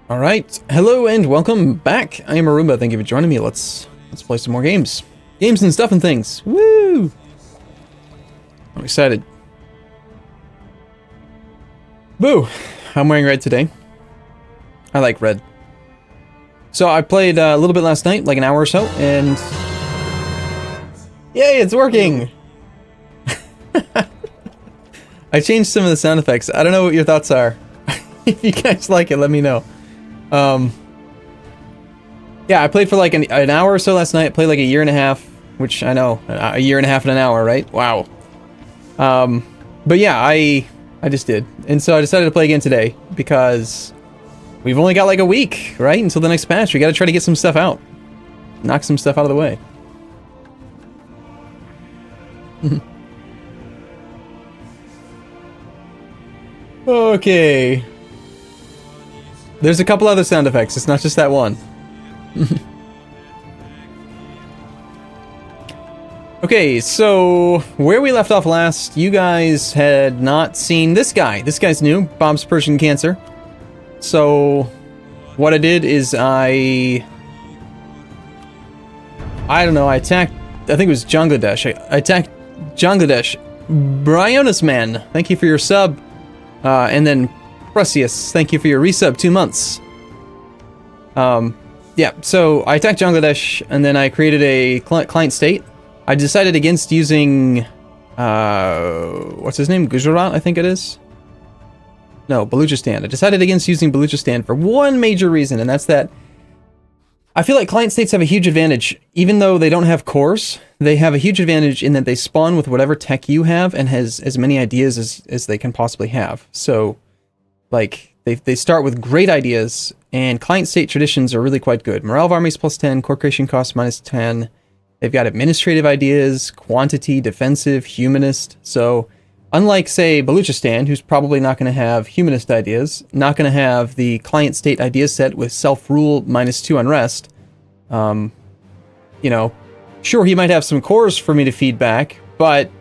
Alright, hello and welcome back. I am Arumba, thank you for joining me. Let's play some more games. Games and stuff and things. Woo! I'm excited. Boo! I'm wearing red today. I like red. So I played a little bit last night, like an hour or so, and... Yay, it's working! I changed some of the sound effects. I don't know what your thoughts are. If you guys like it, let me know. Yeah, I played for like an hour or so last night. Played like a year and a half, which I know, a year and a half and an hour, right? Wow. But yeah, I just did. And so I decided to play again today because we've only got like a week, right? Until the next patch. We gotta try to get some stuff out. Knock some stuff out of the way. Okay. There's a couple other sound effects, it's not just that one. Okay, so where we left off last, you guys had not seen this guy. This guy's new, Bob's Persian Cancer. So what I did is I don't know, I attacked, I think it was Bangladesh. I attacked Bangladesh. Brionis Man, thank you for your sub. And then Prusius, thank you for your resub, 2 months. Yeah, so I attacked Bangladesh, and then I created a client state. I decided against using, what's his name? Gujarat, I think it is? No, Baluchistan. I decided against using Baluchistan for one major reason, and that's that I feel like client states have a huge advantage. Even though they don't have cores, they have a huge advantage in that they spawn with whatever tech you have and has as many ideas as they can possibly have. So, like, they start with great ideas, and client state traditions are really quite good. Morale of armies plus 10, core creation cost minus 10. They've got administrative ideas, quantity, defensive, humanist. So, unlike, say, Baluchistan, who's probably not going to have humanist ideas, not going to have the client state idea set with self-rule minus 2 unrest, you know, sure, he might have some cores for me to feed back, but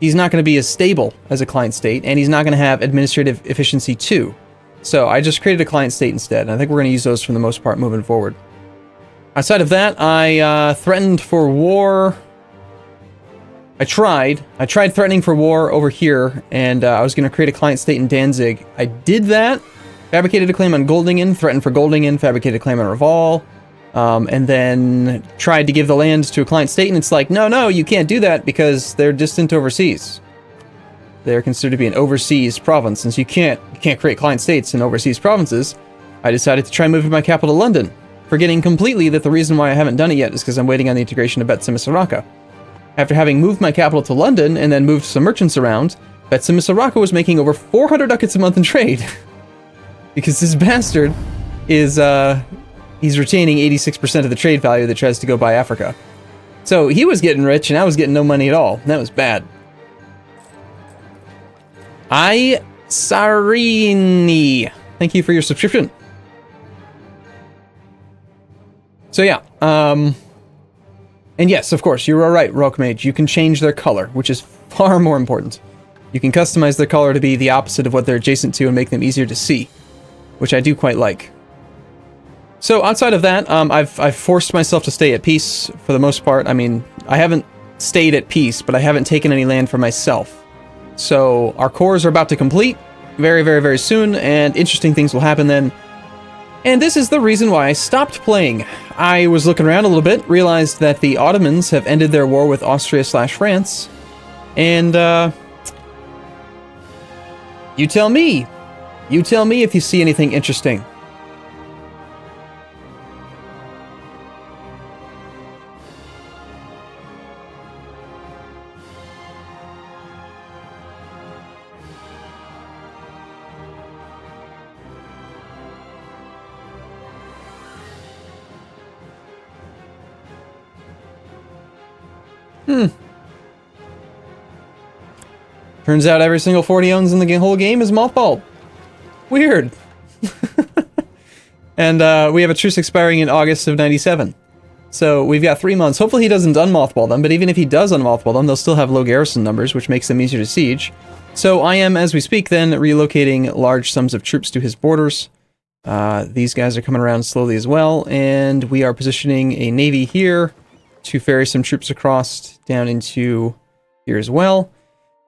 he's not going to be as stable as a client state, and he's not going to have administrative efficiency too. So I just created a client state instead, and I think we're going to use those for the most part moving forward. Outside of that, I threatened for war. I tried threatening for war over here, and I was going to create a client state in Danzig. I did that, fabricated a claim on Goldingen, threatened for Goldingen, fabricated a claim on Reval, and then tried to give the land to a client state, and it's like, no, you can't do that because they're distant overseas. They're considered to be an overseas province, and so you can't create client states in overseas provinces. I decided to try moving my capital to London, forgetting completely that the reason why I haven't done it yet is because I'm waiting on the integration of Bet-Semisaraka. After having moved my capital to London and then moved some merchants around, Bet-Semisaraka was making over 400 ducats a month in trade. Because this bastard is, he's retaining 86% of the trade value that tries to go buy Africa. So he was getting rich and I was getting no money at all. That was bad. Sarini, thank you for your subscription. So yeah, and yes, of course, you're all right, Rock Mage. You can change their color, which is far more important. You can customize their color to be the opposite of what they're adjacent to and make them easier to see, which I do quite like. So outside of that, I've forced myself to stay at peace for the most part. I mean, I haven't stayed at peace, but I haven't taken any land for myself. So our cores are about to complete very, very, very soon, and interesting things will happen then. And this is the reason why I stopped playing. I was looking around a little bit, realized that the Ottomans have ended their war with Austria/France, and you tell me if you see anything interesting. Turns out every single 40 owns in the whole game is mothballed. Weird. And we have a truce expiring in August of 97. So we've got 3 months. Hopefully he doesn't unmothball them, but even if he does unmothball them, they'll still have low garrison numbers, which makes them easier to siege. So I am, as we speak then, relocating large sums of troops to his borders. These guys are coming around slowly as well, and we are positioning a navy here to ferry some troops across down into here as well.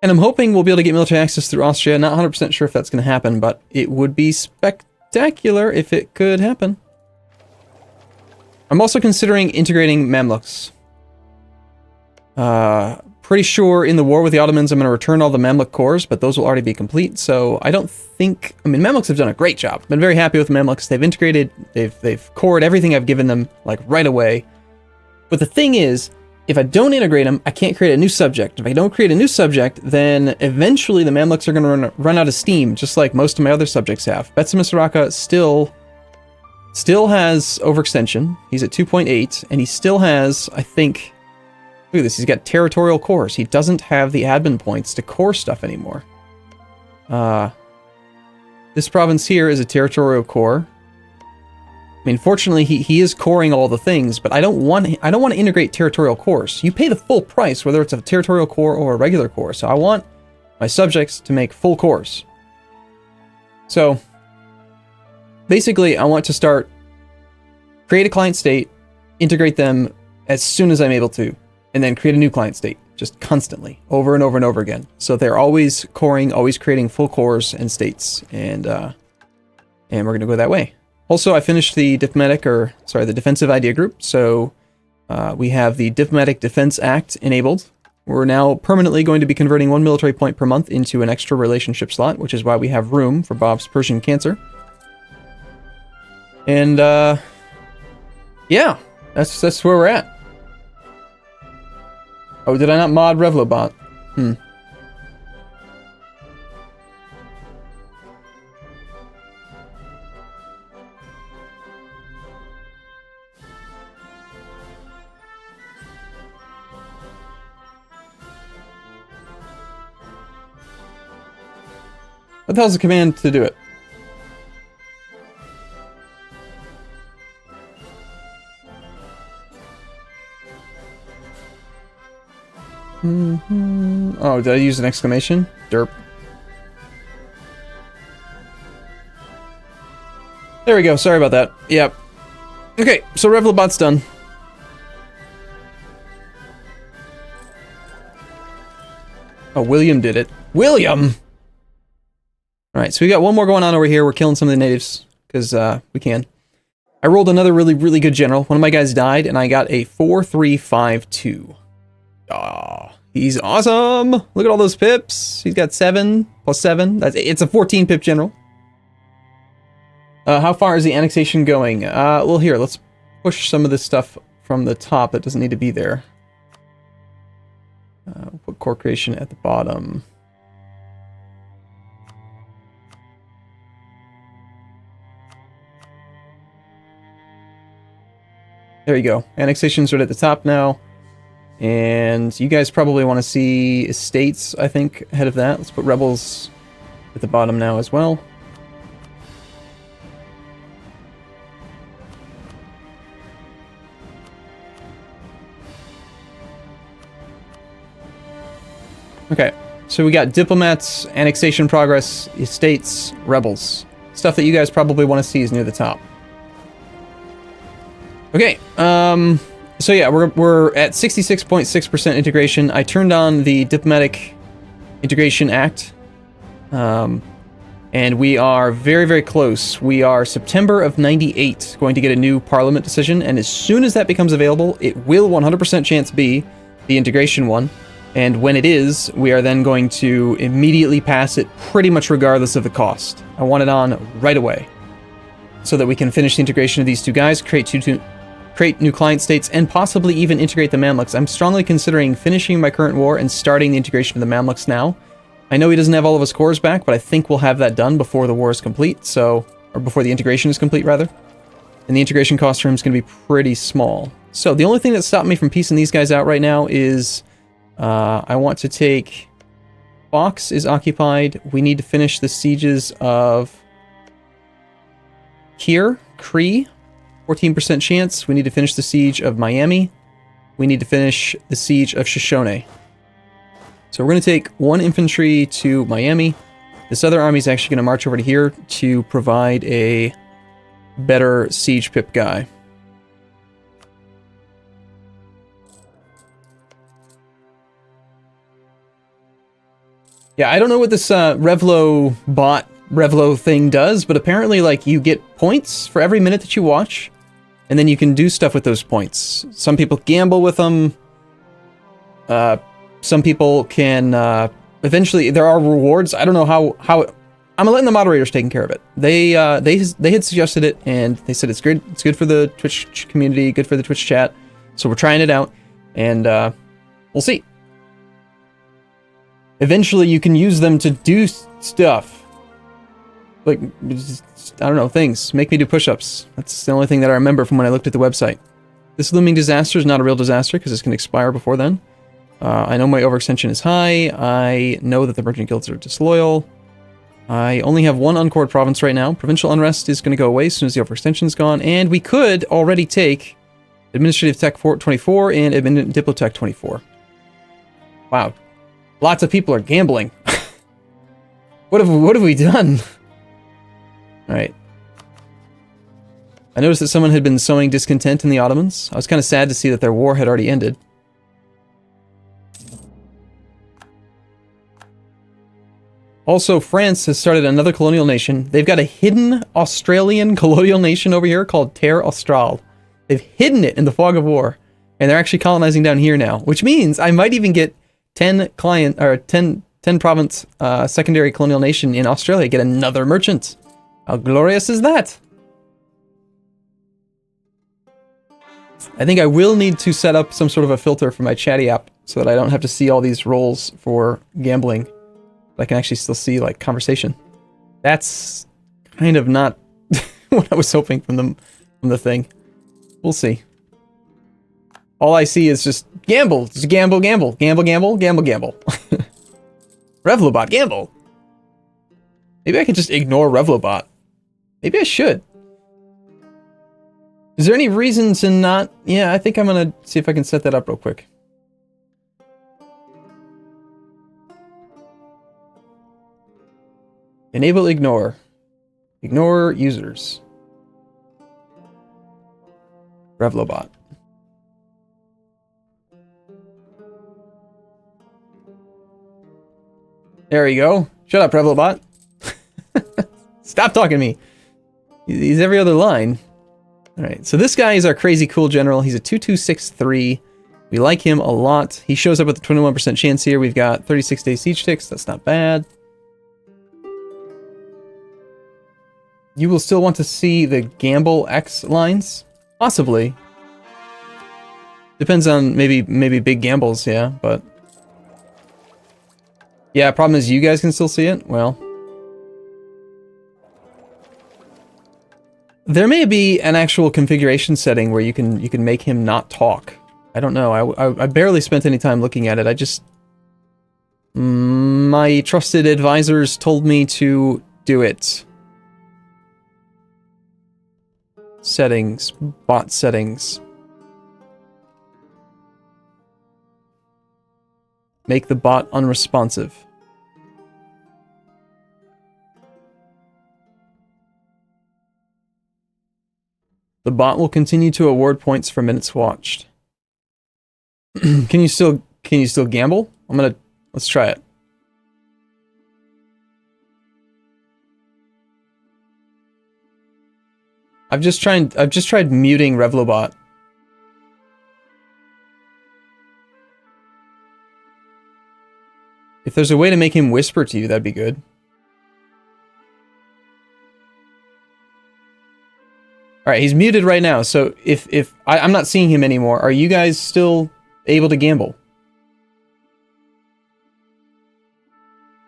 And I'm hoping we'll be able to get military access through Austria. Not 100% sure if that's going to happen, but it would be spectacular if it could happen. I'm also considering integrating Mamluks. Pretty sure in the war with the Ottomans I'm going to return all the Mamluk corps, but those will already be complete, so I don't think... I mean, Mamluks have done a great job. I've been very happy with Mamluks. They've integrated, they've cored everything I've given them, like, right away. But the thing is, if I don't integrate them, I can't create a new subject. If I don't create a new subject, then eventually the Mamluks are going to run out of steam, just like most of my other subjects have. Betsamisaraka still has overextension. He's at 2.8, and he still has, I think... Look at this, he's got territorial cores. He doesn't have the admin points to core stuff anymore. This province here is a territorial core. I mean, fortunately, he is coring all the things, but I don't want to integrate territorial cores. You pay the full price, whether it's a territorial core or a regular core. So I want my subjects to make full cores. So basically, I want to create a client state, integrate them as soon as I'm able to, and then create a new client state, just constantly, over and over and over again. So they're always coring, always creating full cores and states, and we're going to go that way. Also, I finished the the Defensive Idea Group, so we have the Diplomatic Defense Act enabled. We're now permanently going to be converting 1 military point per month into an extra relationship slot, which is why we have room for Bob's Persian Cancer. And, yeah, that's where we're at. Oh, did I not mod Revlobot? What the hell's the command to do it? Oh, did I use an exclamation? Derp. There we go, sorry about that. Yep. Okay, so Revlobot's done. Oh, William did it. William! Alright, so we got one more going on over here. We're killing some of the natives, because we can. I rolled another really, really good general. One of my guys died, and I got a 4-3-5-2. Oh, he's awesome! Look at all those pips. He's got 7 plus 7. It's a 14 pip general. How far is the annexation going? Well, here, let's push some of this stuff from the top that doesn't need to be there. We'll put core creation at the bottom. There you go. Annexation's right at the top now. And you guys probably want to see estates, I think, ahead of that. Let's put rebels at the bottom now as well. Okay, so we got diplomats, annexation progress, estates, rebels. Stuff that you guys probably want to see is near the top. Okay, so yeah, we're at 66.6% integration. I turned on the Diplomatic Integration Act, and we are very, very close. We are September of 98 going to get a new parliament decision, and as soon as that becomes available, it will 100% chance be the integration one. And when it is, we are then going to immediately pass it pretty much regardless of the cost. I want it on right away so that we can finish the integration of these two guys, create new client states, and possibly even integrate the Mamluks. I'm strongly considering finishing my current war and starting the integration of the Mamluks now. I know he doesn't have all of his cores back, but I think we'll have that done before the war is complete, or before the integration is complete, rather. And the integration cost for him is going to be pretty small. So the only thing that stopped me from piecing these guys out right now is I want to take... Fox is occupied. We need to finish the sieges of... Here, Cree. 14% chance. We need to finish the siege of Miami. We need to finish the siege of Shoshone. So we're going to take 1 infantry to Miami. This other army is actually going to march over to here to provide a better siege pip guy. Yeah, I don't know what this Revlo bot Revlo thing does, but apparently, like, you get points for every minute that you watch, and then you can do stuff with those points. Some people gamble with them. Some people can, eventually, there are rewards. I don't know how I'm letting the moderators taking care of it. They had suggested it, and they said it's good. It's good for the Twitch community, good for the Twitch chat. So we're trying it out, and we'll see. Eventually, you can use them to do stuff. Like, I don't know, things. Make me do push-ups. That's the only thing that I remember from when I looked at the website. This looming disaster is not a real disaster, because this can expire before then. I know my overextension is high. I know that the merchant guilds are disloyal. I only have one uncored province right now. Provincial unrest is going to go away as soon as the overextension is gone. And we could already take Administrative Tech 24 and Diplotech 24. Wow. Lots of people are gambling. What have we done? Alright. I noticed that someone had been sowing discontent in the Ottomans. I was kind of sad to see that their war had already ended. Also, France has started another colonial nation. They've got a hidden Australian colonial nation over here called Terre Australe. They've hidden it in the fog of war, and they're actually colonizing down here now, which means I might even get 10 province secondary colonial nation in Australia, get another merchant. How glorious is that? I think I will need to set up some sort of a filter for my chatty app so that I don't have to see all these rolls for gambling. I can actually still see, like, conversation. That's kind of not what I was hoping from the thing. We'll see. All I see is just gamble. Just gamble, gamble. Gamble, gamble, gamble, gamble. Revlobot, gamble. Maybe I can just ignore Revlobot. Maybe I should. Is there any reason to not... Yeah, I think I'm gonna see if I can set that up real quick. Enable ignore. Ignore users. Revlobot. There you go. Shut up, Revlobot. Stop talking to me. He's every other line. Alright, so this guy is our crazy cool general. He's a 2263. We like him a lot. He shows up with a 21% chance here. We've got 36 day siege ticks. That's not bad. You will still want to see the gamble X lines? Possibly. Depends on maybe big gambles, yeah, but... Yeah, problem is you guys can still see it? Well... There may be an actual configuration setting where you can make him not talk. I don't know. I barely spent any time looking at it. I just... My trusted advisors told me to do it. Settings. Bot settings. Make the bot unresponsive. The bot will continue to award points for minutes watched. Can you still gamble? Let's try it. I've just tried muting Revlobot. If there's a way to make him whisper to you, that'd be good. Alright, he's muted right now, so if I'm not seeing him anymore, are you guys still able to gamble?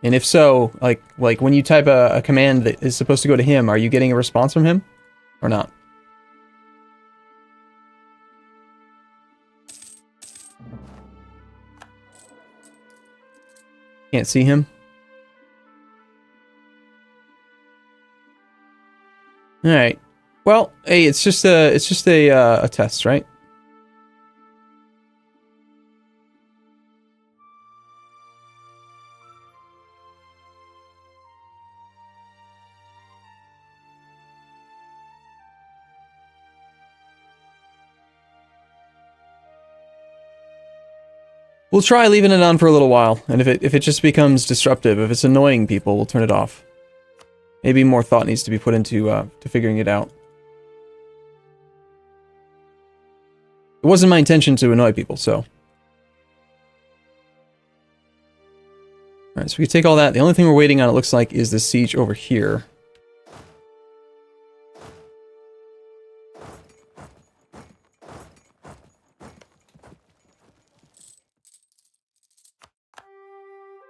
And if so, like when you type a command that is supposed to go to him, are you getting a response from him? Or not? Can't see him? Alright. Well, hey, it's just a test, right? We'll try leaving it on for a little while, and if it just becomes disruptive, if it's annoying people, we'll turn it off. Maybe more thought needs to be put into to figuring it out. It wasn't my intention to annoy people, so. Alright, so we can take all that. The only thing we're waiting on, it looks like, is the siege over here.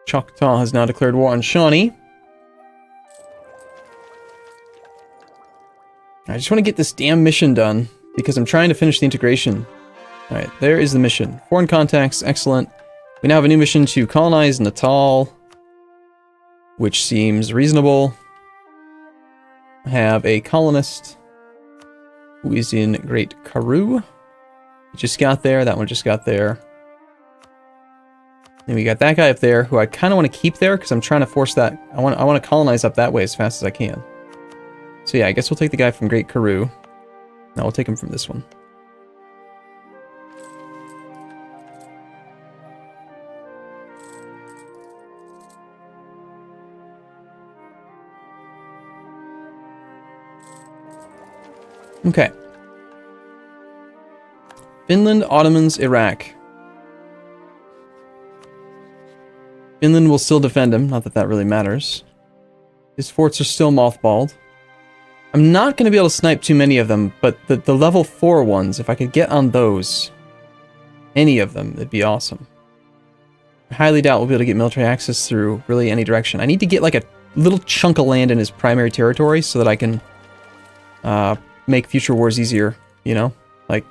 Choctaw has now declared war on Shawnee. I just want to get this damn mission done, because I'm trying to finish the integration. Alright, there is the mission. Foreign contacts, excellent. We now have a new mission to colonize Natal, which seems reasonable. I have a colonist who is in Great Karoo. He just got there, that one just got there. And we got that guy up there, who I kind of want to keep there, because I'm trying to force that. I want to colonize up that way as fast as I can. So yeah, I guess we'll take the guy from Great Karoo. No, we'll take him from this one. Okay. Finland, Ottomans, Iraq. Finland will still defend him, not that that really matters. His forts are still mothballed. I'm not going to be able to snipe too many of them, but the level 4 ones, if I could get on those, any of them, it'd be awesome. I highly doubt we'll be able to get military access through really any direction. I need to get like a little chunk of land in his primary territory so that I can make future wars easier, you know? Like,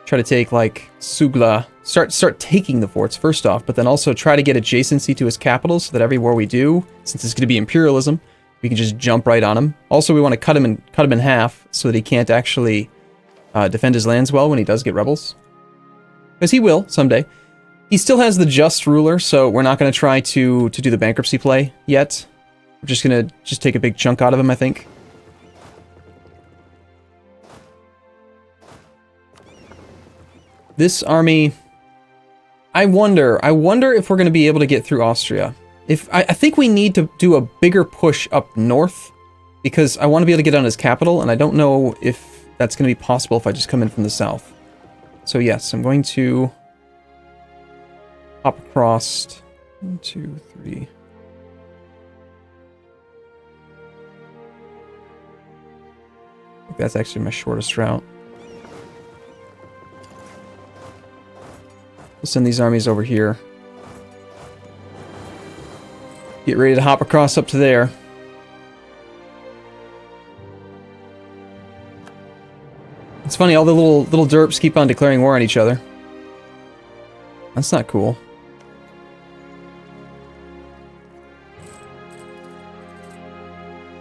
try to take, like, Sugla, start taking the forts first off, but then also try to get adjacency to his capital so that every war we do, since it's going to be imperialism, we can just jump right on him. Also, we want to cut him in half so that he can't actually defend his lands well when he does get rebels. Because he will, someday. He still has the just ruler, so we're not going to try to do the bankruptcy play yet. We're just going to take a big chunk out of him, I think. This army, I wonder if we're going to be able to get through Austria. I think we need to do a bigger push up north, because I want to be able to get on his capital, and I don't know if that's going to be possible if I just come in from the south. So yes, I'm going to hop across 1, 2, 3. I think that's actually my shortest route. We'll send these armies over here. Get ready to hop across up to there. It's funny, all the little derps keep on declaring war on each other. That's not cool.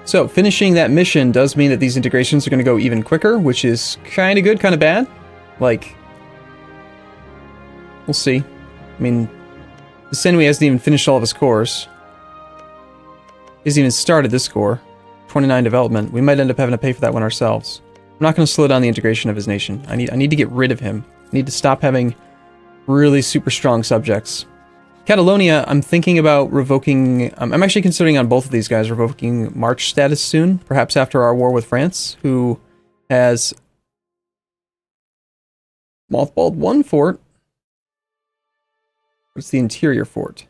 So, finishing that mission does mean that these integrations are going to go even quicker, which is kind of good, kind of bad. Like, we'll see. I mean, the Senwi hasn't even finished all of his cores. He hasn't even started this core. 29 development. We might end up having to pay for that one ourselves. I'm not going to slow down the integration of his nation. I need to get rid of him. I need to stop having really super strong subjects. Catalonia, I'm thinking about revoking... I'm actually considering on both of these guys revoking March status soon. Perhaps after our war with France, who has mothballed one fort. What's the interior fort?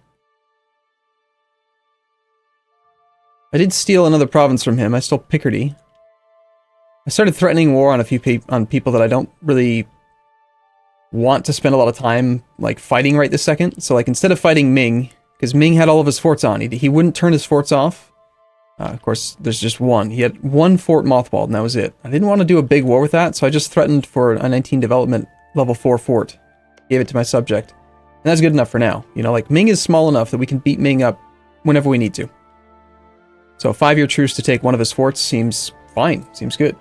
I did steal another province from him. I stole Picardy. I started threatening war on a few people that I don't really want to spend a lot of time like fighting right this second. So like instead of fighting Ming, because Ming had all of his forts on, he wouldn't turn his forts off. Of course, there's just one. He had one fort mothballed, and that was it. I didn't want to do a big war with that, so I just threatened for a 19 development level 4 fort. Gave it to my subject. And that's good enough for now. You know, like Ming is small enough that we can beat Ming up whenever we need to. So a 5-year truce to take one of his forts seems fine. Seems good.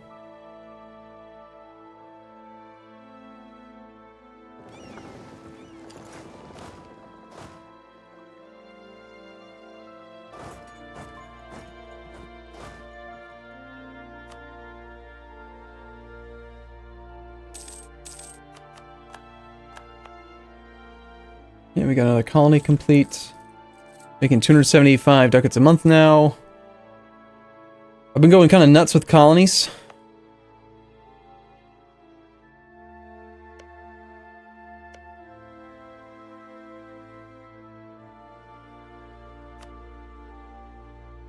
Yeah, we got another colony complete. Making 275 ducats a month now. I've been going kind of nuts with colonies.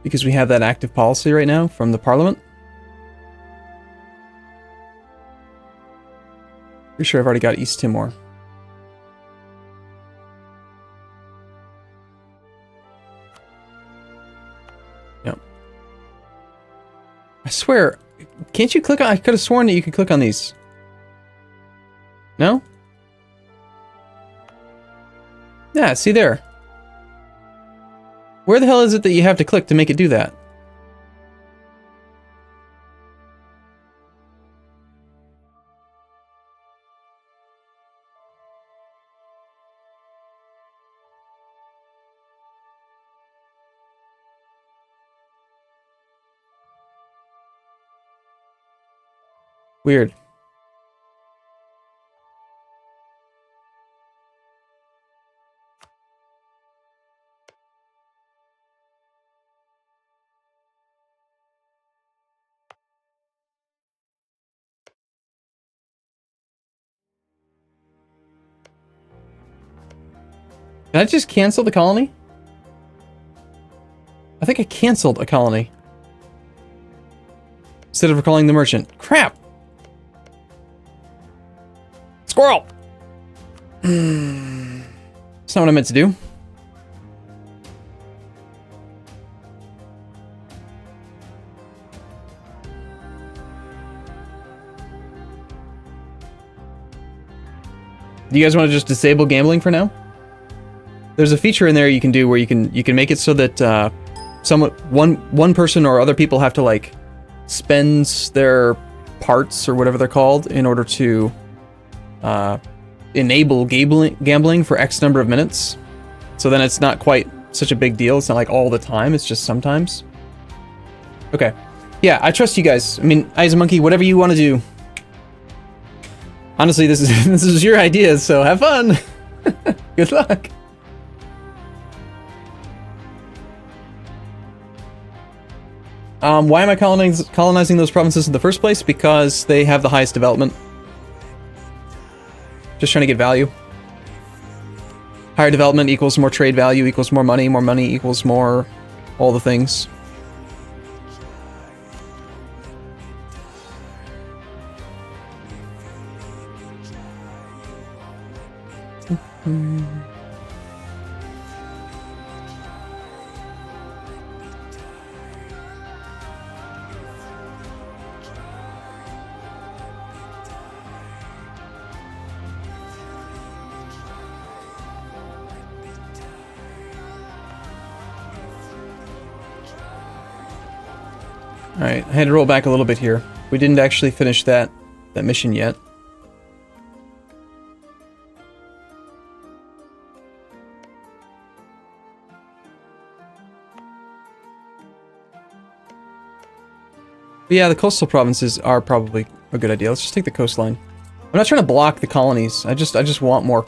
Because we have that active policy right now from the parliament. Pretty sure I've already got East Timor. Yep. I swear, can't you click on... I could have sworn that you could click on these. No? Yeah, see there. Where the hell is it that you have to click to make it do that? Weird. Did I just cancel the colony? I think I canceled a colony. Instead of recalling the merchant. Crap! Squirrel! That's not what I meant to do. Do you guys want to just disable gambling for now? There's a feature in there you can do where you can make it so that one person or other people have to like spend their parts or whatever they're called in order to enable gambling for X number of minutes. So then it's not quite such a big deal. It's not like all the time. It's just sometimes. Okay. Yeah, I trust you guys. I mean, Eyes Monkey, whatever you want to do. Honestly, this is your idea, so have fun. Good luck. Why am I colonizing those provinces in the first place? Because they have the highest development. Just trying to get value. Higher development equals more trade value, equals more money equals more all the things. Alright, I had to roll back a little bit here. We didn't actually finish that mission yet. But yeah, the coastal provinces are probably a good idea. Let's just take the coastline. I'm not trying to block the colonies. I just want more.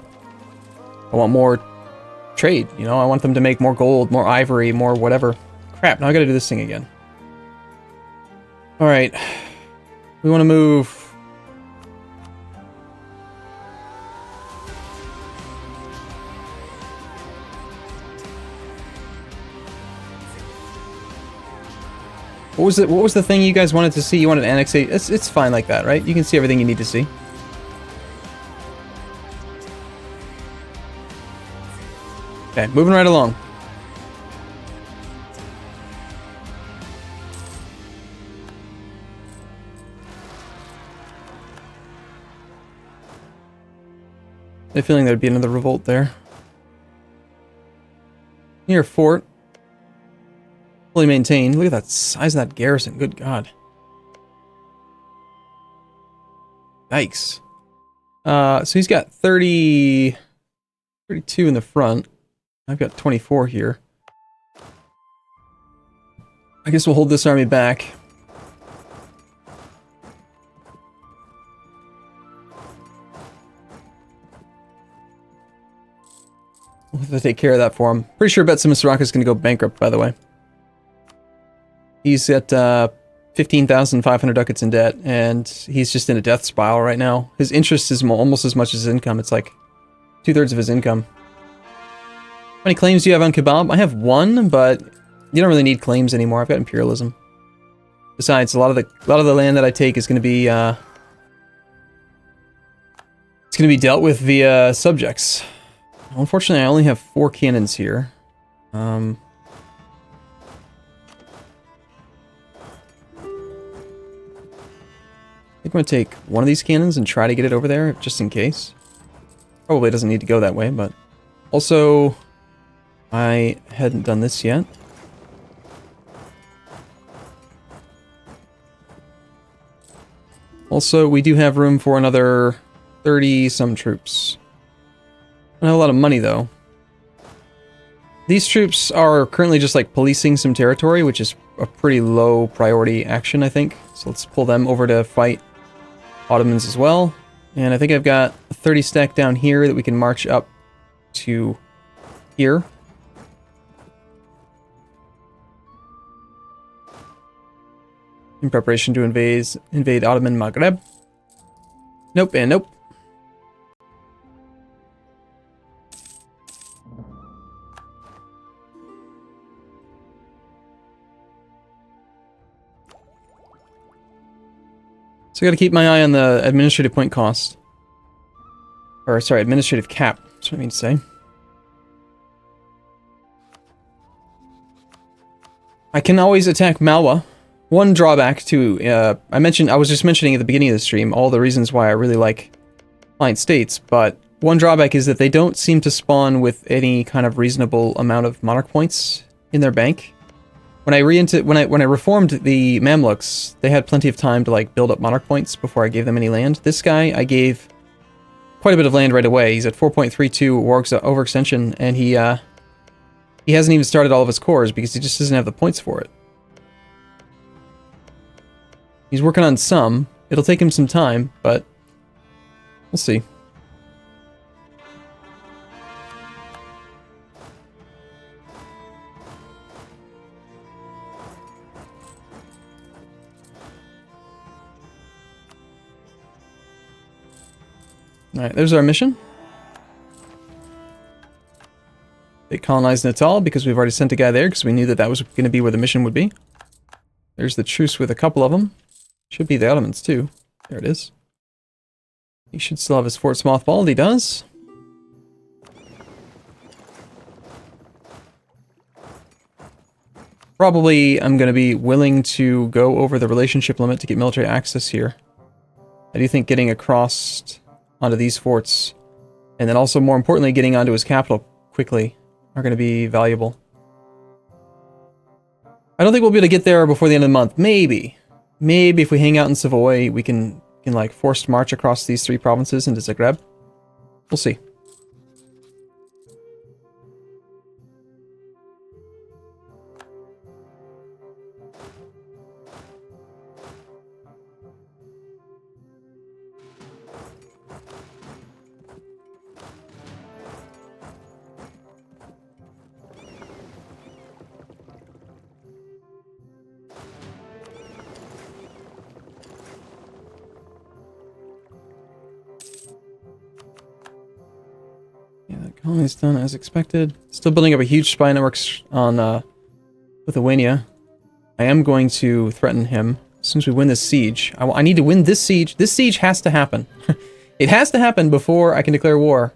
I want more trade, you know? I want them to make more gold, more ivory, more whatever. Crap, now I gotta do this thing again. Alright. We want to move... What was the thing you guys wanted to see? You wanted annexate? It's fine like that, right? You can see everything you need to see. Okay, moving right along. I have a feeling there'd be another revolt there. Near fort. Fully maintained. Look at that size of that garrison. Good God. Yikes. So he's got 32 in the front. I've got 24 here. I guess we'll hold this army back. We'll have to take care of that for him. Pretty sure Betsa Misraka is going to go bankrupt, by the way. He's at 15,500 ducats in debt, and he's just in a death spiral right now. His interest is almost as much as his income. It's like 2/3 of his income. How many claims do you have on Kebab? I have one, but you don't really need claims anymore. I've got imperialism. Besides, a lot of the land that I take is going to be it's going to be dealt with via subjects. Unfortunately, I only have 4 cannons here. I think I'm going to take one of these cannons and try to get it over there, just in case. Probably doesn't need to go that way, but... Also, I hadn't done this yet. Also, we do have room for another 30-some troops. I don't have a lot of money, though. These troops are currently just, like, policing some territory, which is a pretty low priority action, I think. So let's pull them over to fight Ottomans as well. And I think I've got a 30 stack down here that we can march up to here. In preparation to invade Ottoman Maghreb. Nope and nope. So I gotta keep my eye on the administrative point cost. Or, sorry, administrative cap. That's what I mean to say. I can always attack Malwa. One drawback to, I was just mentioning at the beginning of the stream all the reasons why I really like client states, but one drawback is that they don't seem to spawn with any kind of reasonable amount of monarch points in their bank. When I reformed the Mamluks, they had plenty of time to like build up monarch points before I gave them any land. This guy, I gave quite a bit of land right away. He's at 4.32 overextension, and he hasn't even started all of his cores because he just doesn't have the points for it. He's working on some. It'll take him some time, but we'll see. Alright, there's our mission. They colonized Natal because we've already sent a guy there because we knew that that was going to be where the mission would be. There's the truce with a couple of them. Should be the Ottomans too. There it is. He should still have his forts mothballed. He does. Probably I'm going to be willing to go over the relationship limit to get military access here. I do think getting across onto these forts, and then also more importantly getting onto his capital quickly, are going to be valuable. I don't think we'll be able to get there before the end of the month. Maybe. Maybe if we hang out in Savoy, we can like forced march across these 3 provinces into Zagreb. We'll see. Colony's done as expected. Still building up a huge spy network on Lithuania. I am going to threaten him as soon as we win this siege. I need to win this siege. This siege has to happen. It has to happen before I can declare war.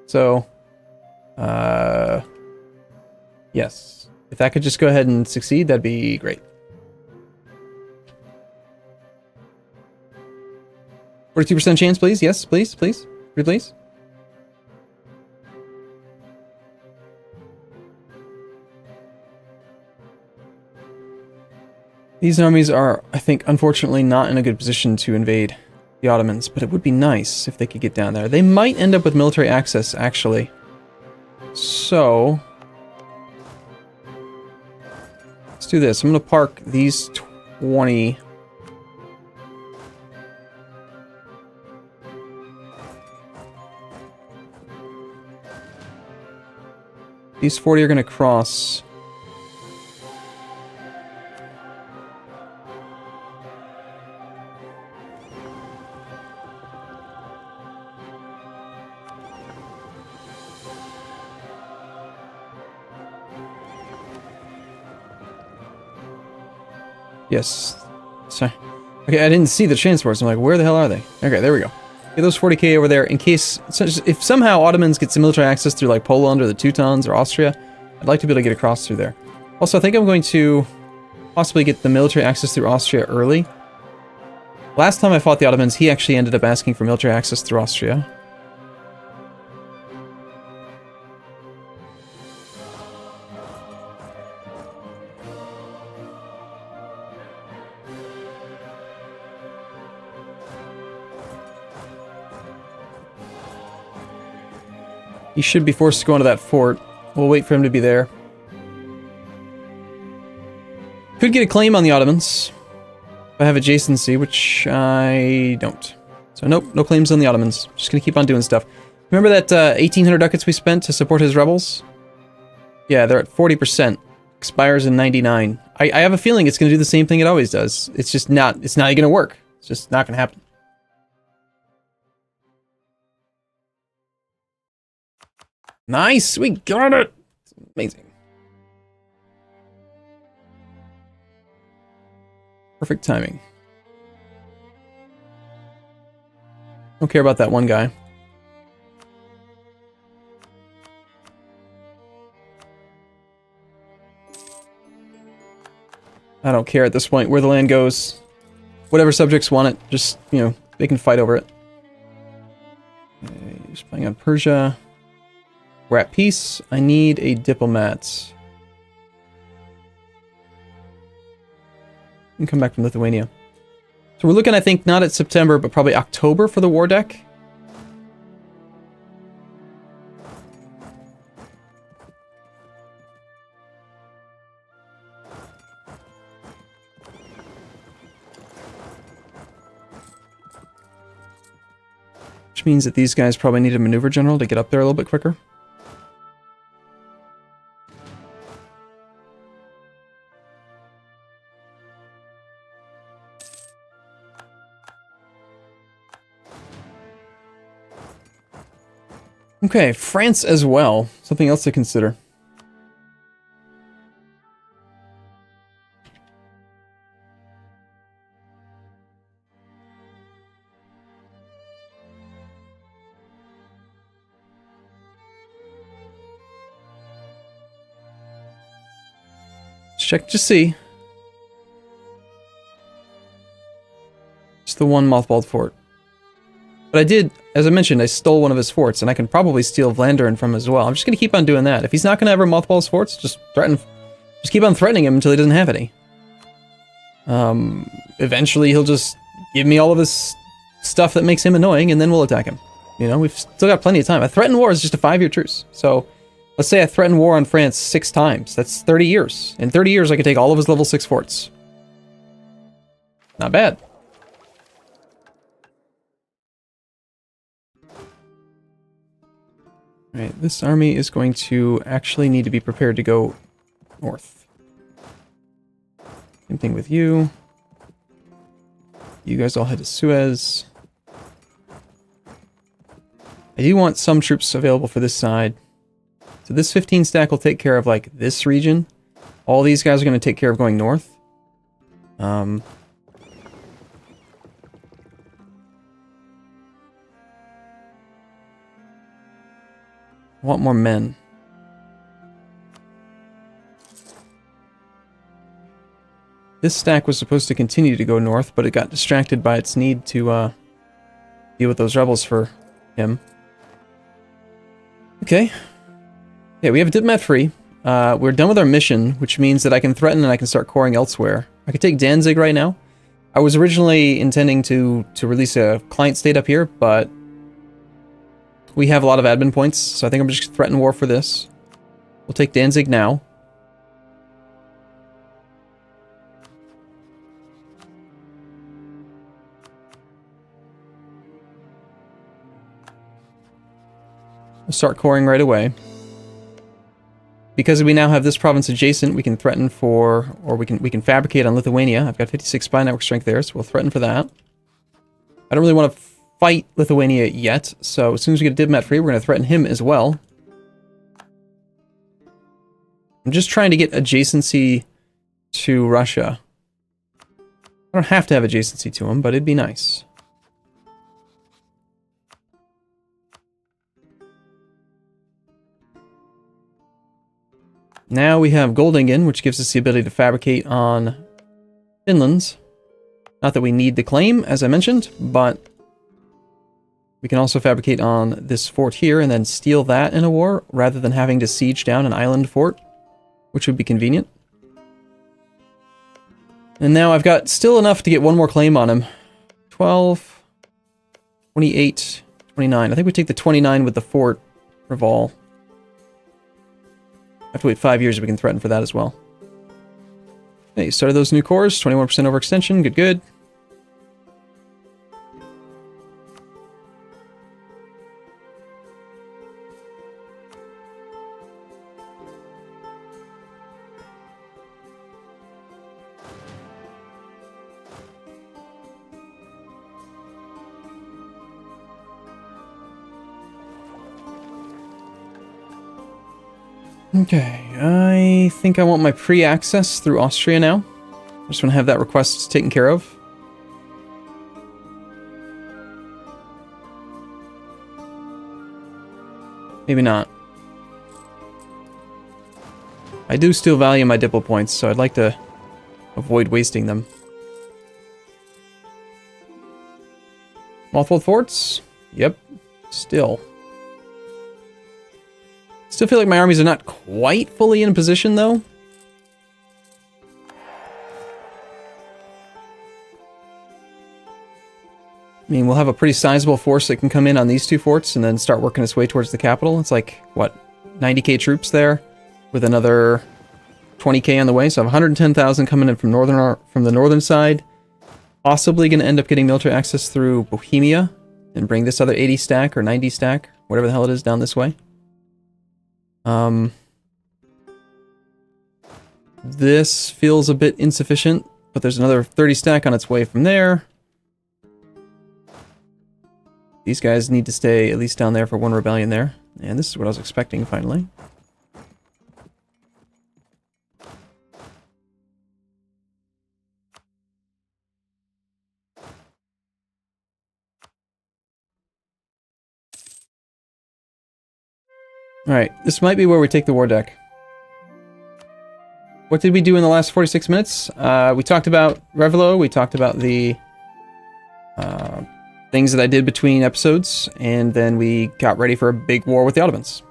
So, yes. If that could just go ahead and succeed, that'd be great. 42% chance, please. Yes, please, please. Please. These armies are, I think, unfortunately not in a good position to invade the Ottomans, but it would be nice if they could get down there. They might end up with military access, actually. So, let's do this. I'm going to park these 20... These 40 are going to cross. Yes. Sorry. Okay, I didn't see the transports. I'm like, where the hell are they? Okay, there we go. Get those 40k over there in case... if somehow Ottomans get some military access through like Poland or the Teutons or Austria, I'd like to be able to get across through there. Also, I think I'm going to possibly get the military access through Austria early. Last time I fought the Ottomans, he actually ended up asking for military access through Austria. He should be forced to go into that fort. We'll wait for him to be there. Could get a claim on the Ottomans. If I have adjacency, which I don't. So nope, no claims on the Ottomans. Just gonna keep on doing stuff. Remember that 1,800 ducats we spent to support his rebels? Yeah, they're at 40%. Expires in 99. I have a feeling it's gonna do the same thing it always does. It's just not, it's not gonna work. It's just not gonna happen. Nice! We got it! Amazing. Perfect timing. Don't care about that one guy. I don't care at this point where the land goes. Whatever subjects want it, just, you know, they can fight over it. Okay, just playing on Persia. We're at peace. I need a diplomat. And come back from Lithuania. So we're looking, I think, not at September, but probably October for the war deck. Which means that these guys probably need a maneuver general to get up there a little bit quicker. Okay, France as well. Something else to consider. Check to see. Just the one mothballed fort. But I did, as I mentioned, I stole one of his forts, and I can probably steal Vlaanderen from him as well. I'm just going to keep on doing that. If he's not going to ever mothball his forts, just keep on threatening him until he doesn't have any. Eventually he'll just give me all of his stuff that makes him annoying, and then we'll attack him. You know, we've still got plenty of time. A threatened war is just a 5-year truce. So, let's say I threaten war on France 6 times. That's 30 years. In 30 years, I could take all of his level 6 forts. Not bad. Alright, this army is going to actually need to be prepared to go north. Same thing with you. You guys all head to Suez. I do want some troops available for this side. So this 15 stack will take care of, like, this region. All these guys are going to take care of going north. I want more men. This stack was supposed to continue to go north, but it got distracted by its need to deal with those rebels for him. Okay. Yeah, we have a diplomat free. We're done with our mission, which means that I can threaten and I can start coring elsewhere. I could take Danzig right now. I was originally intending to release a client state up here, but we have a lot of admin points, so I think I'm just threatening war for this. We'll take Danzig now. We'll start coring right away. because we now have this province adjacent, we can threaten for, or we can fabricate on Lithuania. I've got 56 spy network strength there, so we'll threaten for that. I don't really want to fight Lithuania yet, so as soon as we get a diplomat free, we're going to threaten him as well. I'm just trying to get adjacency to Russia. I don't have to have adjacency to him, but it'd be nice. Now we have Goldingen, which gives us the ability to fabricate on Finland. Not that we need the claim, as I mentioned, but we can also fabricate on this fort here and then steal that in a war, rather than having to siege down an island fort, which would be convenient. And now I've got still enough to get one more claim on him. 12, 28, 29. I think we take the 29 with the fort Reval. I have to wait 5 years if we can threaten for that as well. Okay, started those new cores, 21% overextension, good, good. Okay, I think I want my pre-access through Austria now. I just want to have that request taken care of. Maybe not. I do still value my Diplo points, so I'd like to avoid wasting them. Mothballed forts? Yep. Still. Still feel like my armies are not quite fully in position, though. I mean, we'll have a pretty sizable force that can come in on these two forts and then start working its way towards the capital. It's like, what, 90k troops there with another 20k on the way. So I have 110,000 coming in from the northern side. Possibly going to end up getting military access through Bohemia and bring this other 80 stack or 90 stack, whatever the hell it is, down this way. This feels a bit insufficient, but there's another 30 stack on its way from there. These guys need to stay at least down there for one rebellion there. And this is what I was expecting, finally. Alright, this might be where we take the war deck. What did we do in the last 46 minutes? We talked about Revelo, we talked about the things that I did between episodes, and then we got ready for a big war with the Ottomans.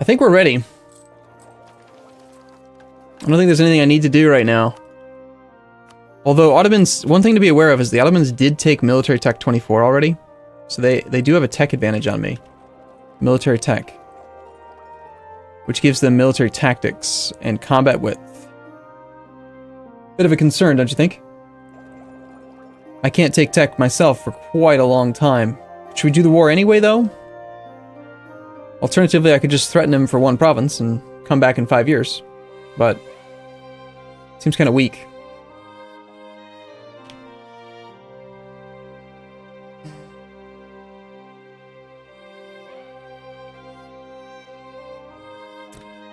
I think we're ready. I don't think there's anything I need to do right now. Although Ottomans, one thing to be aware of is the Ottomans did take military tech 24 already. So they do have a tech advantage on me. Military tech. Which gives them military tactics and combat width. Bit of a concern, don't you think? I can't take tech myself for quite a long time. Should we do the war anyway, though? Alternatively, I could just threaten him for one province and come back in 5 years. But seems kind of weak.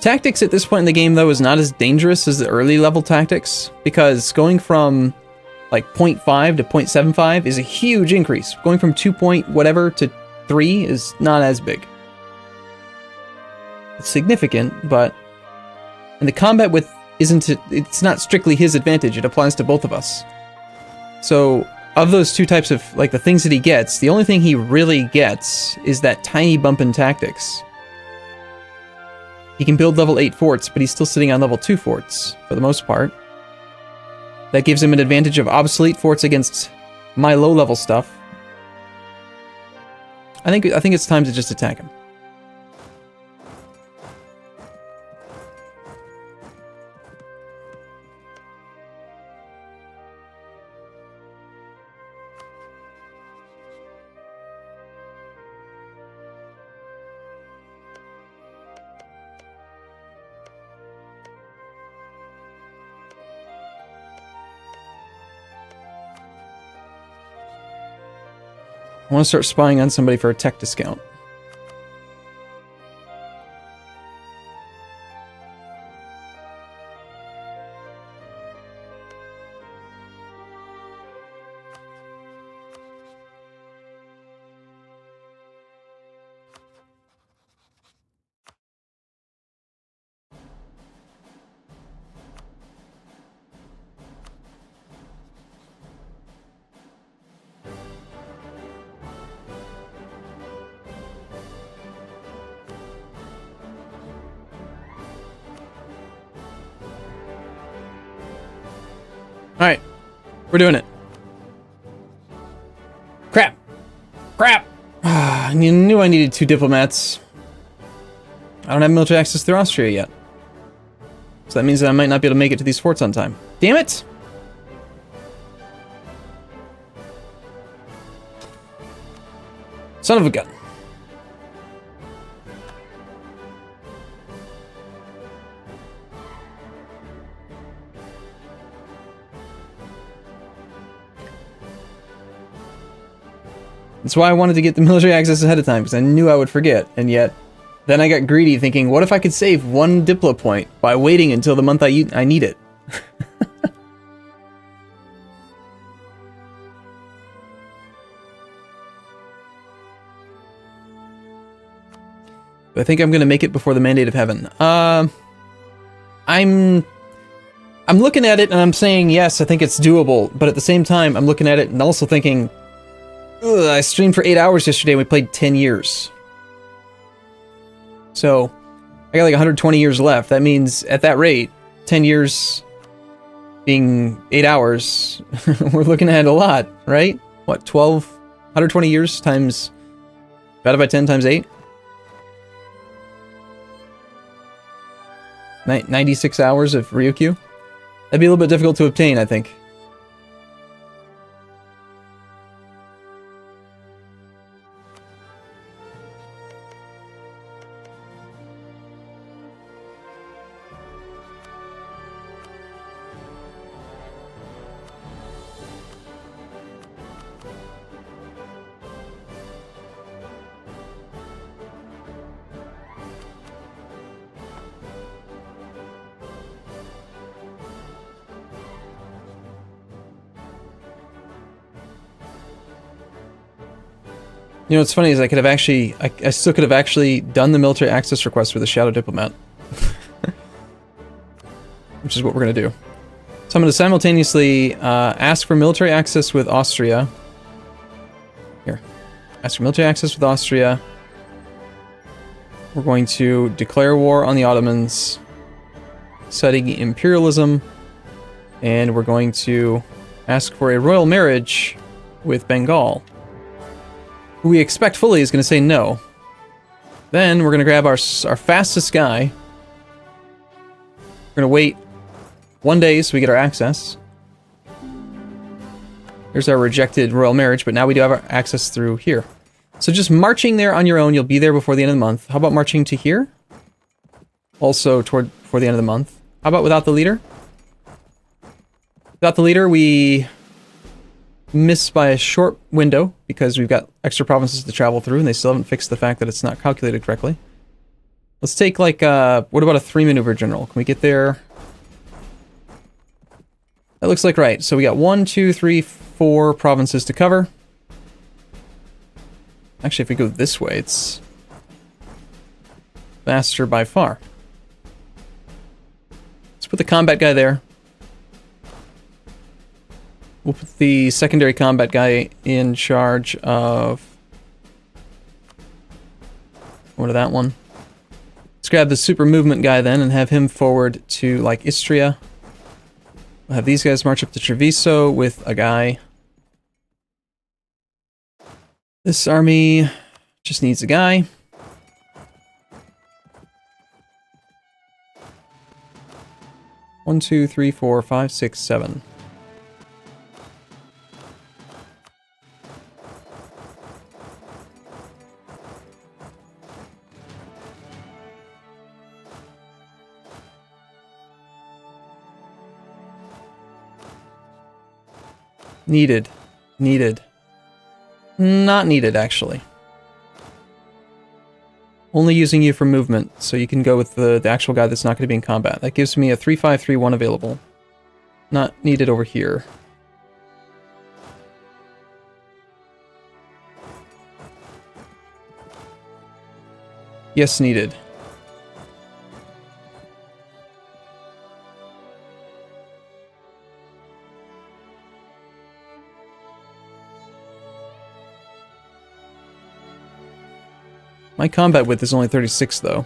Tactics at this point in the game, though, is not as dangerous as the early level tactics, because going from like 0.5 to 0.75 is a huge increase. Going from 2 point whatever to 3 is not as big. It's significant, but... And the combat width isn't... It's not strictly his advantage, it applies to both of us. So, of those two types of, like, the things that he gets, the only thing he really gets is that tiny bump in tactics. He can build level 8 forts, but he's still sitting on level 2 forts, for the most part. That gives him an advantage of obsolete forts against my low-level stuff. I think it's time to just attack him. want to start spying on somebody for a tech discount. Alright. We're doing it. Crap. Crap! I knew I needed 2 diplomats. I don't have military access through Austria yet. So that means that I might not be able to make it to these forts on time. Damn it! Son of a gun. That's why I wanted to get the military access ahead of time, because I knew I would forget, and yet then I got greedy thinking, what if I could save 1 Diplo point by waiting until the month I need it? I think I'm going to make it before the Mandate of Heaven. I'm looking at it and I'm saying, yes, I think it's doable, but at the same time, I'm looking at it and also thinking, ugh, I streamed for 8 hours yesterday and we played 10 years. So, I got like 120 years left. That means, at that rate, 10 years being 8 hours, we're looking at a lot, right? What, 120 years times, divided by 10 times 8? 96 hours of Ryukyu? That'd be a little bit difficult to obtain, I think. You know, what's funny is I could have actually, I still could have actually done the military access request for the Shadow Diplomat. Which is what we're going to do. So I'm going to simultaneously ask for military access with Austria. Here. Ask for military access with Austria. We're going to declare war on the Ottomans, citing imperialism, and we're going to ask for a royal marriage with Bengal, who we expect fully is going to say no. Then we're going to grab our fastest guy. We're going to wait 1 day so we get our access. Here's our rejected royal marriage, but now we do have our access through here. So just marching there on your own, you'll be there before the end of the month. How about marching to here? Also before the end of the month. How about without the leader? Without the leader, we miss by a short window because we've got extra provinces to travel through and they still haven't fixed the fact that it's not calculated correctly. Let's take like, what about a 3-maneuver general? Can we get there? That looks like right. So we got 1, 2, 3, 4 provinces to cover. Actually, if we go this way, it's faster by far. Let's put the combat guy there. We'll put the secondary combat guy in charge of... Go to that one. Let's grab the super movement guy then and have him forward to, like, Istria. We'll have these guys march up to Treviso with a guy. This army just needs a guy. One, two, three, four, five, six, seven. Needed. Not needed, actually. Only using you for movement, so you can go with the actual guy that's not going to be in combat. That gives me a 3-5-3-1 available. Not needed over here. Yes, needed. My combat width is only 36, though.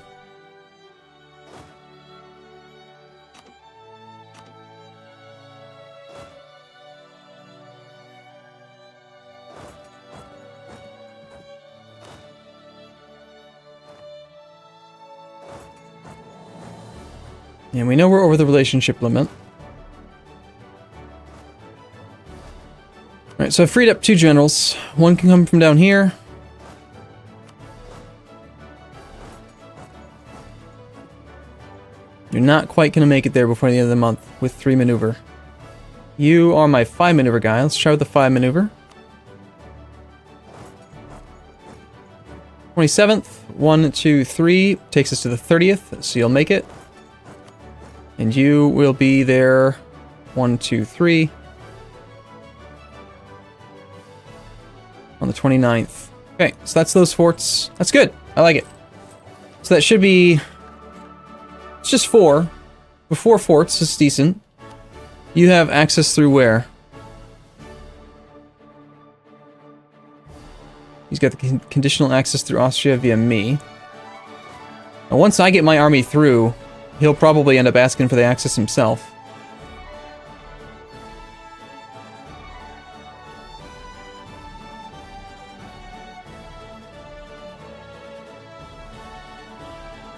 And we know we're over the relationship limit. Alright, so I've freed up 2 generals. One can come from down here. You're not quite going to make it there before the end of the month with 3 maneuver. You are my 5 maneuver guy. Let's try with the 5 maneuver. 27th, 1, 2, 3 takes us to the 30th, so you'll make it. And you will be there 1, 2, 3 on the 29th. Okay, so that's those forts. That's good. I like it. So that should be... It's just 4. But 4 forts is decent. You have access through where? He's got the conditional access through Austria via me. Now, once I get my army through, he'll probably end up asking for the access himself.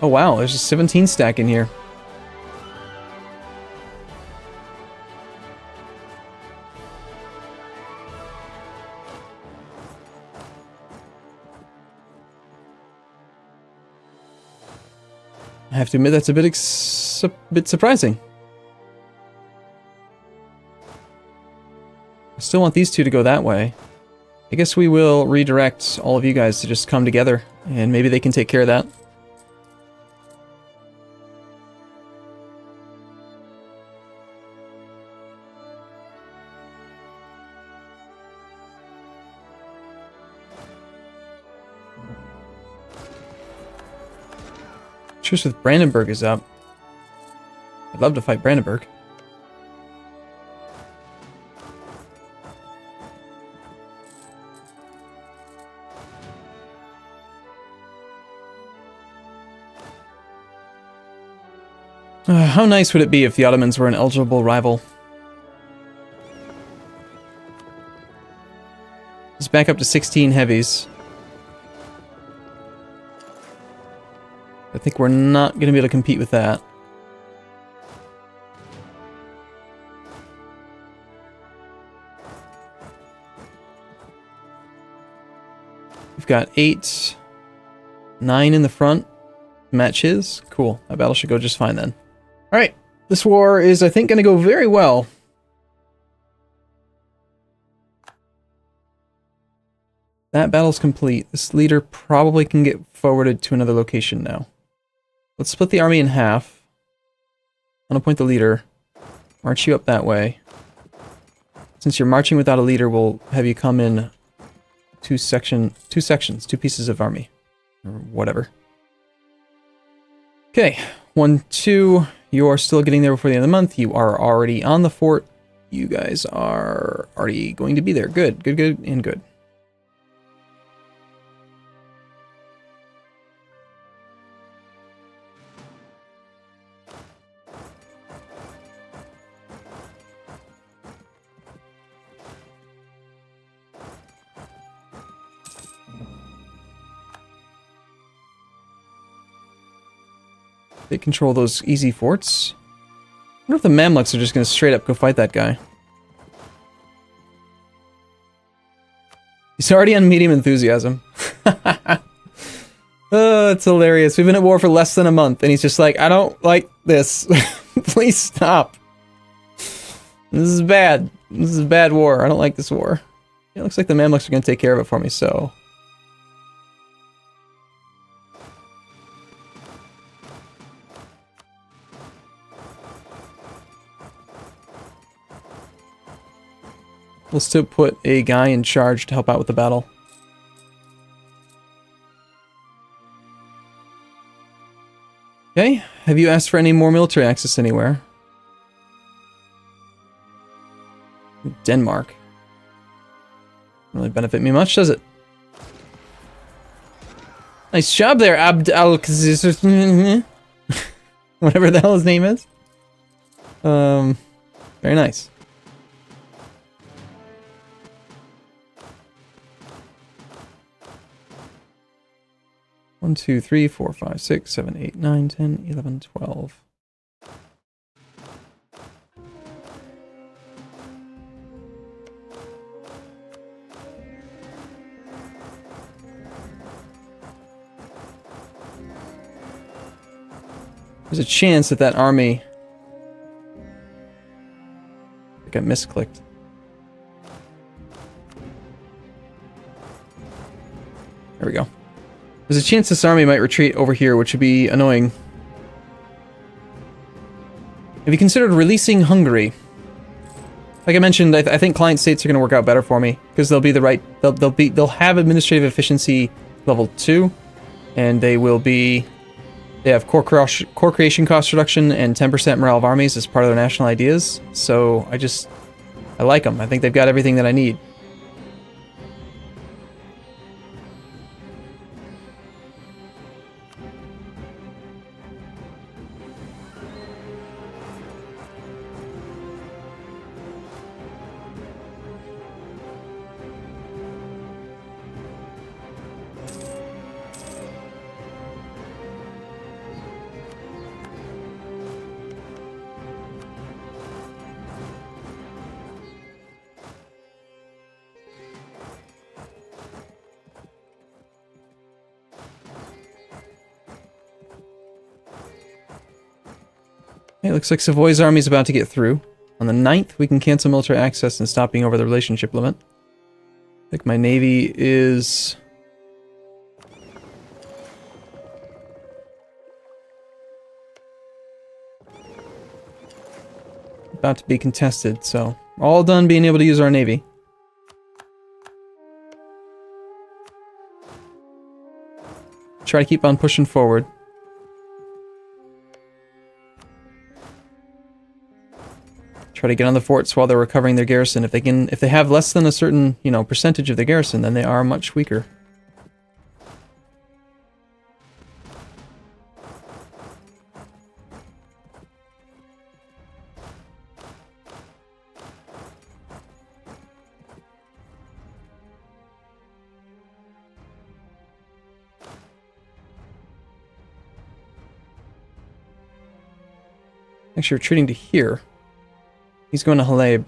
Oh wow, there's a 17 stack in here. I have to admit that's a bit surprising. I still want these 2 to go that way. I guess we will redirect all of you guys to just come together, and maybe they can take care of that. Truce with Brandenburg is up. I'd love to fight Brandenburg. How nice would it be if the Ottomans were an eligible rival? It's back up to 16 heavies. I think we're not going to be able to compete with that. We've got 8, 9 in the front. Match his. Cool. That battle should go just fine then. Alright. This war is, I think, going to go very well. That battle's complete. This leader probably can get forwarded to another location now. Let's split the army in half. I'm going to appoint the leader. March you up that way. Since you're marching without a leader, we'll have you come in 2 pieces of army. Or whatever. Okay. 1, 2. You are still getting there before the end of the month. You are already on the fort. You guys are already going to be there. Good, good, good, and good. They control those easy forts. I wonder if the Mamluks are just going to straight up go fight that guy. He's already on medium enthusiasm. Oh, it's hilarious. We've been at war for less than a month, and he's just like, I don't like this. Please stop. This is bad. This is a bad war. I don't like this war. It looks like the Mamluks are going to take care of it for me, so... We'll still put a guy in charge to help out with the battle. Okay, have you asked for any more military access anywhere? Denmark. Doesn't really benefit me much, does it? Nice job there, Abd al whatever the hell his name is. Very nice. One, 2, 3, 4, 5, 6, 7, 8, 9, 10, 11, 12. There's a chance that that army... I think I misclicked. There we go. There's a chance this army might retreat over here, which would be annoying. Have you considered releasing Hungary? Like I mentioned, I think client states are going to work out better for me because they'll be the right. They'll have administrative efficiency level 2, and they will be. They have core creation cost reduction and 10% morale of armies as part of their national ideas. So I like them. I think they've got everything that I need. It looks like Savoy's army is about to get through. On the 9th, we can cancel military access and stop being over the relationship limit. I think my navy is... about to be contested, so all done being able to use our navy. Try to keep on pushing forward. Try to get on the forts while they're recovering their garrison. If they have less than a certain, percentage of the garrison, then they are much weaker. Actually, retreating to here. He's going to Haleb.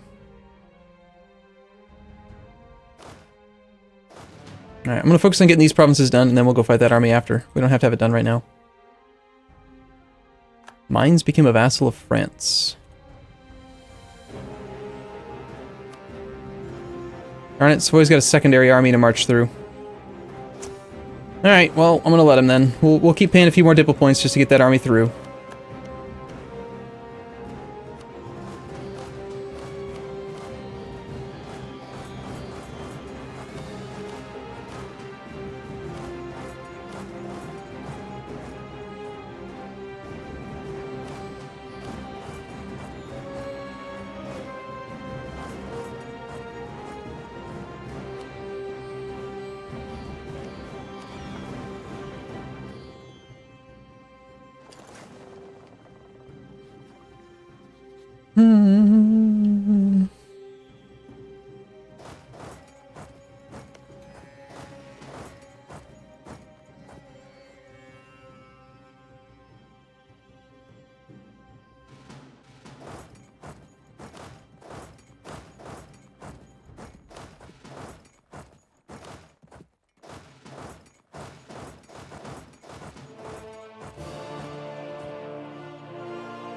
Alright, I'm going to focus on getting these provinces done, and then we'll go fight that army after. We don't have to have it done right now. Mainz became a vassal of France. Darn it, Savoy's got a secondary army to march through. Alright, well, I'm going to let him then. We'll keep paying a few more diplo points just to get that army through.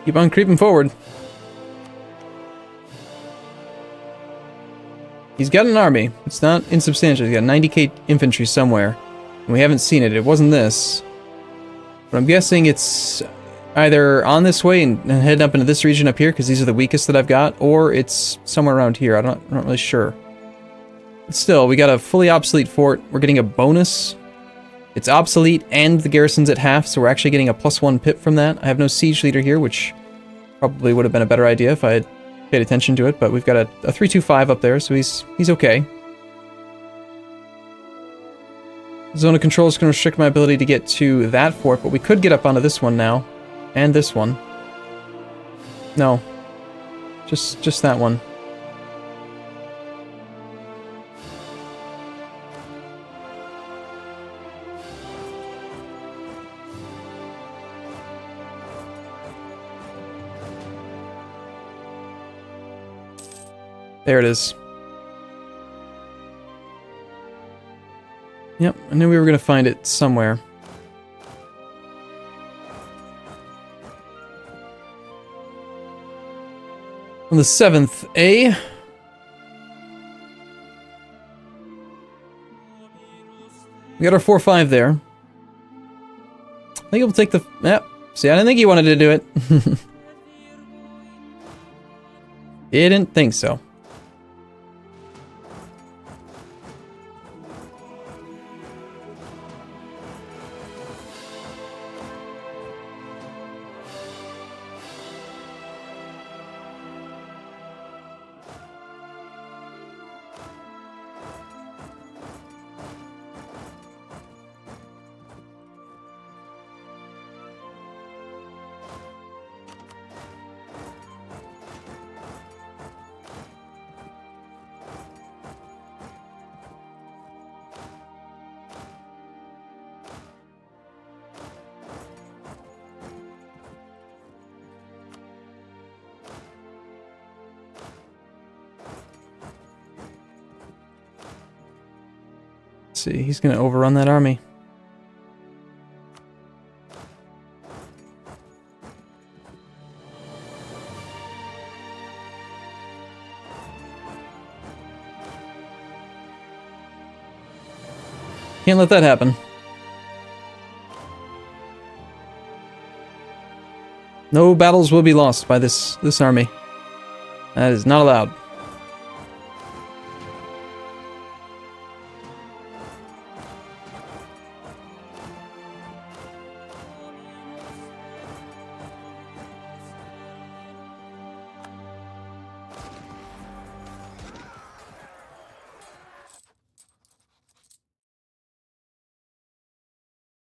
Keep on creeping forward. He's got an army. It's not insubstantial. He's got 90k infantry somewhere. And we haven't seen it. It wasn't this. But I'm guessing it's either on this way and heading up into this region up here, because these are the weakest that I've got, or it's somewhere around here. I'm not really sure. But still, we got a fully obsolete fort. We're getting a bonus. It's obsolete and the garrison's at half, so we're actually getting a +1 pip from that. I have no siege leader here, which probably would have been a better idea if I had paid attention to it, but we've got a 325 up there, so he's okay. Zone of control is going to restrict my ability to get to that fort, but we could get up onto this one now. And this one. No. Just that one. There it is. Yep, I knew we were going to find it somewhere. On the 7th, eh? We got our 4-5 there. I think we'll take the... Yep. See, I didn't think he wanted to do it. Didn't think so. See, he's gonna overrun that army. Can't let that happen. No battles will be lost by this army. That is not allowed.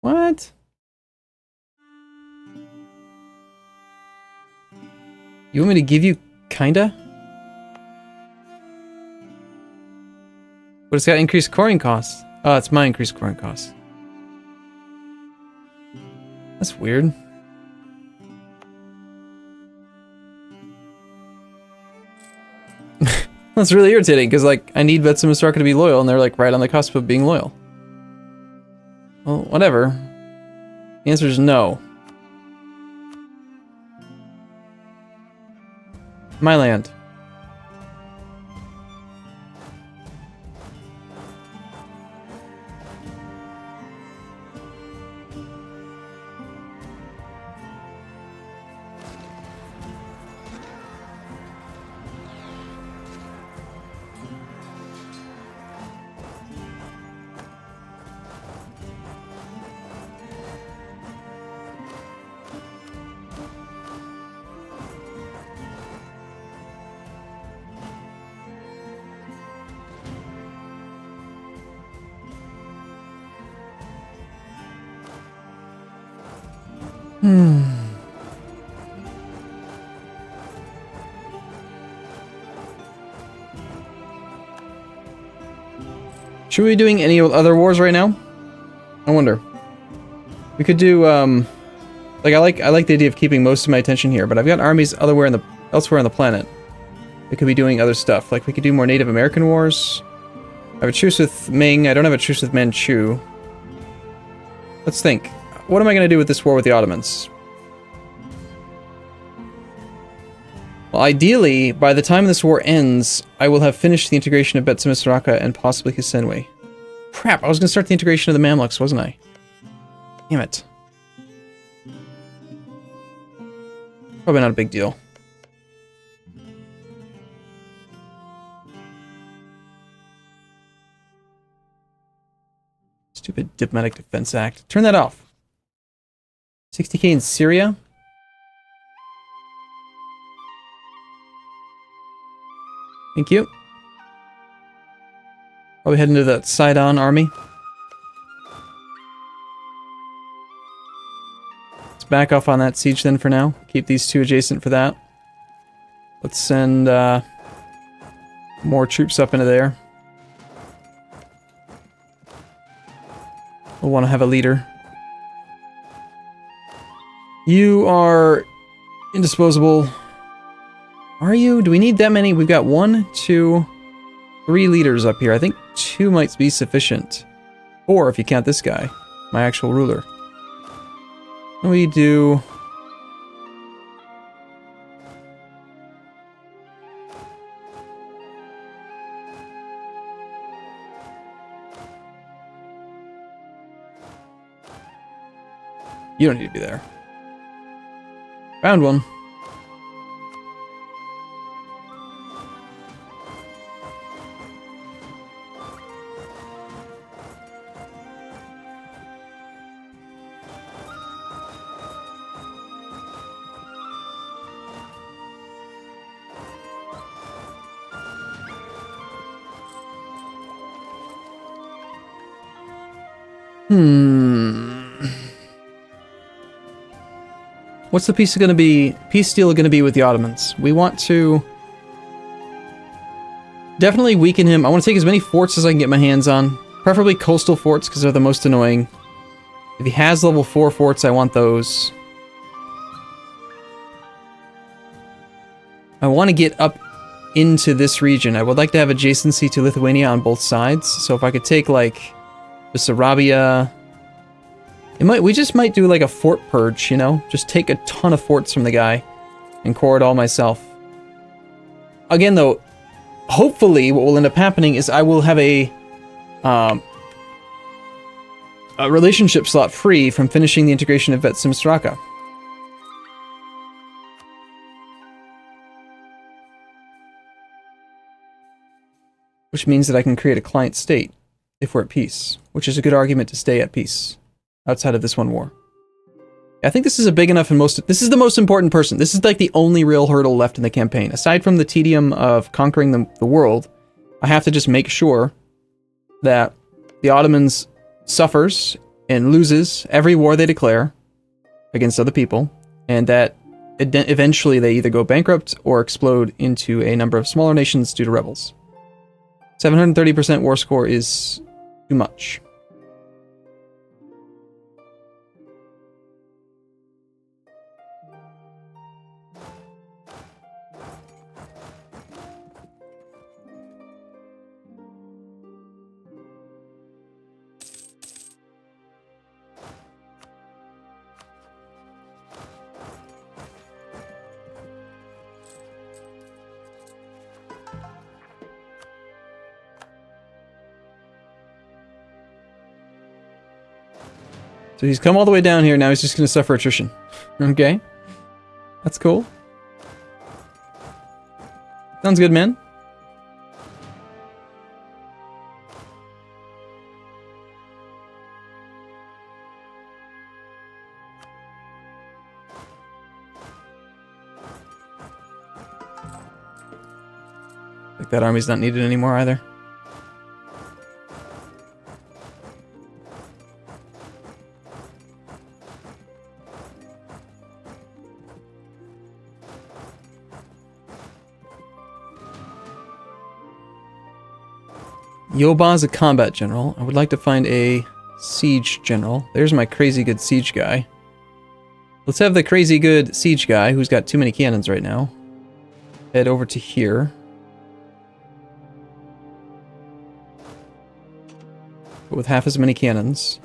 What? You want me to give you kinda? But it's got increased coring costs. Oh, it's my increased coring costs. That's weird. That's really irritating, because, like, I need Vets and Masarka to be loyal, and they're, like, right on the cusp of being loyal. Well, whatever. The answer is no. My land. Should we be doing any other wars right now? I wonder. We could do, like, I like the idea of keeping most of my attention here, but I've got armies elsewhere on the planet. We could be doing other stuff. Like, we could do more Native American wars. I have a truce with Ming. I don't have a truce with Manchu. Let's think. What am I going to do with this war with the Ottomans? Well, ideally, by the time this war ends, I will have finished the integration of Betsimisaraka and possibly Kusenwe. Crap, I was going to start the integration of the Mamluks, wasn't I? Damn it. Probably not a big deal. Stupid Diplomatic Defense Act. Turn that off. 60k in Syria? Thank you. Probably heading to that Sidon army. Let's back off on that siege then for now. Keep these two adjacent for that. Let's send more troops up into there. We'll want to have a leader. You are indisposable. Are you? Do we need that many? We've got 1, 2, 3 leaders up here. I think 2 might be sufficient. 4 if you count this guy, my actual ruler. What do we do? You don't need to be there. Found one. What's the peace deal going to be with the Ottomans? We want to definitely weaken him. I want to take as many forts as I can get my hands on. Preferably coastal forts, because they're the most annoying. If he has level 4 forts, I want those. I want to get up into this region. I would like to have adjacency to Lithuania on both sides. So if I could take, like, Bessarabia... we just might do like a fort purge, you know? Just take a ton of forts from the guy and core it all myself. Again, though, hopefully what will end up happening is I will have a relationship slot free from finishing the integration of Betsimisaraka. Which means that I can create a client state if we're at peace, which is a good argument to stay at peace. Outside of this one war. I think this is a big enough and this is the most important person. This is like the only real hurdle left in the campaign. Aside from the tedium of conquering the world, I have to just make sure that the Ottomans suffers and loses every war they declare against other people, and that eventually they either go bankrupt or explode into a number of smaller nations due to rebels. 730% war score is too much. So he's come all the way down here, now he's just going to suffer attrition. Okay. That's cool. Sounds good, man. Like that army's not needed anymore either. Yoba's a combat general. I would like to find a siege general. There's my crazy good siege guy. Let's have the crazy good siege guy, who's got too many cannons right now, head over to here. But with half as many cannons.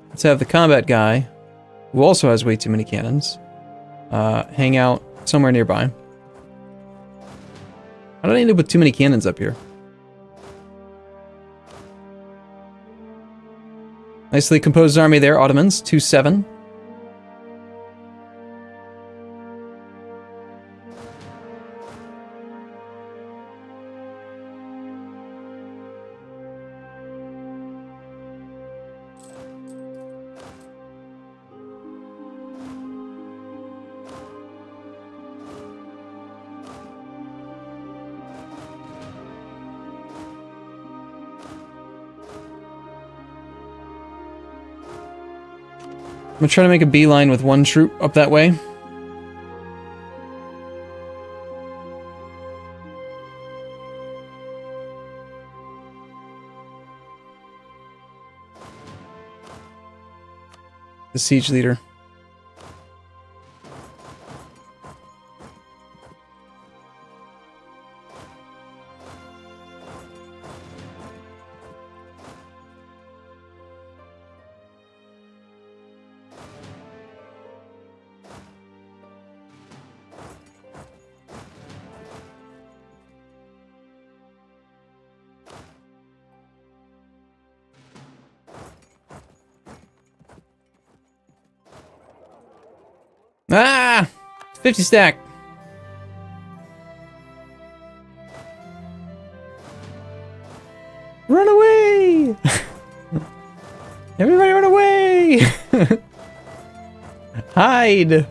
Let's have the combat guy, who also has way too many cannons, hang out somewhere nearby. How did I end up with too many cannons up here? Nicely composed army there, Ottomans, 2-7. I'm gonna try to make a beeline with one troop up that way. The siege leader. Ah! 50 stack. Run away! Everybody run away! Hide!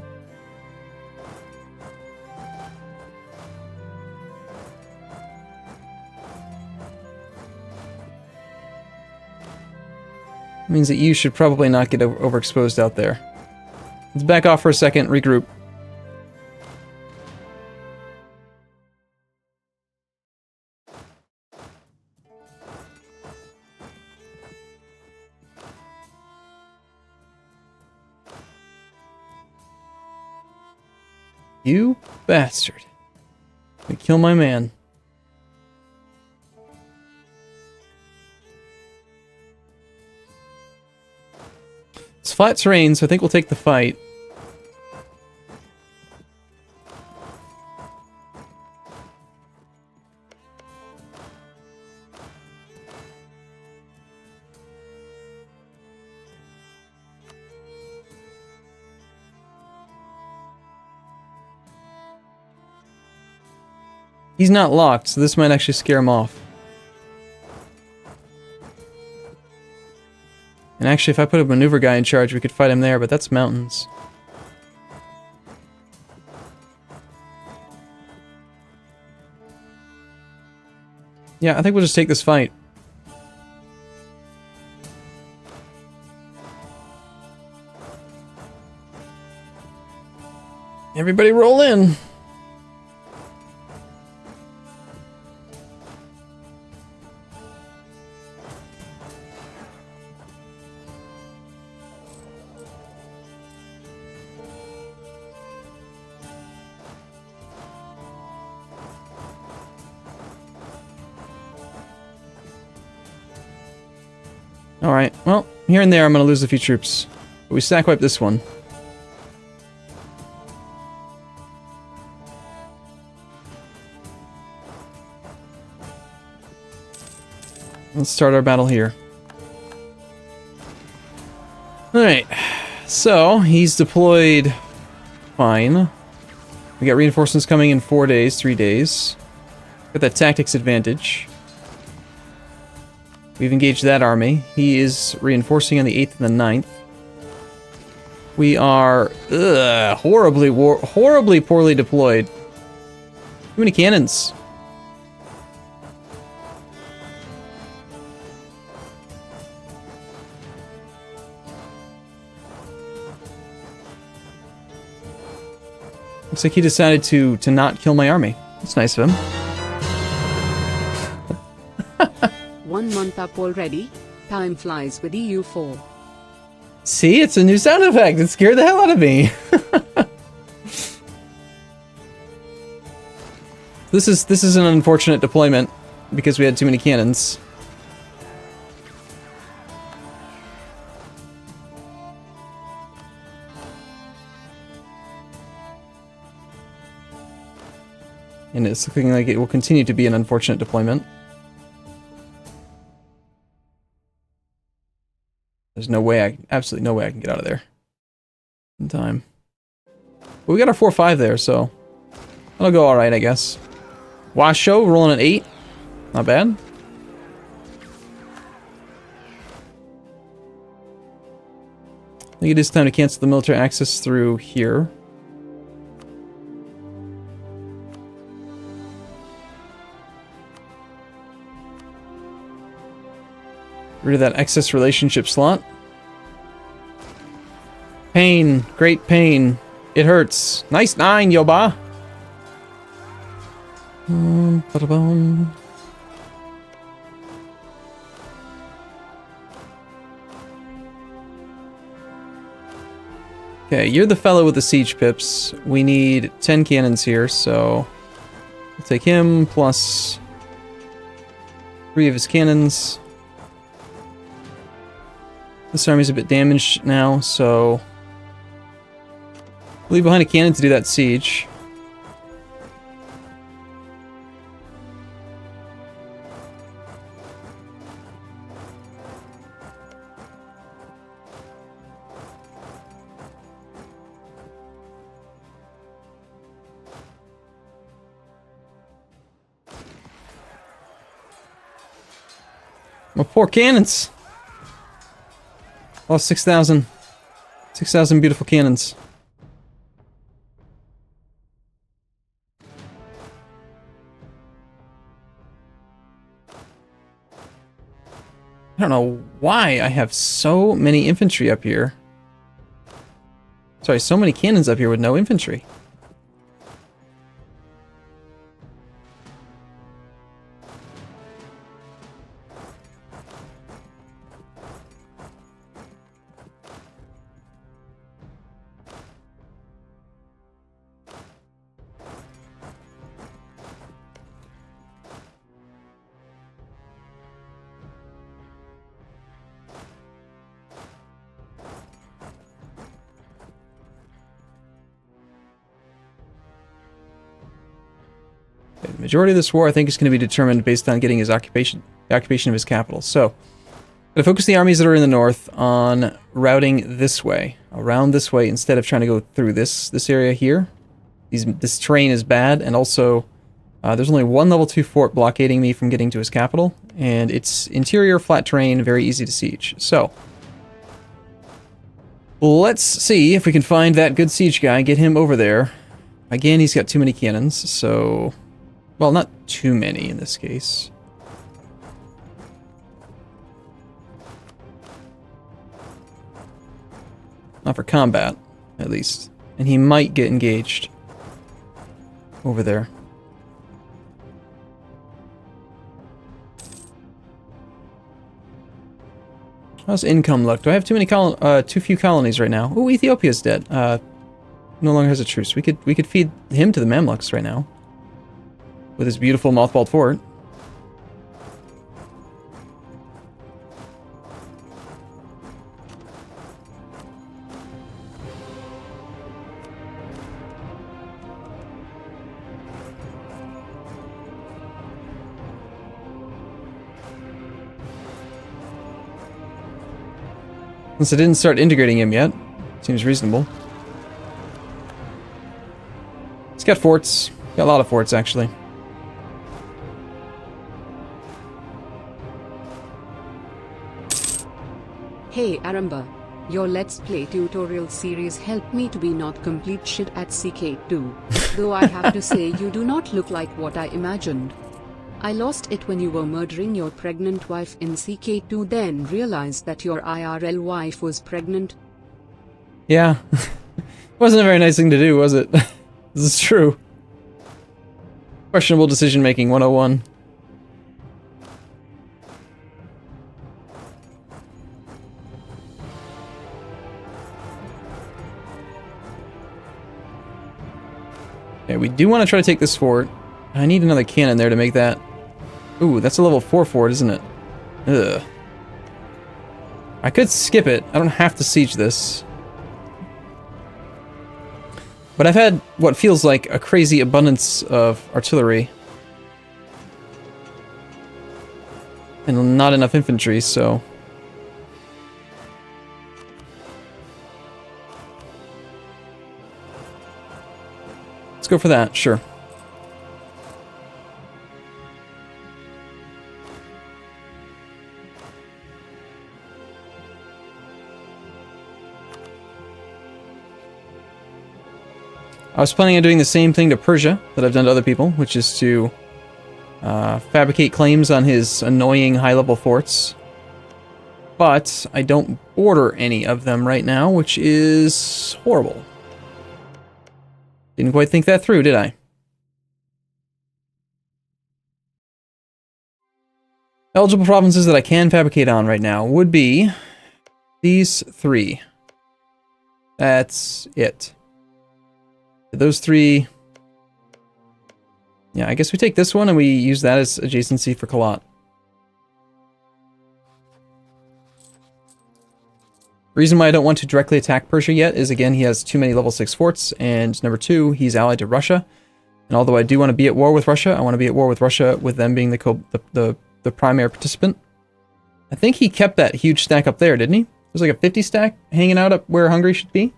Means that you should probably not get overexposed out there. Let's back off for a second, regroup. You bastard. You kill my man. It's flat terrain, so I think we'll take the fight. He's not locked, so this might actually scare him off. And actually, if I put a maneuver guy in charge, we could fight him there, but that's mountains. Yeah, I think we'll just take this fight. Everybody roll in! Alright, well, here and there I'm gonna lose a few troops. But we stack wipe this one. Let's start our battle here. Alright, so he's deployed fine. We got reinforcements coming in 4 days, 3 days. Got that tactics advantage. We've engaged that army. He is reinforcing on the 8th and the 9th. We are horribly poorly deployed. Too many cannons. Looks like he decided to not kill my army. That's nice of him. 1 month up already. Time flies with EU4. See, it's a new sound effect. It scared the hell out of me. This is an unfortunate deployment because we had too many cannons. and it's looking like it will continue to be an unfortunate deployment. There's no way absolutely no way I can get out of there in time. But we got our 4-5 there, so that'll go alright, I guess. Washo rolling at 8. Not bad. I think it is time to cancel the military access through here. Rid of that excess relationship slot. Pain. Great pain. It hurts. Nice 9, Yoba. Ba-da-bum. Okay, you're the fellow with the siege pips. We need 10 cannons here, so we'll take him plus 3 of his cannons. This army's a bit damaged now, so leave behind a cannon to do that siege. My poor cannons! Oh, 6,000. 6,000 beautiful cannons. I don't know why I have so many infantry up here. Sorry, so many cannons up here with no infantry. The majority of this war, I think, is going to be determined based on getting his occupation, the occupation of his capital. So, I'm going to focus the armies that are in the north on routing this way, around this way, instead of trying to go through this area here. This terrain is bad, and also there's only one level 2 fort blockading me from getting to his capital, and it's interior flat terrain, very easy to siege. So, let's see if we can find that good siege guy, get him over there. Again, he's got too many cannons, so... Well, not too many in this case. Not for combat, at least. And he might get engaged over there. How's income look? Do I have too few colonies right now? Oh, Ethiopia's dead. No longer has a truce. We could feed him to the Mamluks right now. With his beautiful mothballed fort. Since I didn't start integrating him yet, seems reasonable. He's got forts. Got a lot of forts, actually. Hey Arumba, your Let's Play tutorial series helped me to be not complete shit at CK2, though I have to say you do not look like what I imagined. I lost it when you were murdering your pregnant wife in CK2, then realized that your IRL wife was pregnant. Yeah, wasn't a very nice thing to do, was it? This is true. Questionable decision making 101. Okay, we do want to try to take this fort. I need another cannon there to make that. Ooh, that's a level 4 fort, isn't it? Ugh. I could skip it. I don't have to siege this. But I've had what feels like a crazy abundance of artillery. And not enough infantry, so... Let's go for that, sure. I was planning on doing the same thing to Persia that I've done to other people, which is to fabricate claims on his annoying high-level forts. But I don't border any of them right now, which is horrible. Didn't quite think that through, did I? Eligible provinces that I can fabricate on right now would be these 3. That's it. Those 3... Yeah, I guess we take this one and we use that as adjacency for Kalat. Reason why I don't want to directly attack Persia yet is, again, he has too many level 6 forts, and number 2, he's allied to Russia. And although I do want to be at war with Russia, I want to be at war with Russia with them being the primary participant. I think he kept that huge stack up there, didn't he? There's like a 50 stack hanging out up where Hungary should be.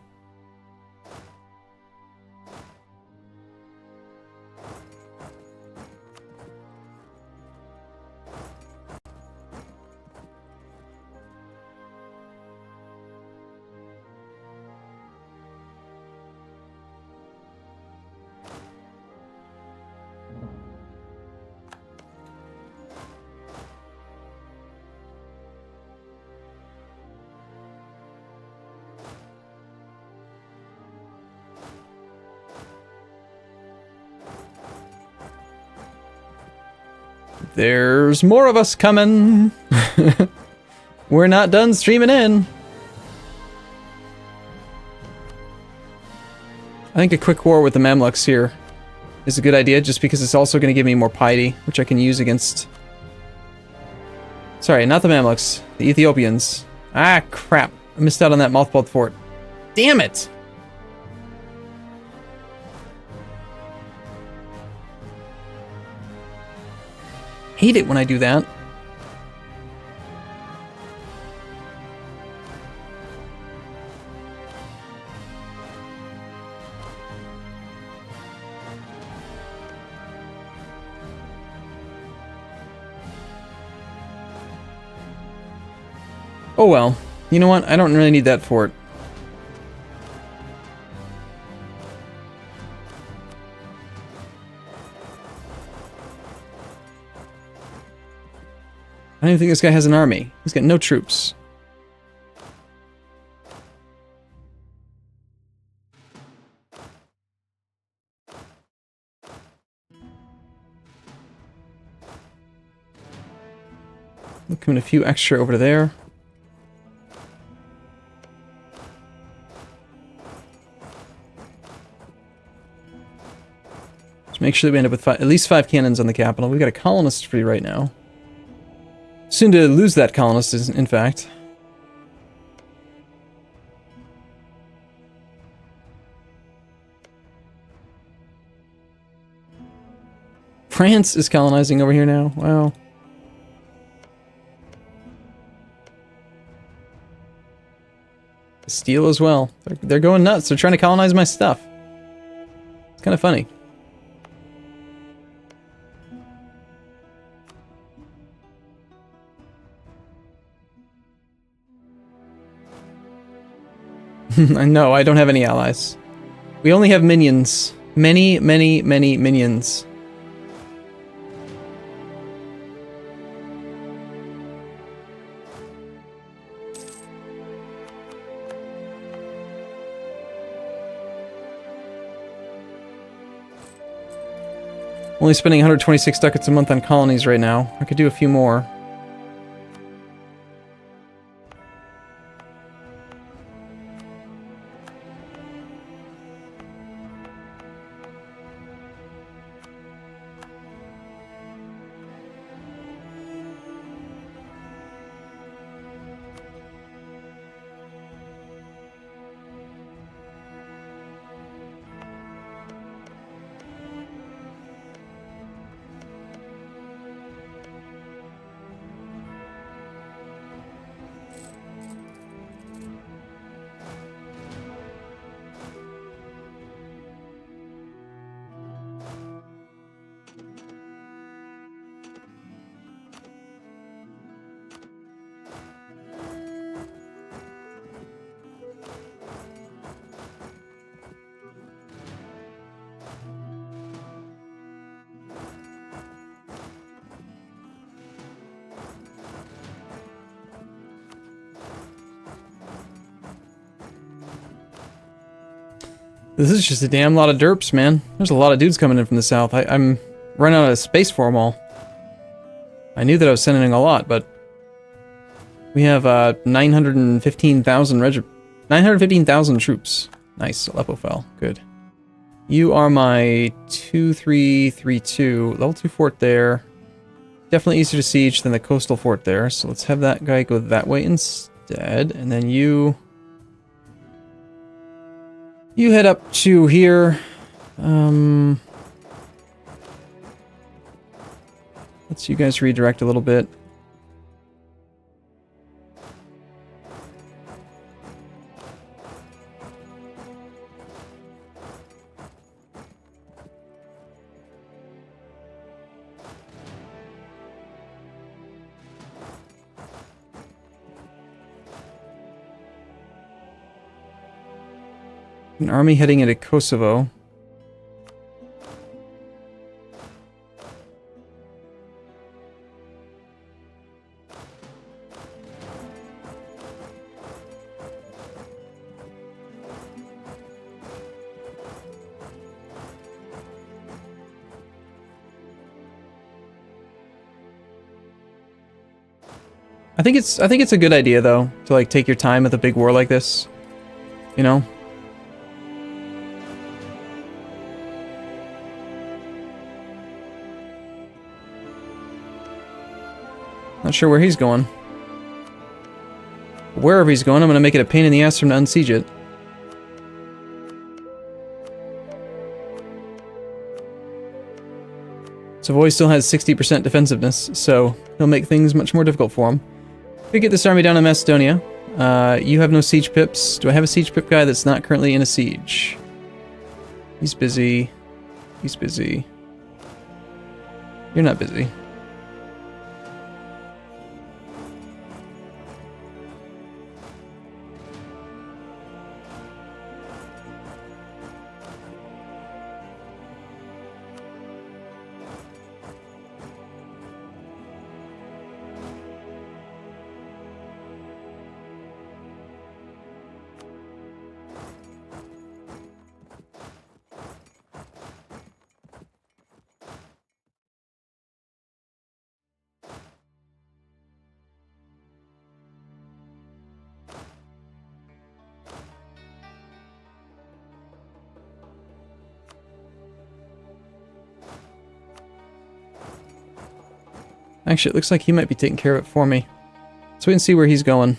There's more of us coming. We're not done streaming in. I think a quick war with the Mamluks here is a good idea, just because it's also going to give me more piety, which I can use against... Sorry, not the Mamluks. The Ethiopians. Ah, crap. I missed out on that mothballed fort. Damn it! Hate it when I do that. Oh well. You know what? I don't really need that fort. I don't even think this guy has an army. He's got no troops. Look, coming a few extra over to there. Just make sure that we end up with at least 5 cannons on the capital. We've got a colonist free right now. Soon to lose that colonist, in fact. France is colonizing over here now. Wow. Steel as well. They're going nuts. They're trying to colonize my stuff. It's kind of funny. No, I don't have any allies. We only have minions. Many, many, many minions. Only spending 126 ducats a month on colonies right now. I could do a few more. This is just a damn lot of derps, man. There's a lot of dudes coming in from the south. I'm running out of space for them all. I knew that I was sending a lot, but we have 915,000 troops. Nice, Aleppo fell. Good. You are my 2332 level 2 fort there. Definitely easier to siege than the coastal fort there. So let's have that guy go that way instead, and then you head up to here. Let's you guys redirect a little bit. An army heading into Kosovo. I think it's a good idea though to like take your time with a big war like this. You know? Not sure where he's going. But wherever he's going, I'm gonna make it a pain in the ass for him to unsiege it. Savoy still has 60% defensiveness, so he'll make things much more difficult for him. We get this army down in Macedonia. You have no siege pips. Do I have a siege pip guy that's not currently in a siege? He's busy. He's busy. You're not busy. Actually, it looks like he might be taking care of it for me. So we can see where he's going.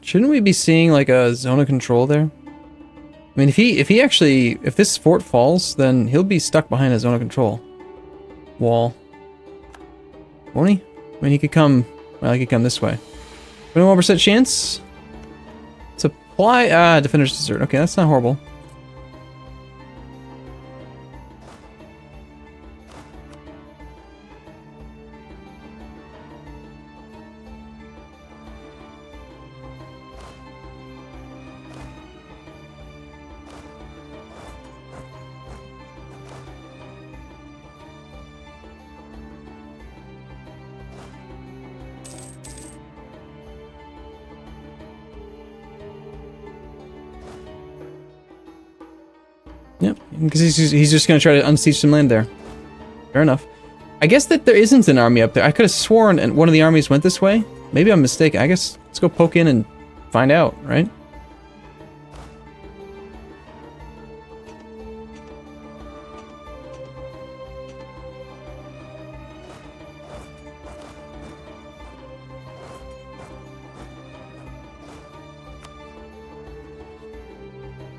Shouldn't we be seeing like a zone of control there? I mean, if this fort falls, then he'll be stuck behind a zone of control wall. Won't he? I mean, he could come, well, he could come this way. 21% chance? Supply, Defender's Desert. Okay, that's not horrible. Yep, because he's just going to try to unsiege some land there. Fair enough. I guess that there isn't an army up there. I could have sworn and one of the armies went this way. Maybe I'm mistaken. I guess let's go poke in and find out, right?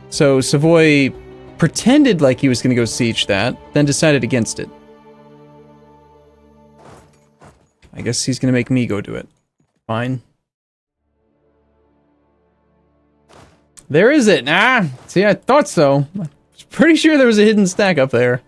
So Savoy pretended like he was going to go siege that, then decided against it. I guess he's going to make me go do it. Fine. There is it! Ah! See, I thought so. I was pretty sure there was a hidden stack up there.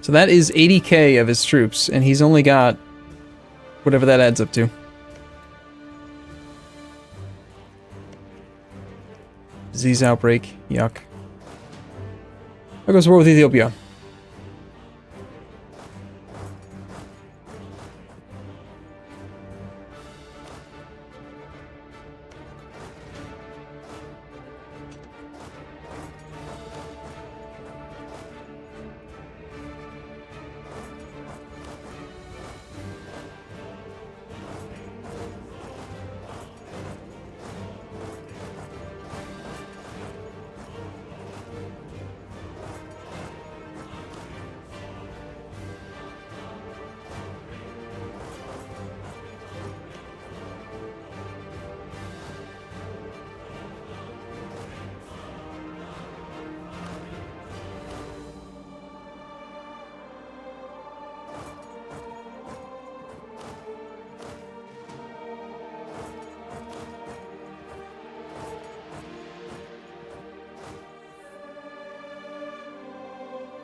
So that is 80k of his troops, and he's only got whatever that adds up to. Disease outbreak. Yuck. There goes war with Ethiopia.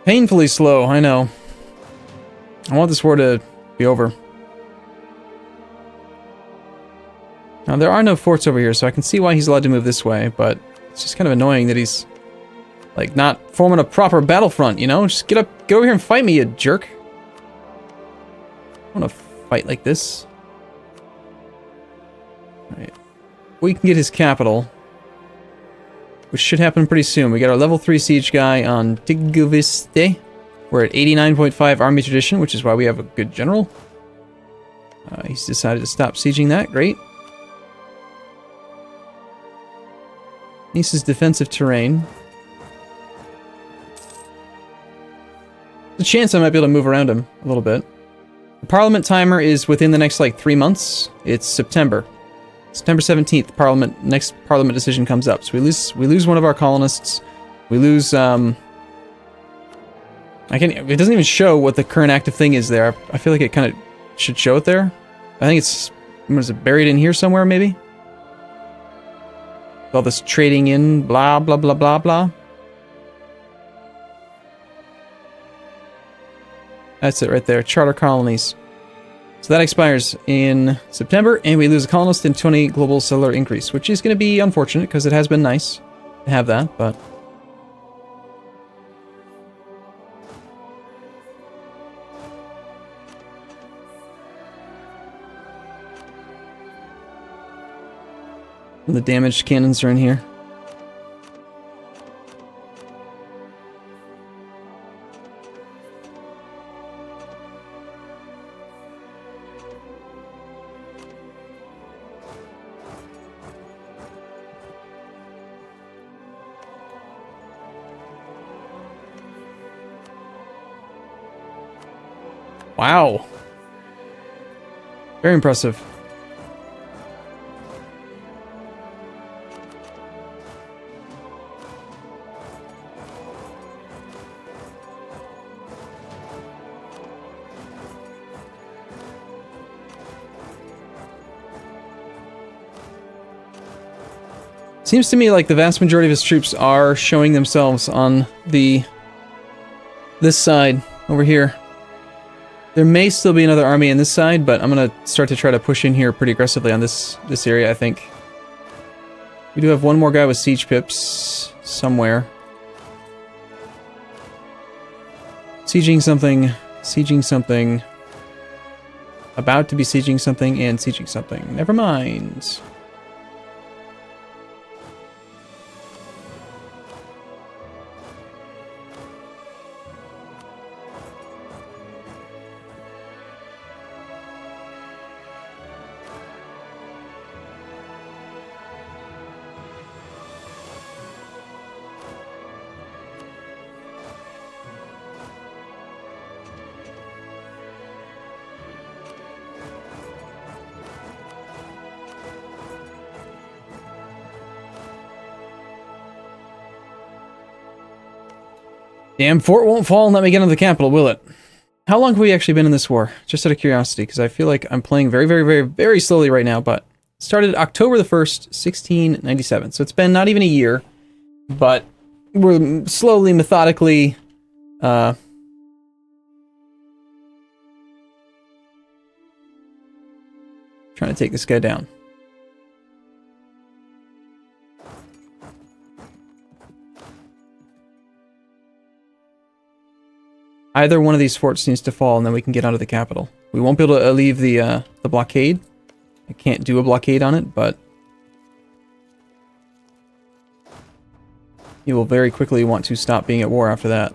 Painfully slow, I know. I want this war to be over. Now, there are no forts over here, so I can see why he's allowed to move this way, but it's just kind of annoying that he's, like, not forming a proper battlefront, you know? Just get over here and fight me, you jerk. I don't want to fight like this. Alright. We can get his capital, which should happen pretty soon. We got our level 3 siege guy on Tiguviste. We're at 89.5 army tradition, which is why we have a good general. He's decided to stop sieging that. Great. Nice's defensive terrain. There's a chance I might be able to move around him a little bit. The parliament timer is within the next, like, 3 months. It's September. September 17th, next parliament decision comes up. So we lose one of our colonists. We lose, it doesn't even show what the current active thing is there. I feel like it kind of should show it there. I think it's, what is it, buried in here somewhere, maybe? All this trading in, blah, blah, blah, blah, blah. That's it right there, charter colonies. So that expires in September, and we lose a colonist and 20 global settler increase, which is going to be unfortunate, because it has been nice to have that, but... And the damaged cannons are in here. Wow. Very impressive. Seems to me like the vast majority of his troops are showing themselves on this side over here. There may still be another army on this side, but I'm gonna start to try to push in here pretty aggressively on this area, I think. We do have one more guy with siege pips somewhere. Sieging something, about to be sieging something, and sieging something. Never mind. Damn fort won't fall and let me get into the capital, will it? How long have we actually been in this war? Just out of curiosity, because I feel like I'm playing very, very, very, very slowly right now, but started October the 1st, 1697. So it's been not even a year, but we're slowly, methodically Trying to take this guy down. Either one of these forts needs to fall, and then we can get out of the capital. We won't be able to leave the blockade. I can't do a blockade on it, but you will very quickly want to stop being at war after that.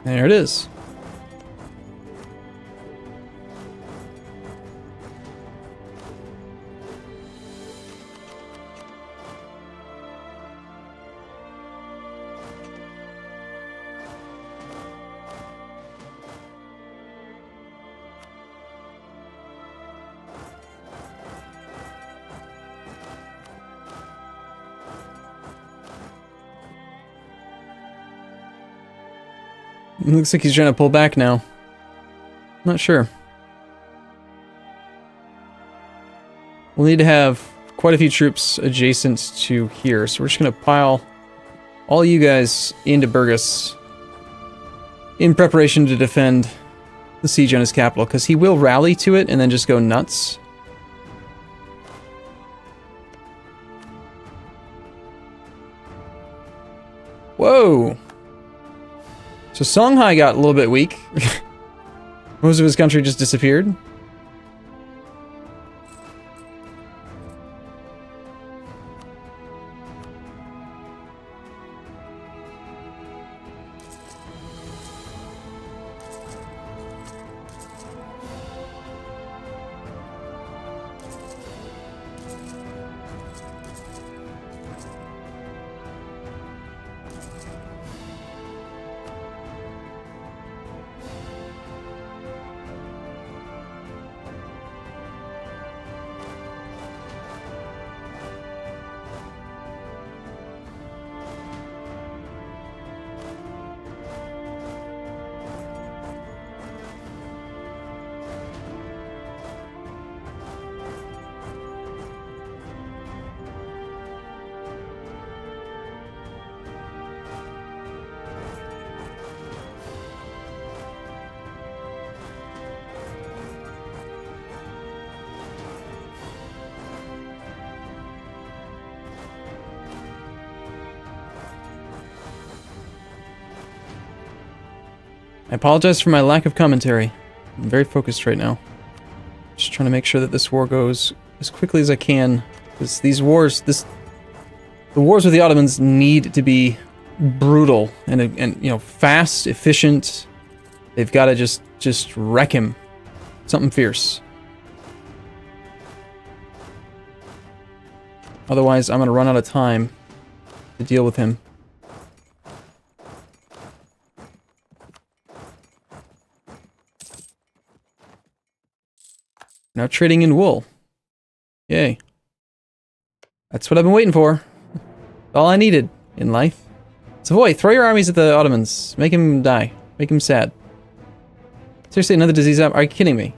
There it is. It looks like he's trying to pull back now. Not sure. We'll need to have quite a few troops adjacent to here, so we're just going to pile all you guys into Burgos in preparation to defend the siege on his capital, because he will rally to it and then just go nuts. Whoa! So Songhai got a little bit weak. Most of his country just disappeared. I apologize for my lack of commentary. I'm very focused right now. Just trying to make sure that this war goes as quickly as I can. Because these wars, the wars with the Ottomans need to be brutal and you know, fast, efficient. They've got to just wreck him. Something fierce. Otherwise, I'm going to run out of time to deal with him. Now trading in wool. Yay. That's what I've been waiting for. All I needed in life. Savoy, throw your armies at the Ottomans. Make him die. Make him sad. Seriously, another disease outbreak? Are you kidding me?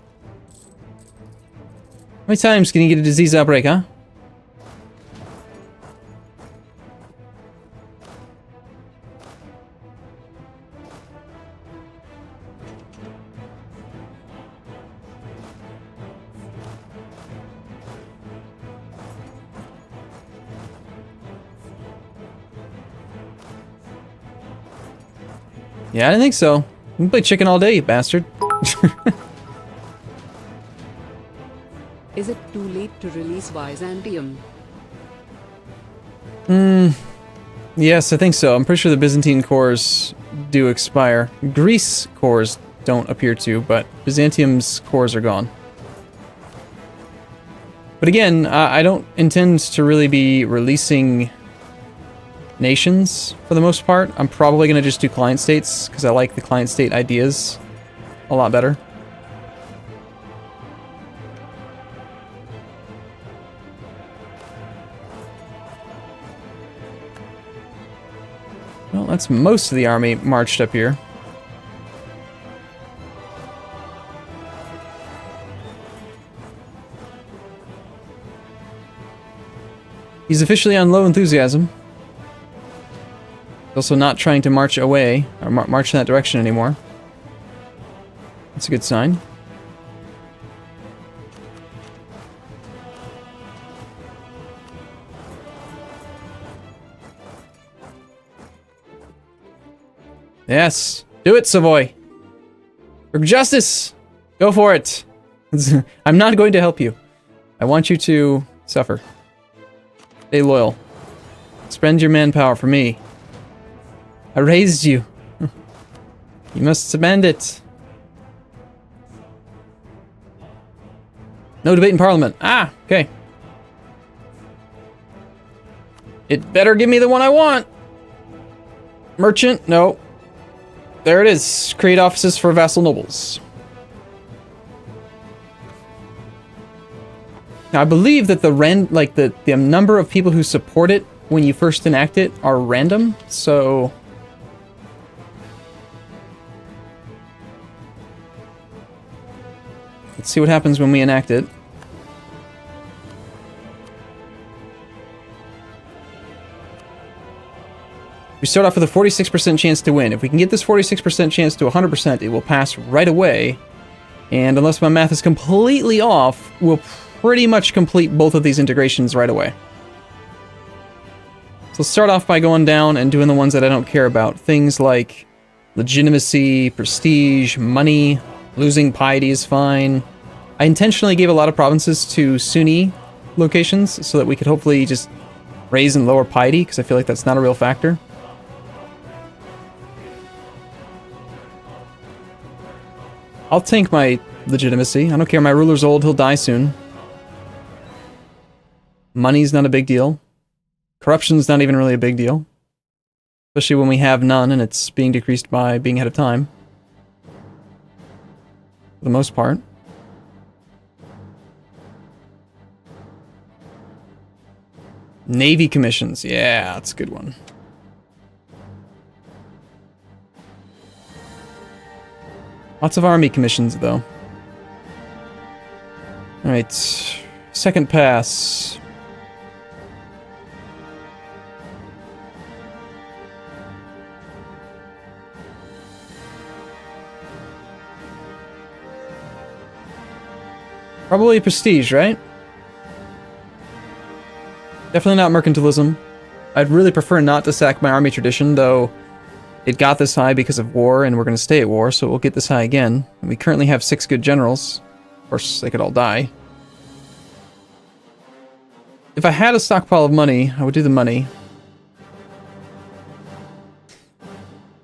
How many times can you get a disease outbreak, huh? Yeah, I didn't think so. You can play chicken all day, you bastard. Is it too late to release Byzantium? Yes, I think so. I'm pretty sure the Byzantine cores do expire. Greece cores don't appear to, but Byzantium's cores are gone. But again, I don't intend to really be releasing nations for the most part. I'm probably going to just do client states because I like the client state ideas a lot better. Well, that's most of the army marched up here. He's officially on low enthusiasm. Also not trying to march away, or march in that direction anymore. That's a good sign. Yes! Do it, Savoy! For justice! Go for it! I'm not going to help you. I want you to suffer. Stay loyal. Spend your manpower for me. I raised you. You must spend it. No debate in Parliament. Ah, okay. It better give me the one I want. Merchant, no. There it is. Create offices for vassal nobles. Now, I believe that the number of people who support it when you first enact it are random, so let's see what happens when we enact it. We start off with a 46% chance to win. If we can get this 46% chance to 100%, it will pass right away. And unless my math is completely off, we'll pretty much complete both of these integrations right away. So let's start off by going down and doing the ones that I don't care about. Things like legitimacy, prestige, money, losing piety is fine. I intentionally gave a lot of provinces to Sunni locations so that we could hopefully just raise and lower piety, because I feel like that's not a real factor. I'll tank my legitimacy. I don't care, my ruler's old, he'll die soon. Money's not a big deal. Corruption's not even really a big deal. Especially when we have none and it's being decreased by being ahead of time. For the most part. Navy commissions. Yeah, that's a good one. Lots of army commissions, though. Alright. Second pass. Probably prestige, right? Definitely not mercantilism. I'd really prefer not to sack my army tradition, though it got this high because of war, and we're going to stay at war, so we'll get this high again. And we currently have 6 good generals. Of course, they could all die. If I had a stockpile of money, I would do the money.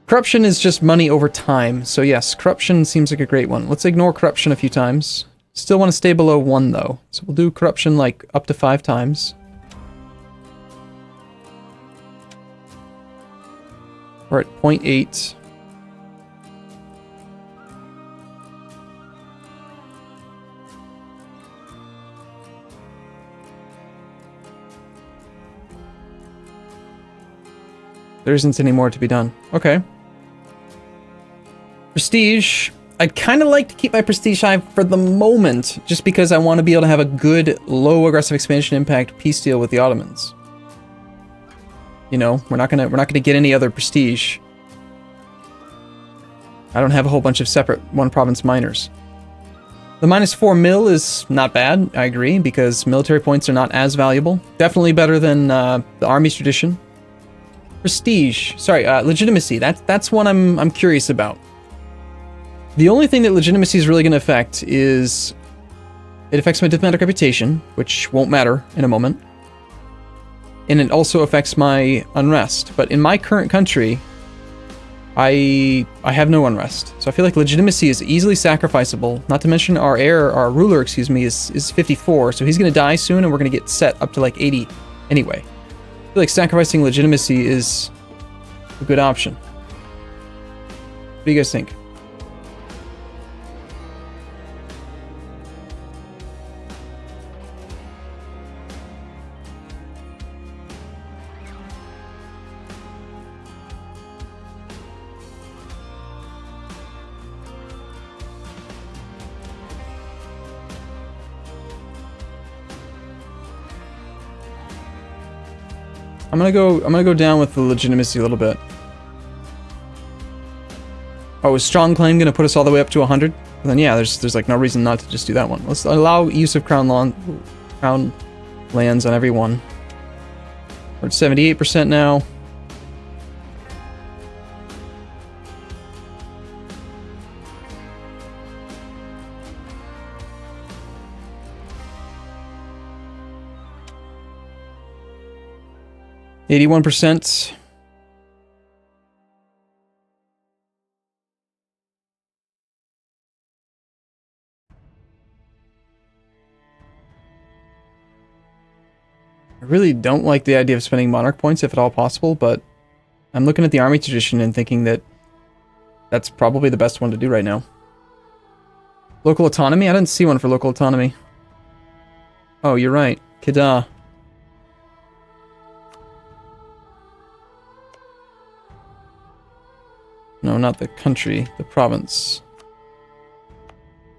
Corruption is just money over time, so yes, corruption seems like a great one. Let's ignore corruption a few times. Still want to stay below 1, though. So we'll do corruption, like, up to 5 times. We're at 0.8. There isn't any more to be done. Okay. Prestige. I'd kind of like to keep my prestige high for the moment, just because I want to be able to have a good, low aggressive expansion impact peace deal with the Ottomans. You know, we're not gonna get any other prestige. I don't have a whole bunch of separate one province minors. The -4 mil is not bad, I agree, because military points are not as valuable. Definitely better than the army's tradition. Prestige, sorry, legitimacy. That's one I'm curious about. The only thing that legitimacy is really going to affect is it affects my diplomatic reputation, which won't matter in a moment. And it also affects my unrest. But in my current country, I have no unrest. So I feel like legitimacy is easily sacrificable. Not to mention our ruler, excuse me, is 54, so he's gonna die soon and we're gonna get set up to like 80 anyway. I feel like sacrificing legitimacy is a good option. What do you guys think? I'm gonna go down with the legitimacy a little bit. Oh, is strong claim gonna put us all the way up to 100? Then yeah, there's like no reason not to just do that one. Let's allow use of crown lands on everyone. We're at 78% now. %. I really don't like the idea of spending monarch points if at all possible, but I'm looking at the army tradition and thinking that that's probably the best one to do right now. Local autonomy? I didn't see one for local autonomy. Oh, you're right. Kedah. No, not the country, the province.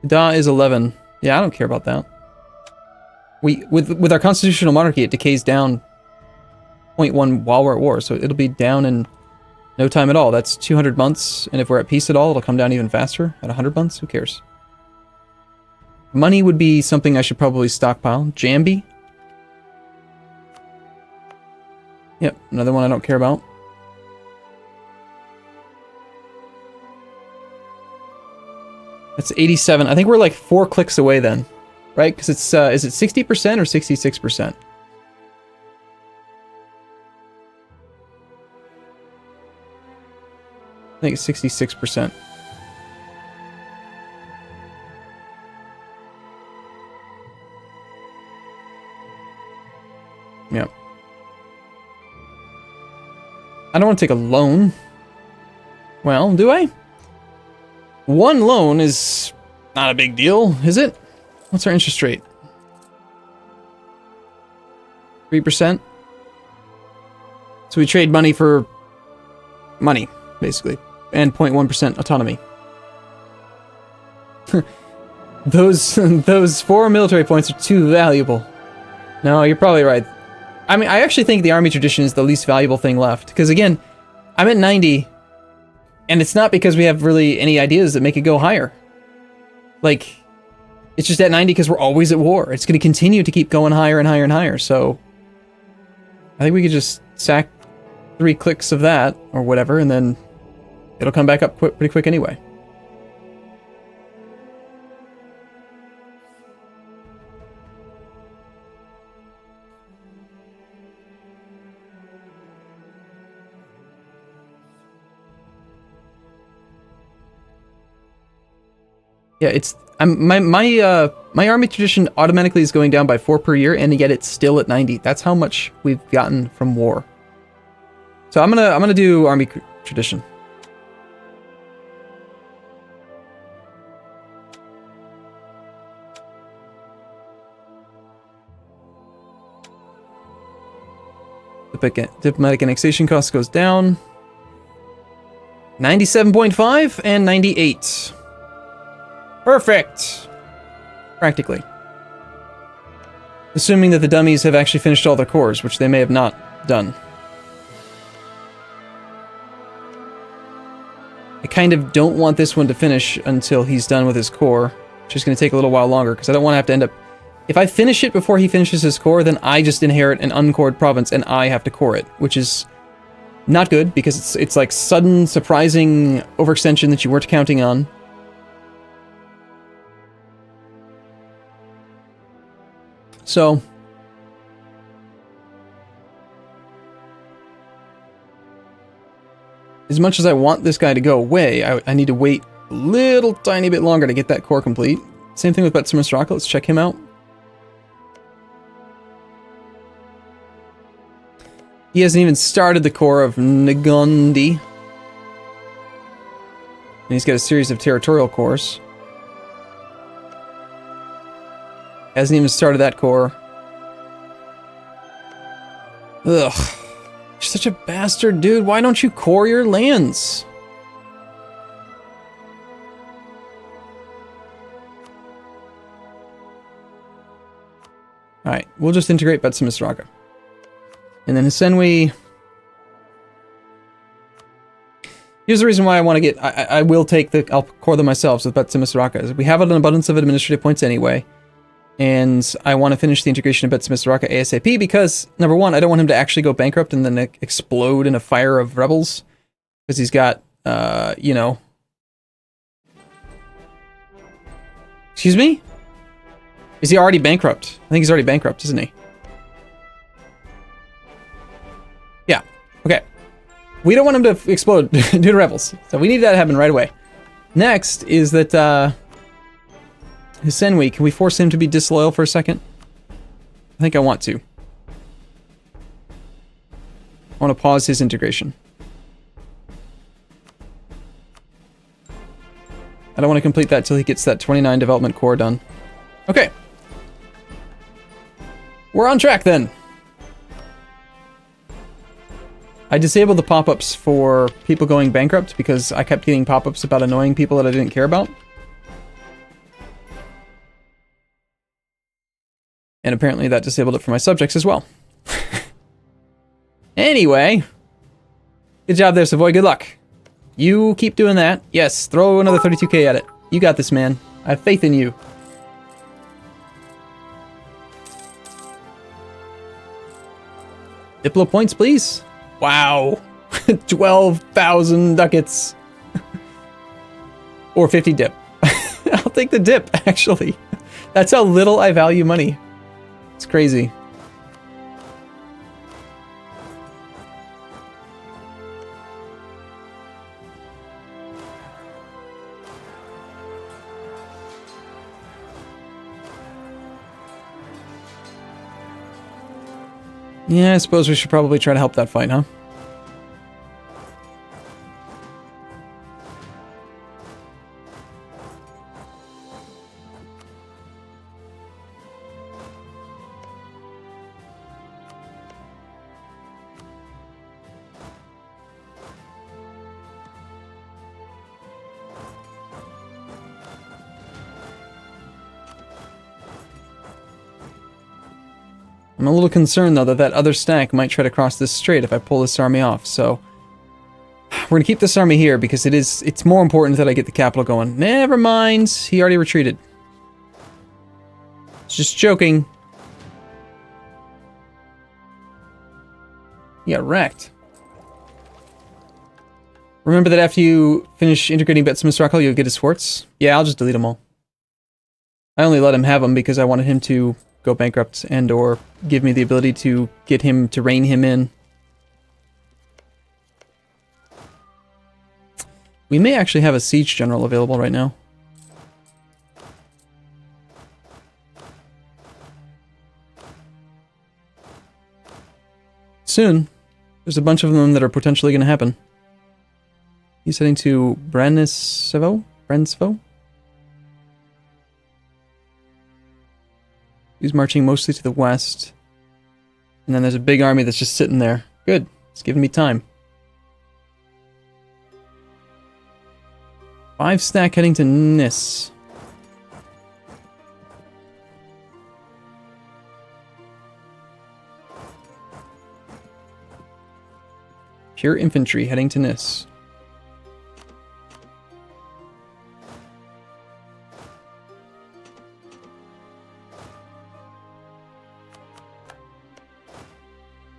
Da is 11. Yeah, I don't care about that. With our constitutional monarchy, it decays down 0.1 while we're at war, so it'll be down in no time at all. That's 200 months, and if we're at peace at all, it'll come down even faster. At 100 months, who cares? Money would be something I should probably stockpile. Jambi. Yep, another one I don't care about. That's 87. I think we're like 4 clicks away then, right? Because it's, is it 60% or 66%? I think it's 66%. Yep. I don't want to take a loan. Well, do I? One loan is not a big deal, is it? What's our interest rate? 3%? So we trade money for money, basically. And 0.1% autonomy. Those 4 military points are too valuable. No, you're probably right. I mean, I actually think the army tradition is the least valuable thing left. Because again, I'm at 90... And it's not because we have really any ideas that make it go higher. Like, it's just at 90 because we're always at war. It's going to continue to keep going higher and higher and higher. So, I think we could just sack 3 clicks of that, or whatever, and then it'll come back up pretty quick anyway. Yeah, it's my army tradition automatically is going down by 4 per year, and yet it's still at 90. That's how much we've gotten from war. So I'm gonna do army tradition. Diplomatic annexation cost goes down. 97.5 and 98. Perfect! Practically. Assuming that the dummies have actually finished all their cores, which they may have not done. I kind of don't want this one to finish until he's done with his core, which is going to take a little while longer, because I don't want to have to end up... If I finish it before he finishes his core, then I just inherit an uncored province, and I have to core it, which is not good, because it's like sudden, surprising overextension that you weren't counting on. So, as much as I want this guy to go away, I need to wait a little tiny bit longer to get that core complete. Same thing with Betsumisraka. Let's check him out. He hasn't even started the core of Nagondi. And he's got a series of territorial cores. Hasn't even started that core. Ugh. You're such a bastard, dude. Why don't you core your lands? Alright, we'll just integrate Betsumisraka. And then Hisenwi. Here's the reason why I want to get... I will take the... I'll core them myself with Betsumisraka. We have an abundance of administrative points anyway. And I want to finish the integration of Betsumisraka ASAP because, number one, I don't want him to actually go bankrupt and then explode in a fire of rebels. Because he's got, you know... Excuse me? Is he already bankrupt? I think he's already bankrupt, isn't he? Yeah. Okay. We don't want him to explode due to rebels. So we need that to happen right away. Next is that, Hisenwi, can we force him to be disloyal for a second? I think I want to. I want to pause his integration. I don't want to complete that till he gets that 29 development core done. Okay. We're on track then. I disabled the pop-ups for people going bankrupt because I kept getting pop-ups about annoying people that I didn't care about. And apparently that disabled it for my subjects as well. Anyway. Good job there, Savoy. Good luck. You keep doing that. Yes, throw another 32k at it. You got this, man. I have faith in you. Diplo points, please. Wow. 12,000 ducats. Or 50 dip. I'll take the dip, actually. That's how little I value money. It's crazy. Yeah, I suppose we should probably try to help that fight, huh? I'm a little concerned, though, that that other stack might try to cross this strait if I pull this army off, so... We're gonna keep this army here, because it's more important that I get the capital going. Never mind, he already retreated. Just joking. He got wrecked. Remember that after you finish integrating Betsumisraka, you'll get his forts? Yeah, I'll just delete them all. I only let him have them because I wanted him to go bankrupt and or give me the ability to get him to rein him in. We may actually have a siege general available right now. Soon. There's a bunch of them that are potentially going to happen. He's heading to Branisovo? He's marching mostly to the west. And then there's a big army that's just sitting there. Good. It's giving me time. 5 stack heading to Nis. Pure infantry heading to Nis.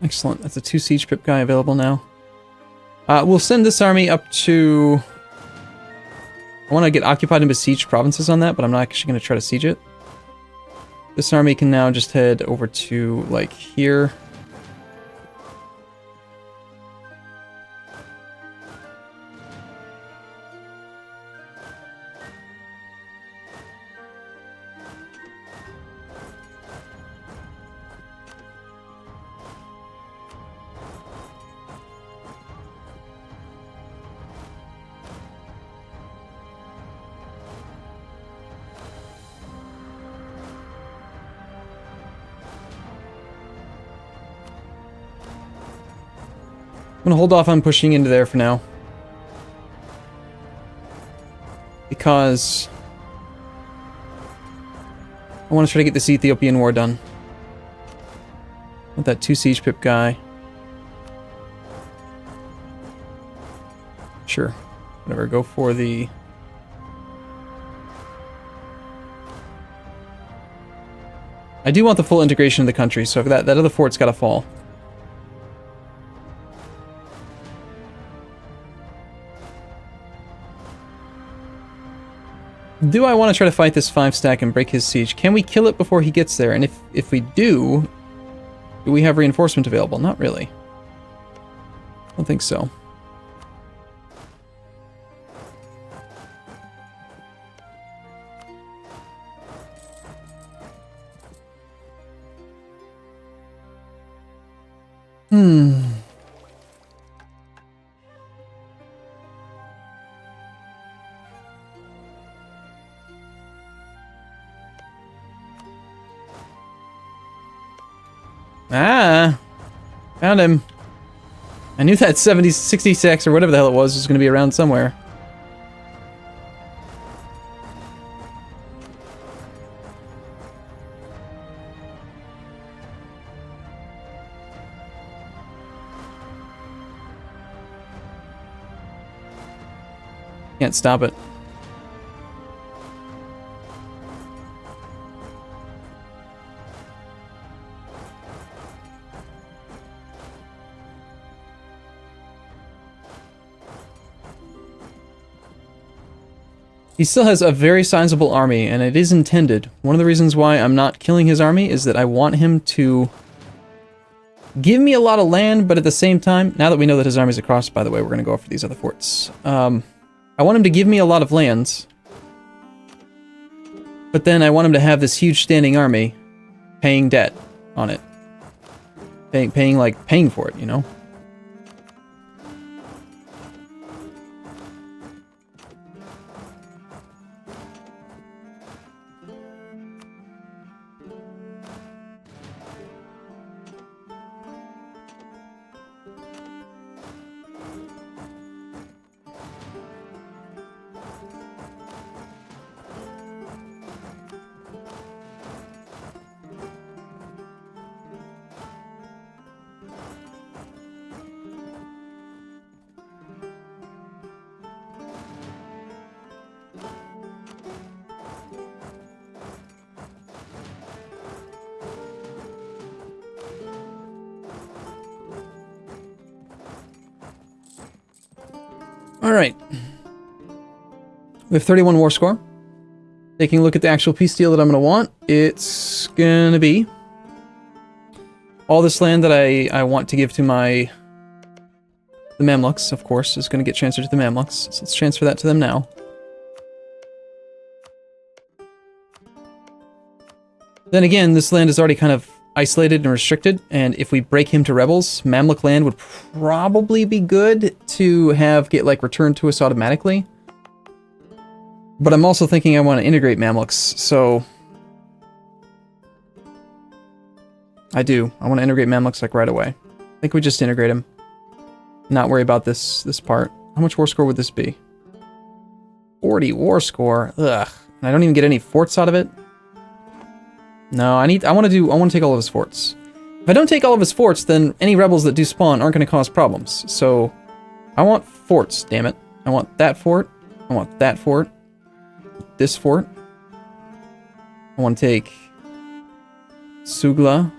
Excellent. That's a 2 siege pip guy available now. We'll send this army up to... I want to get occupied and besieged provinces on that, but I'm not actually going to try to siege it. This army can now just head over to, like, here. I'm gonna hold off on pushing into there for now. Because I want to try to get this Ethiopian war done. With that 2 siege pip guy. Sure. Whatever, go for the... I do want the full integration of the country, so that other fort's gotta fall. Do I want to try to fight this 5-stack and break his siege? Can we kill it before he gets there? And if we do we have reinforcement available? Not really. I don't think so. Ah! Found him. I knew that 66 or whatever the hell it was going to be around somewhere. Can't stop it. He still has a very sizable army, and it is intended. One of the reasons why I'm not killing his army is that I want him to give me a lot of land, but at the same time, now that we know that his army's across, by the way, we're going to go after these other forts. I want him to give me a lot of lands, but then I want him to have this huge standing army paying debt on it. Paying for it, you know? Alright. We have 31 war score. Taking a look at the actual peace deal that I'm going to want, it's going to be all this land that I want to give to the Mamluks, of course, is going to get transferred to the Mamluks. So let's transfer that to them now. Then again, this land is already kind of isolated and restricted, and if we break him to rebels, Mamluk land would probably be good to get like returned to us automatically. But I'm also thinking I want to integrate Mamluks, so I do. I want to integrate Mamluks like right away. I think we just integrate him. Not worry about this part. How much war score would this be? 40 war score. Ugh. And I don't even get any forts out of it. No, I want to take all of his forts. If I don't take all of his forts, then any rebels that do spawn aren't going to cause problems. So, I want forts, damn it. I want that fort. I want that fort. This fort. I want to take Sugla.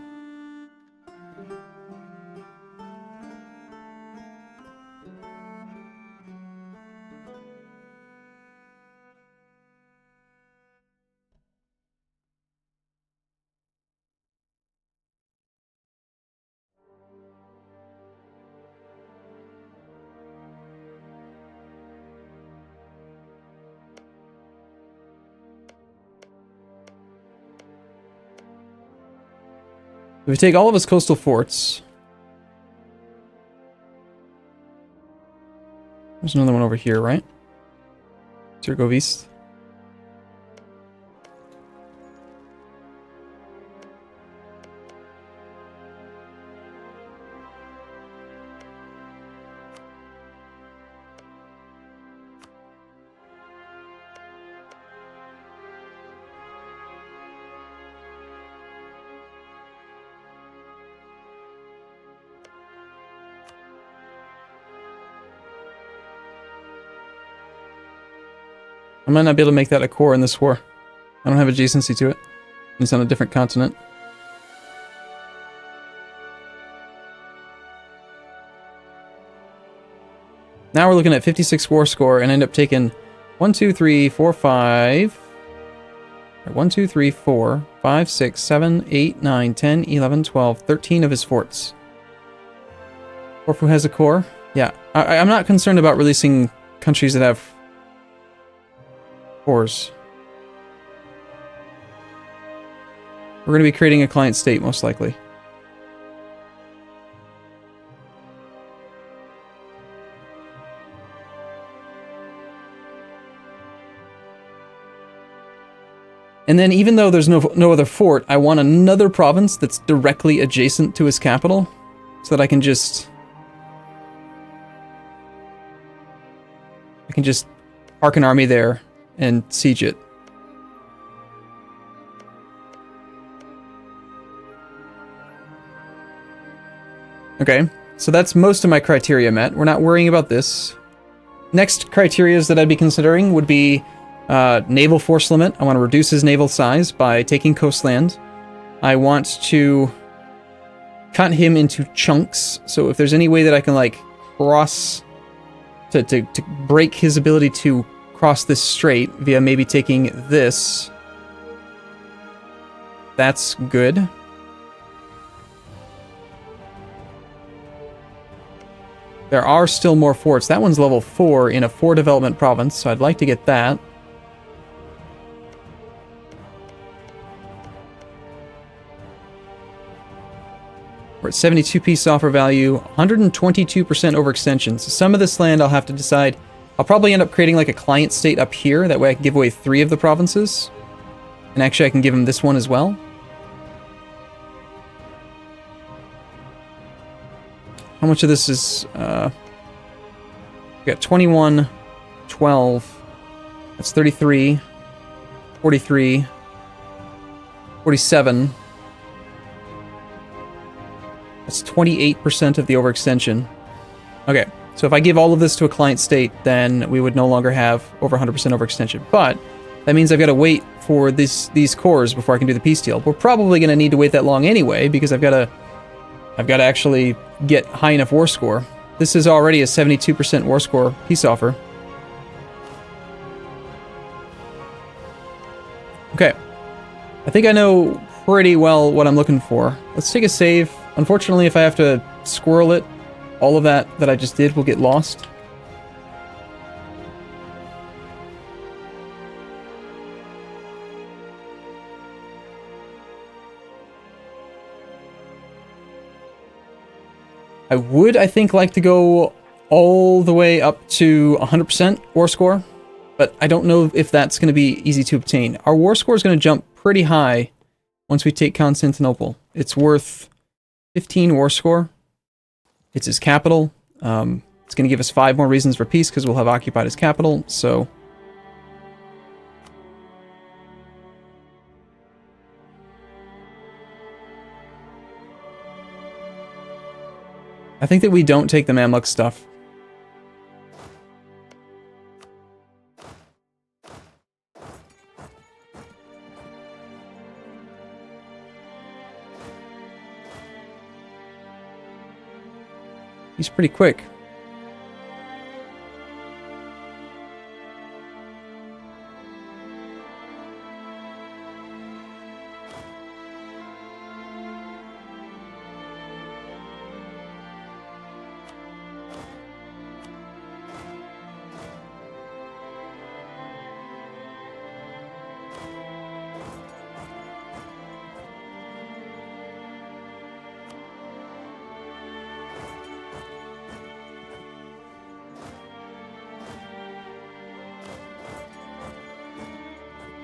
If we take all of his coastal forts... There's another one over here, right? Zergovist. I might not be able to make that a core in this war. I don't have adjacency to it. It's on a different continent. Now we're looking at 56 war score and end up taking 1, 2, 3, 4, 5... 1, 2, 3, 4, 5, 6, 7, 8, 9, 10, 11, 12, 13 of his forts. Corfu has a core. Yeah, I'm not concerned about releasing countries that have cores. We're going to be creating a client state, most likely. And then even though there's no other fort, I want another province that's directly adjacent to his capital, so that I can just park an army there and siege it. Okay, so that's most of my criteria met. We're not worrying about this. Next criterias that I'd be considering would be naval force limit. I want to reduce his naval size by taking coastland. I want to cut him into chunks. So if there's any way that I can like cross to break his ability to cross this strait via maybe taking this, that's good. There are still more forts. That one's level 4 in a 4 development province, so I'd like to get that. We're at 72 peace offer value, 122% overextension. So some of this land I'll have to decide. I'll probably end up creating like a client state up here. That way I can give away 3 of the provinces. And actually I can give him this one as well. How much of this is... we got 21, 12. That's 33, 43, 47. That's 28% of the overextension. Okay, so if I give all of this to a client state, then we would no longer have over 100% overextension. But that means I've got to wait for these cores before I can do the peace deal. We're probably going to need to wait that long anyway, because I've got to actually get high enough war score. This is already a 72% war score peace offer. Okay, I think I know pretty well what I'm looking for. Let's take a save. Unfortunately, if I have to squirrel it, all of that I just did will get lost. I would, I think, like to go all the way up to 100% war score, but I don't know if that's going to be easy to obtain. Our war score is going to jump pretty high once we take Constantinople. It's worth 15 war score. It's his capital. It's going to give us 5 more reasons for peace because we'll have occupied his capital, so... I think that we don't take the Mamluk stuff. He's pretty quick.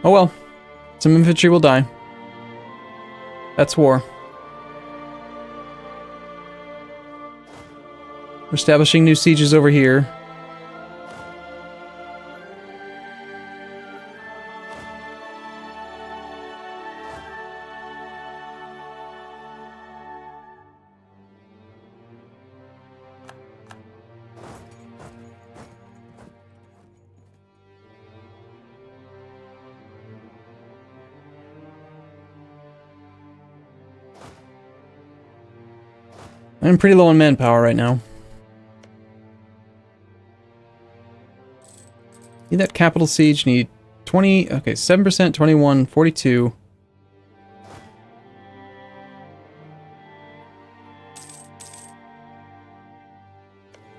Oh well, some infantry will die. That's war. We're establishing new sieges over here. I'm pretty low on manpower right now. Need that capital siege, need 20, okay, 7%, 21, 42.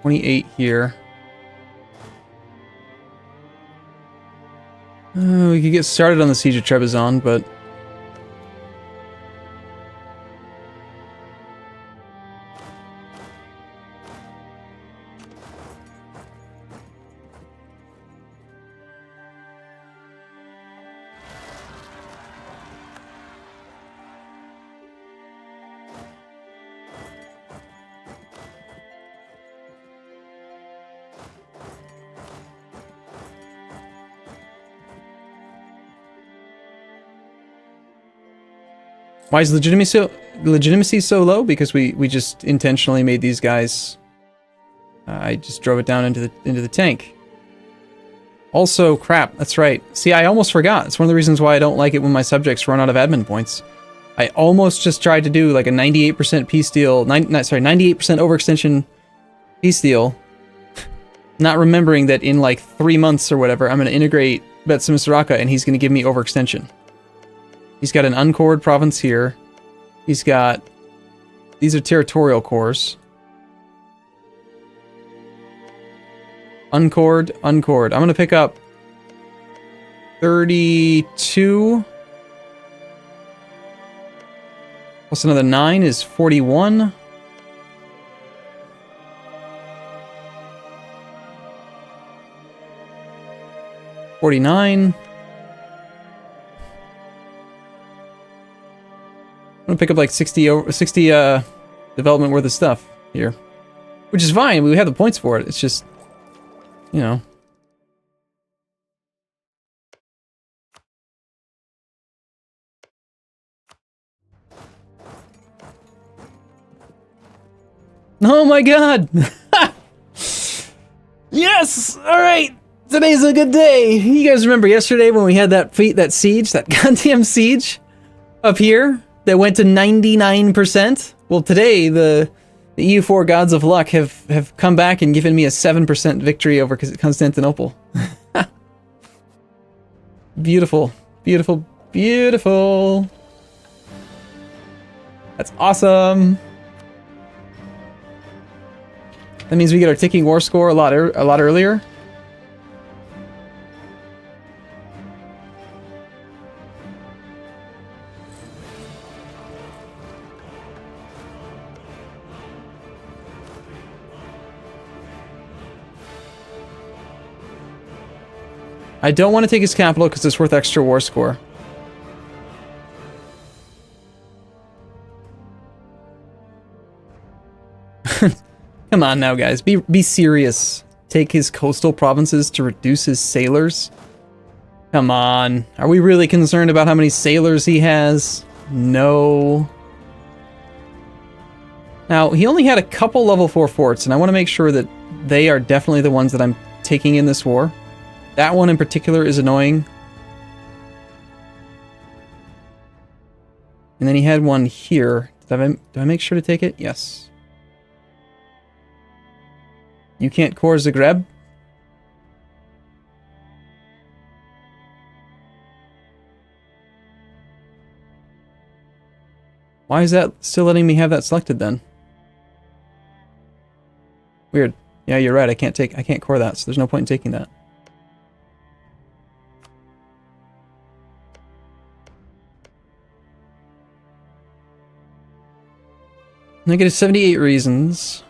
$28 here. We could get started on the siege of Trebizond, but why is legitimacy so low? Because we just intentionally made these guys. I just drove it down into the tank. Also, crap. That's right. See, I almost forgot. It's one of the reasons why I don't like it when my subjects run out of admin points. I almost just tried to do like a 98% peace deal. 98% overextension peace deal. Not remembering that in like 3 months or whatever, I'm going to integrate Betsimisaraka and he's going to give me overextension. He's got an uncored province here. He's got... These are territorial cores. Uncored, uncored. I'm going to pick up 32. Plus another 9 is 41. $49. I'm gonna pick up like 60 development worth of stuff here. Which is fine, we have the points for it. It's just, you know. Oh my god! Yes! Alright! Today's a good day! You guys remember yesterday when we had that siege, that goddamn siege up here that went to 99%? Well, today the EU4 gods of luck have come back and given me a 7% victory over Constantinople. Beautiful. Beautiful. Beautiful. That's awesome. That means we get our ticking war score a lot earlier. I don't want to take his capital because it's worth extra war score. Come on now, guys. Be serious. Take his coastal provinces to reduce his sailors? Come on. Are we really concerned about how many sailors he has? No. Now, he only had a couple level 4 forts, and I want to make sure that they are definitely the ones that I'm taking in this war. That one in particular is annoying. And then he had one here. Did I make sure to take it? Yes. You can't core Zagreb? Why is that still letting me have that selected then? Weird. Yeah, you're right. I can't core that, so there's no point in taking that. Negative 78 reasons.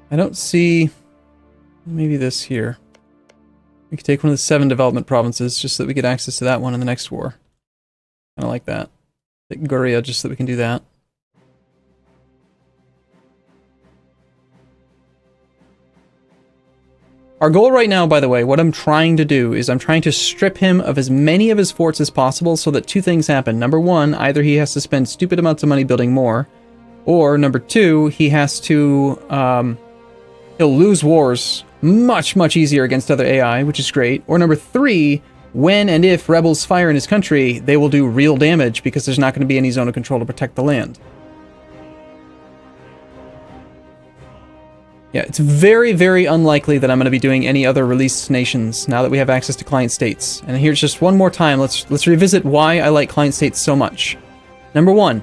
I don't see... Maybe this here. We could take one of the 7 development provinces just so that we get access to that one in the next war. Kind of like that. Take Goryeo just so that we can do that. Our goal right now, by the way, what I'm trying to do is I'm trying to strip him of as many of his forts as possible so that 2 things happen. Number 1, either he has to spend stupid amounts of money building more, or number 2, he has to, he'll lose wars much, much easier against other AI, which is great. Or number 3, when and if rebels fire in his country, they will do real damage because there's not going to be any zone of control to protect the land. Yeah, it's very, very unlikely that I'm going to be doing any other released nations now that we have access to client states. And here's just one more time. Let's revisit why I like client states so much. Number one,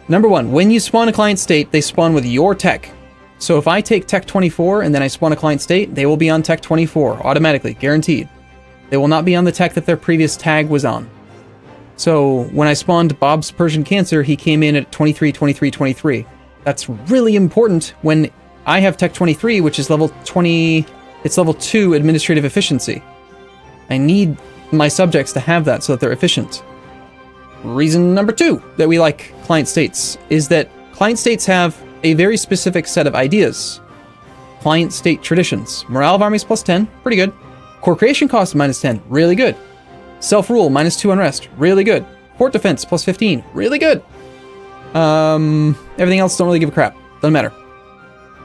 when you spawn a client state, they spawn with your tech. So if I take tech 24 and then I spawn a client state, they will be on tech 24 automatically, guaranteed. They will not be on the tech that their previous tag was on. So when I spawned Bob's Persian Cancer, he came in at 23, 23, 23. That's really important when I have tech 23, which is level 20, it's level 2 administrative efficiency. I need my subjects to have that so that they're efficient. Reason number 2 that we like client states is that client states have a very specific set of ideas. Client state traditions. Morale of armies plus 10, pretty good. Core creation cost minus 10, really good. Self-rule minus 2 unrest, really good. Fort defense plus 15, really good. Everything else don't really give a crap, doesn't matter.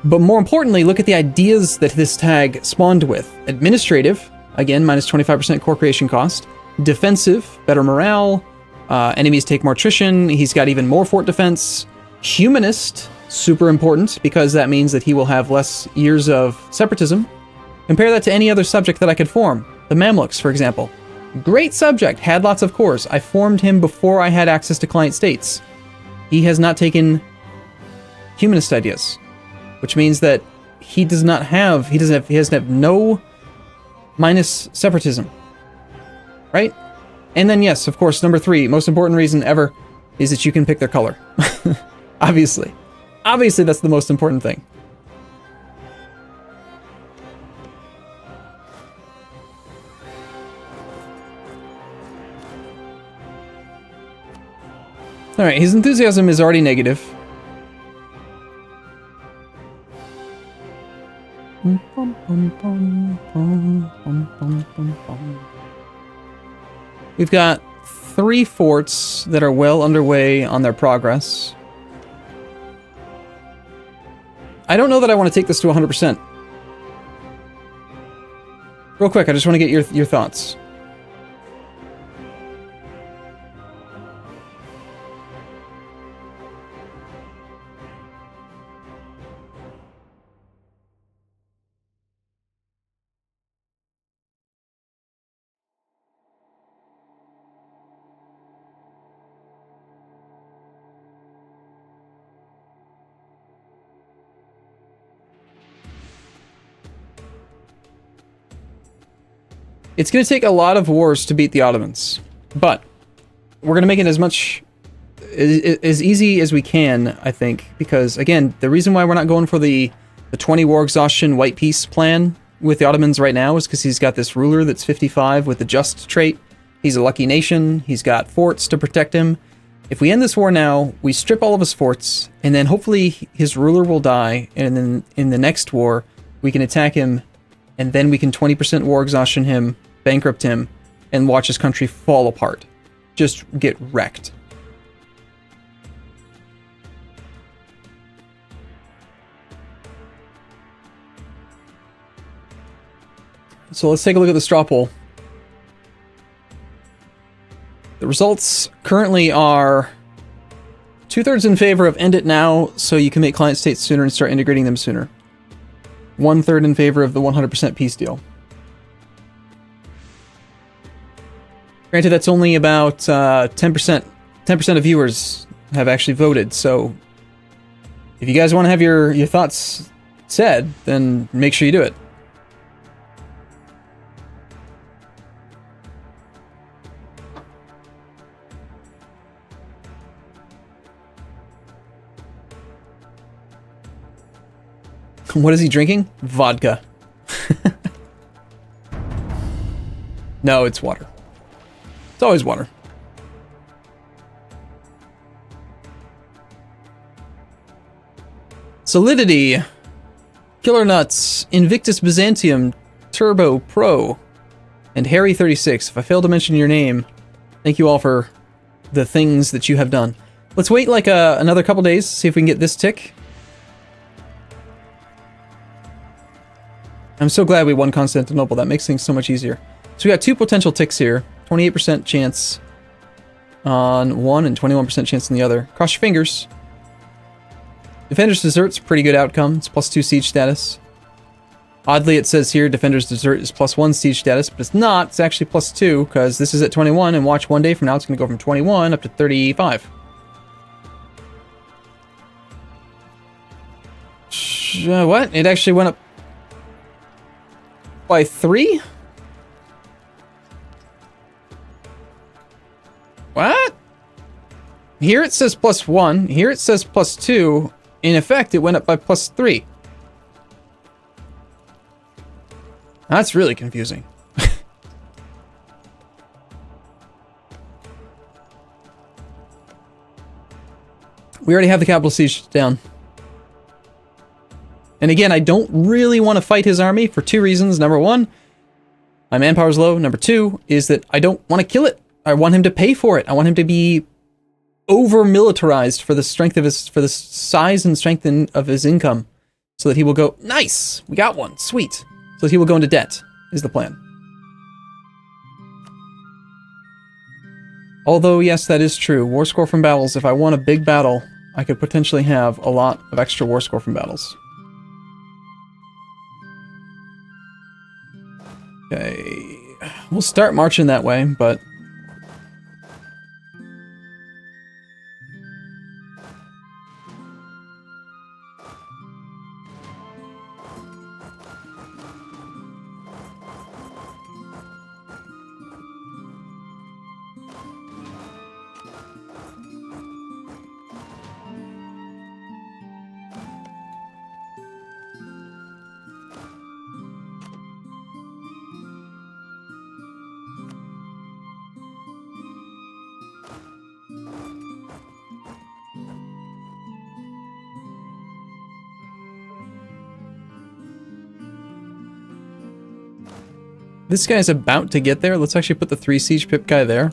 But more importantly, look at the ideas that this tag spawned with. Administrative, again, minus 25% core creation cost. Defensive, better morale. Enemies take more attrition. He's got even more fort defense. Humanist, super important, because that means that he will have less years of separatism. Compare that to any other subject that I could form. The Mamluks, for example. Great subject, had lots of cores. I formed him before I had access to client states. He has not taken humanist ideas. Which means that he doesn't have no minus separatism. Right? And then yes, of course, number 3, most important reason ever is that you can pick their color. Obviously. Obviously that's the most important thing. Alright, his enthusiasm is already negative. We've got 3 forts that are well underway on their progress. I don't know that I want to take this to 100%. Real quick, I just want to get your thoughts. It's going to take a lot of wars to beat the Ottomans, but we're going to make it as easy as we can, I think, because, again, the reason why we're not going for the 20 war exhaustion white peace plan with the Ottomans right now is because he's got this ruler that's 55 with the just trait. He's a lucky nation. He's got forts to protect him. If we end this war now, we strip all of his forts, and then hopefully his ruler will die, and then in the next war, we can attack him, and then we can 20% war exhaustion him, bankrupt him, and watch his country fall apart. Just get wrecked. So let's take a look at the straw poll. The results currently are 2/3 in favor of end it now so you can make client states sooner and start integrating them sooner. 1/3 in favor of the 100% peace deal. Granted, that's only about 10%. 10% of viewers have actually voted, so if you guys want to have your thoughts said, then make sure you do it. What is he drinking? Vodka. No, it's water. It's always water. Solidity, Killer Nuts, Invictus Byzantium, Turbo Pro, and Harry36. If I fail to mention your name, thank you all for the things that you have done. Let's wait like another couple days, see if we can get this tick. I'm so glad we won Constantinople. That makes things so much easier. So we got 2 potential ticks here. 28% chance on one and 21% chance on the other. Cross your fingers. Defender's Desert's a pretty good outcome. It's +2 siege status. Oddly, it says here Defender's Desert is +1 siege status, but it's not. It's actually +2, because this is at 21, and watch one day from now, it's going to go from 21 up to 35. What? It actually went up by 3? What? Here it says +1. Here it says +2. In effect, it went up by +3. That's really confusing. We already have the capital siege down. And again, I don't really want to fight his army for 2 reasons. Number 1, my manpower's low. Number 2 is that I don't want to kill it. I want him to pay for it. I want him to be over-militarized for the strength of his, for the size and strength of his income, so that he will go, nice, we got one, sweet. So that he will go into debt, is the plan. Although, yes, that is true. War score from battles, if I won a big battle, I could potentially have a lot of extra war score from battles. Okay, we'll start marching that way, but this guy's about to get there. Let's actually put the 3 siege pip guy there.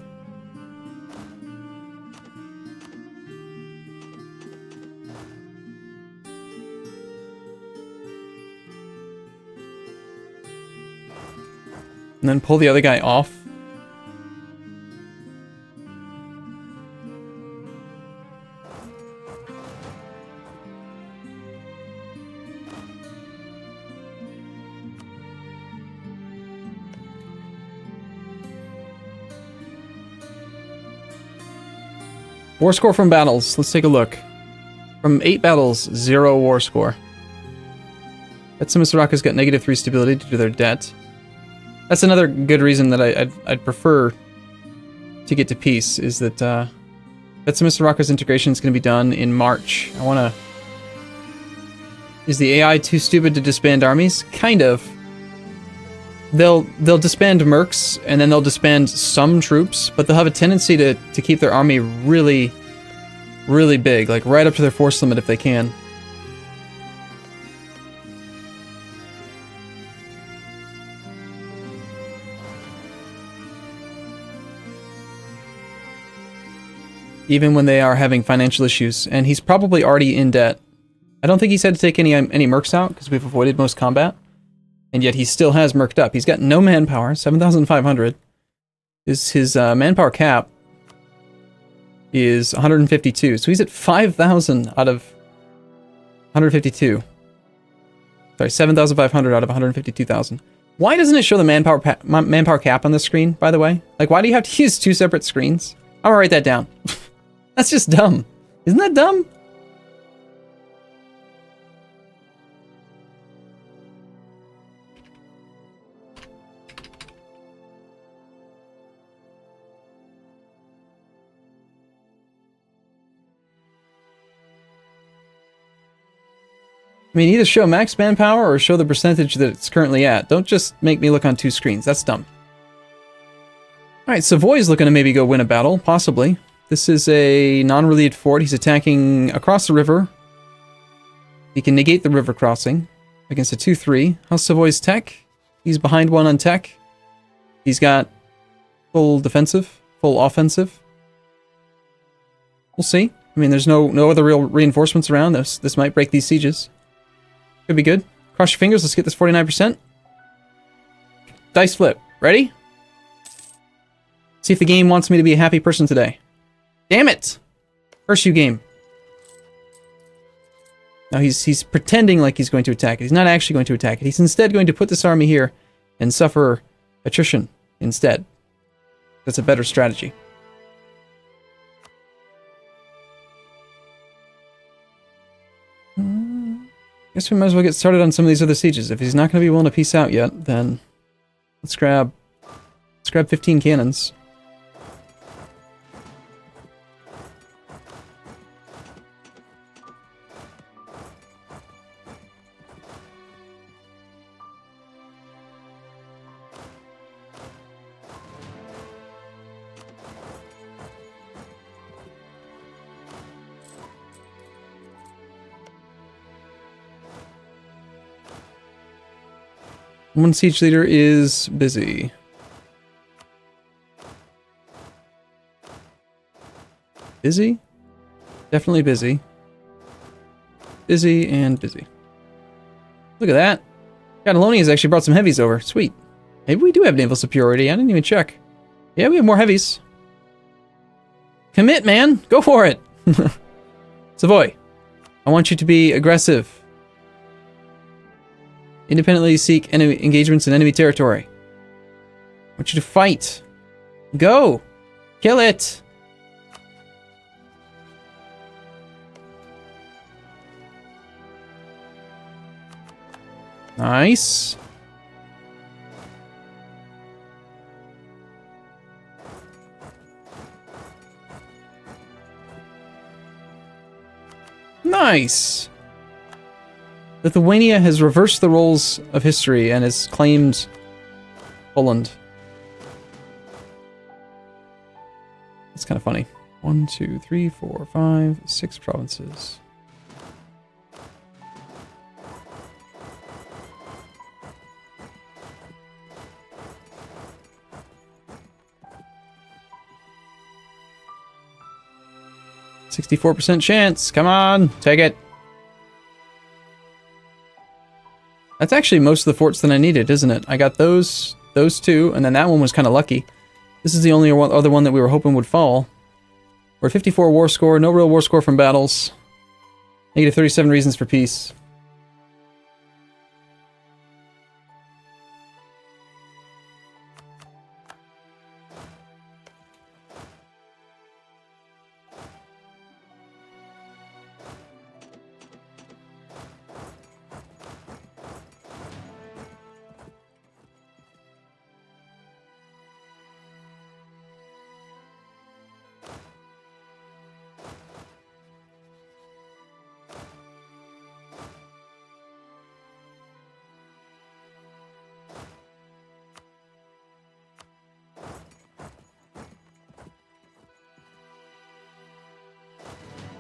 And then pull the other guy off. War score from battles. Let's take a look. From 8 battles, 0 war score. Betsimisaraka's got -3 stability due to their debt. That's another good reason that I'd prefer to get to peace, is that Betsimisaraka's integration is going to be done in March. I want to... Is the AI too stupid to disband armies? Kind of. They'll disband mercs, and then they'll disband some troops, but they'll have a tendency to keep their army really, really big, like right up to their force limit if they can. Even when they are having financial issues, and he's probably already in debt. I don't think he's had to take any mercs out, because we've avoided most combat. And yet he still has merked up. He's got no manpower, 7,500. His manpower cap is 152. So he's at 5,000 out of 152. Sorry, 7,500 out of 152,000. Why doesn't it show the manpower cap on the screen, by the way? Like, why do you have to use 2 separate screens? I'm gonna write that down. That's just dumb. Isn't that dumb? I mean, either show max manpower or show the percentage that it's currently at. Don't just make me look on 2 screens. That's dumb. Alright, Savoy's looking to maybe go win a battle, possibly. This is a non-relieved fort. He's attacking across the river. He can negate the river crossing against a 2-3. How's Savoy's tech? He's behind one on tech. He's got full defensive, full offensive. We'll see. I mean, there's no other real reinforcements around. This might break these sieges. Could be good. Cross your fingers. Let's get this 49%. Dice flip. Ready? See if the game wants me to be a happy person today. Damn it! Curse you, game. Now he's pretending like he's going to attack it. He's not actually going to attack it. He's instead going to put this army here and suffer attrition instead. That's a better strategy. Guess we might as well get started on some of these other sieges. If he's not going to be willing to peace out yet, then let's grab 15 cannons. One siege leader is busy. Busy? Definitely busy. Busy and busy. Look at that. Catalonia's actually brought some heavies over. Sweet. Maybe we do have naval superiority. I didn't even check. Yeah, we have more heavies. Commit, man. Go for it. Savoy, I want you to be aggressive. Independently seek enemy engagements in enemy territory. I want you to fight. Go! Kill it! Nice. Nice! Lithuania has reversed the roles of history and has claimed Poland. That's kind of funny. 1, 2, 3, 4, 5, 6 provinces. %64 chance. Come on, take it. That's actually most of the forts that I needed, isn't it? I got those two, and then that one was kind of lucky. This is the only other one that we were hoping would fall. We're at 54 war score, no real war score from battles. Negative 37 reasons for peace.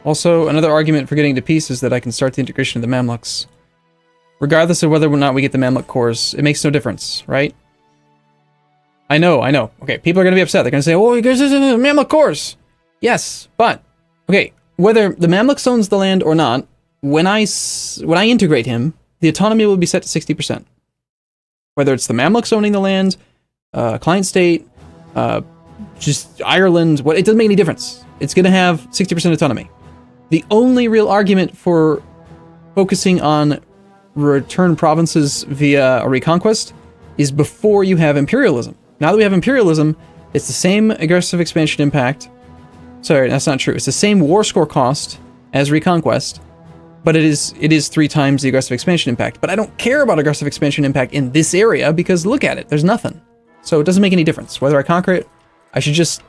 Also, another argument for getting to peace is that I can start the integration of the Mamluks. Regardless of whether or not we get the Mamluk cores, it makes no difference, right? I know. Okay, people are going to be upset. They're going to say, oh, you guys are Mamluk cores. Yes, but, okay, whether the Mamluks owns the land or not, when I integrate him, the autonomy will be set to 60%. Whether it's the Mamluks owning the land, client state, just Ireland, it doesn't make any difference. It's going to have 60% autonomy. The only real argument for focusing on return provinces via a reconquest is before you have imperialism. Now that we have imperialism, it's the same aggressive expansion impact. Sorry, that's not true. It's the same war score cost as reconquest, but it is 3 times the aggressive expansion impact. But I don't care about aggressive expansion impact in this area because look at it, there's nothing. So it doesn't make any difference. Whether I conquer it, I should just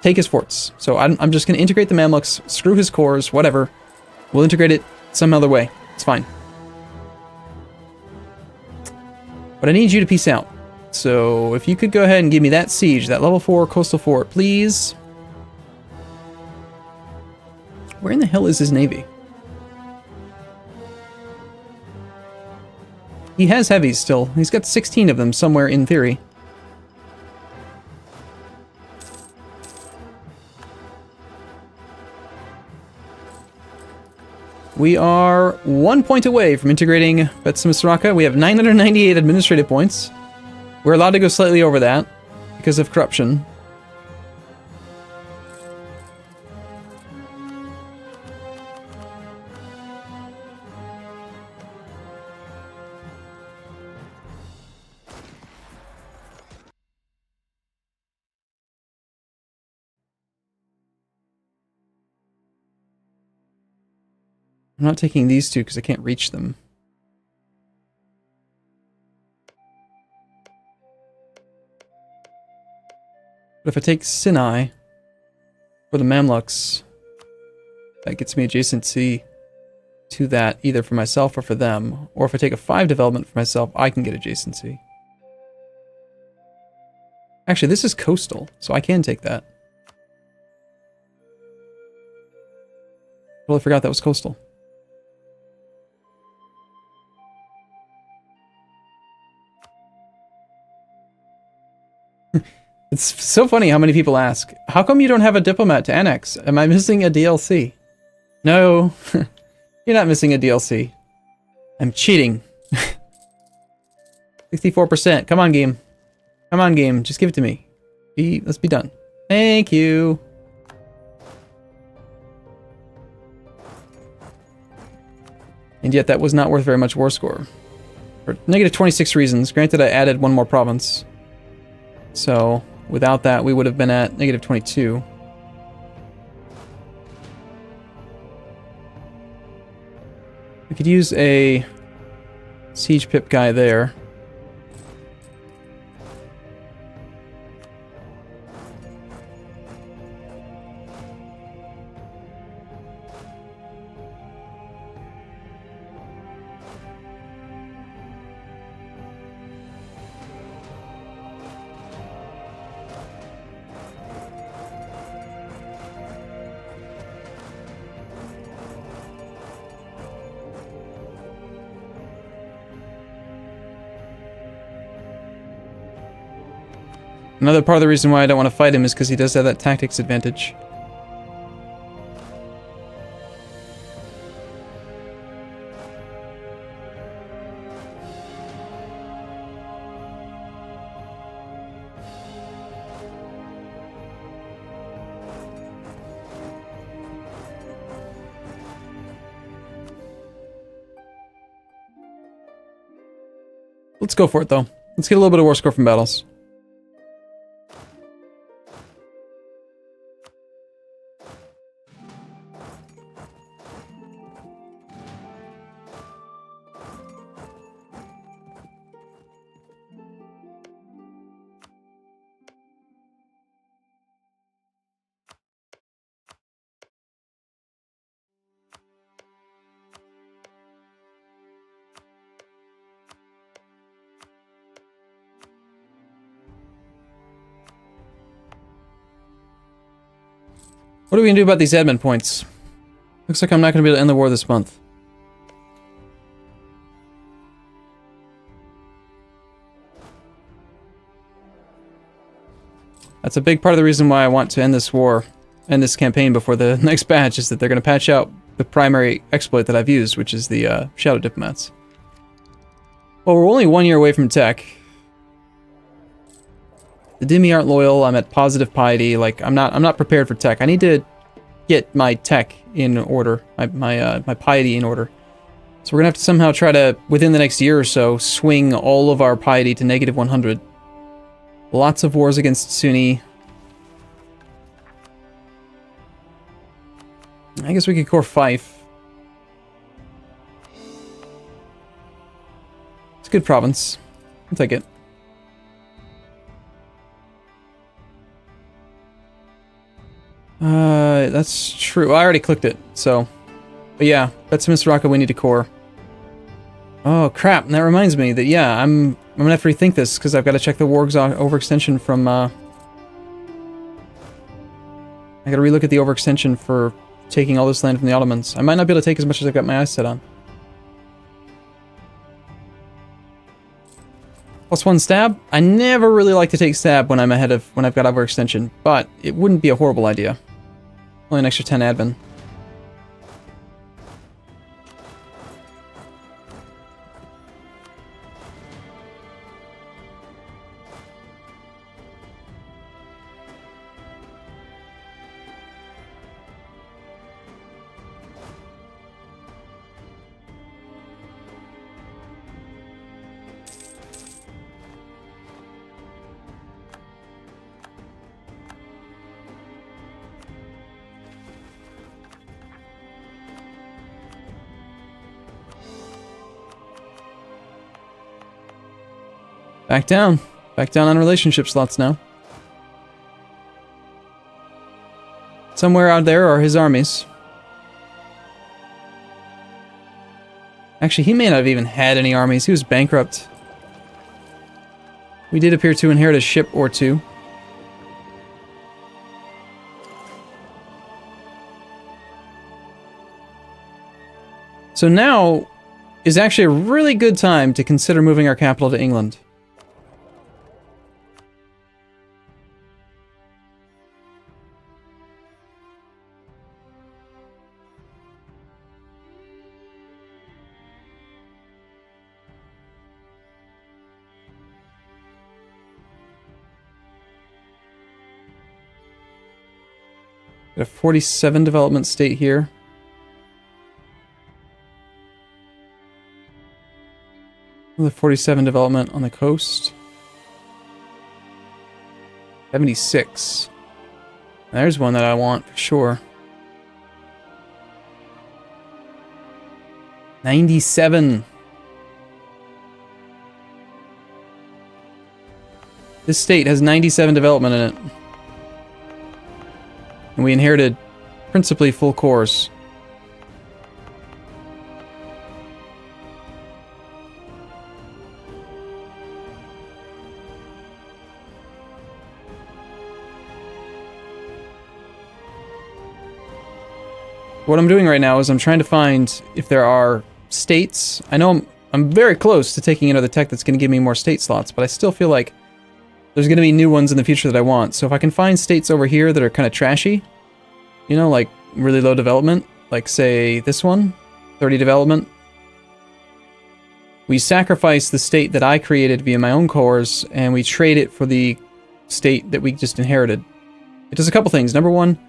take his forts. So I'm just going to integrate the Mamluks, screw his cores, whatever. We'll integrate it some other way. It's fine. But I need you to peace out. So if you could go ahead and give me that siege, that level 4 coastal fort, please. Where in the hell is his navy? He has heavies still. He's got 16 of them somewhere in theory. We are 1 point away from integrating Betsimisaraka. We have 998 administrative points. We're allowed to go slightly over that because of corruption. I'm not taking these two because I can't reach them. But if I take Sinai for the Mamluks, that gets me adjacency to that either for myself or for them. Or if I take a 5 development for myself, I can get adjacency. Actually, this is coastal, so I can take that. Totally forgot that was coastal. It's so funny how many people ask, how come you don't have a diplomat to annex? Am I missing a DLC? No, you're not missing a DLC. I'm cheating. 64%. Come on, game. Come on, game. Just give it to me. Let's be done. Thank you. And yet that was not worth very much war score. For negative 26 reasons. Granted, I added one more province. So without that, we would have been at negative 22. We could use a siege pip guy there. Another part of the reason why I don't want to fight him is because he does have that tactics advantage. Let's go for it, though. Let's get a little bit of war score from battles. What are we going to do about these admin points? Looks like I'm not going to be able to end the war this month. That's a big part of the reason why I want to end this war, end this campaign before the next patch, is that they're going to patch out the primary exploit that I've used, which is the Shadow Diplomats. Well, we're only 1 year away from tech. The Demi aren't loyal. I'm at positive piety. Like I'm not prepared for tech. I need to get my tech in order, my piety in order. So we're gonna have to somehow try to, within the next year or so, swing all of our piety to negative 100. Lots of wars against Sunni. I guess we could core Fife. It's a good province. I'll take it. That's true. I already clicked it, so. But yeah, Betsimisaraka we need to core. Oh crap! And that reminds me that yeah, I'm gonna have to rethink this because I've got to check the war overextension from. I got to relook at the overextension for taking all this land from the Ottomans. I might not be able to take as much as I've got my eyes set on. +1 stab. I never really like to take stab when I'm ahead of when I've got overextension, but it wouldn't be a horrible idea. Only an extra 10 admin. Back down. Back down on relationship slots now. Somewhere out there are his armies. Actually, he may not have even had any armies. He was bankrupt. We did appear to inherit a ship or two. So now is actually a really good time to consider moving our capital to England. Got a 47 development state here. Another 47 development on the coast. 76. There's one that I want for sure. 97. This state has 97 development in it. And we inherited principally full cores. What I'm doing right now is I'm trying to find if there are states. I know I'm very close to taking another tech that's going to give me more state slots, but I still feel like there's going to be new ones in the future that I want. So if I can find states over here that are kind of trashy, you know, like really low development, like say this one, 30 development. We sacrifice the state that I created via my own cores, and we trade it for the state that we just inherited. It does a couple things. Number one,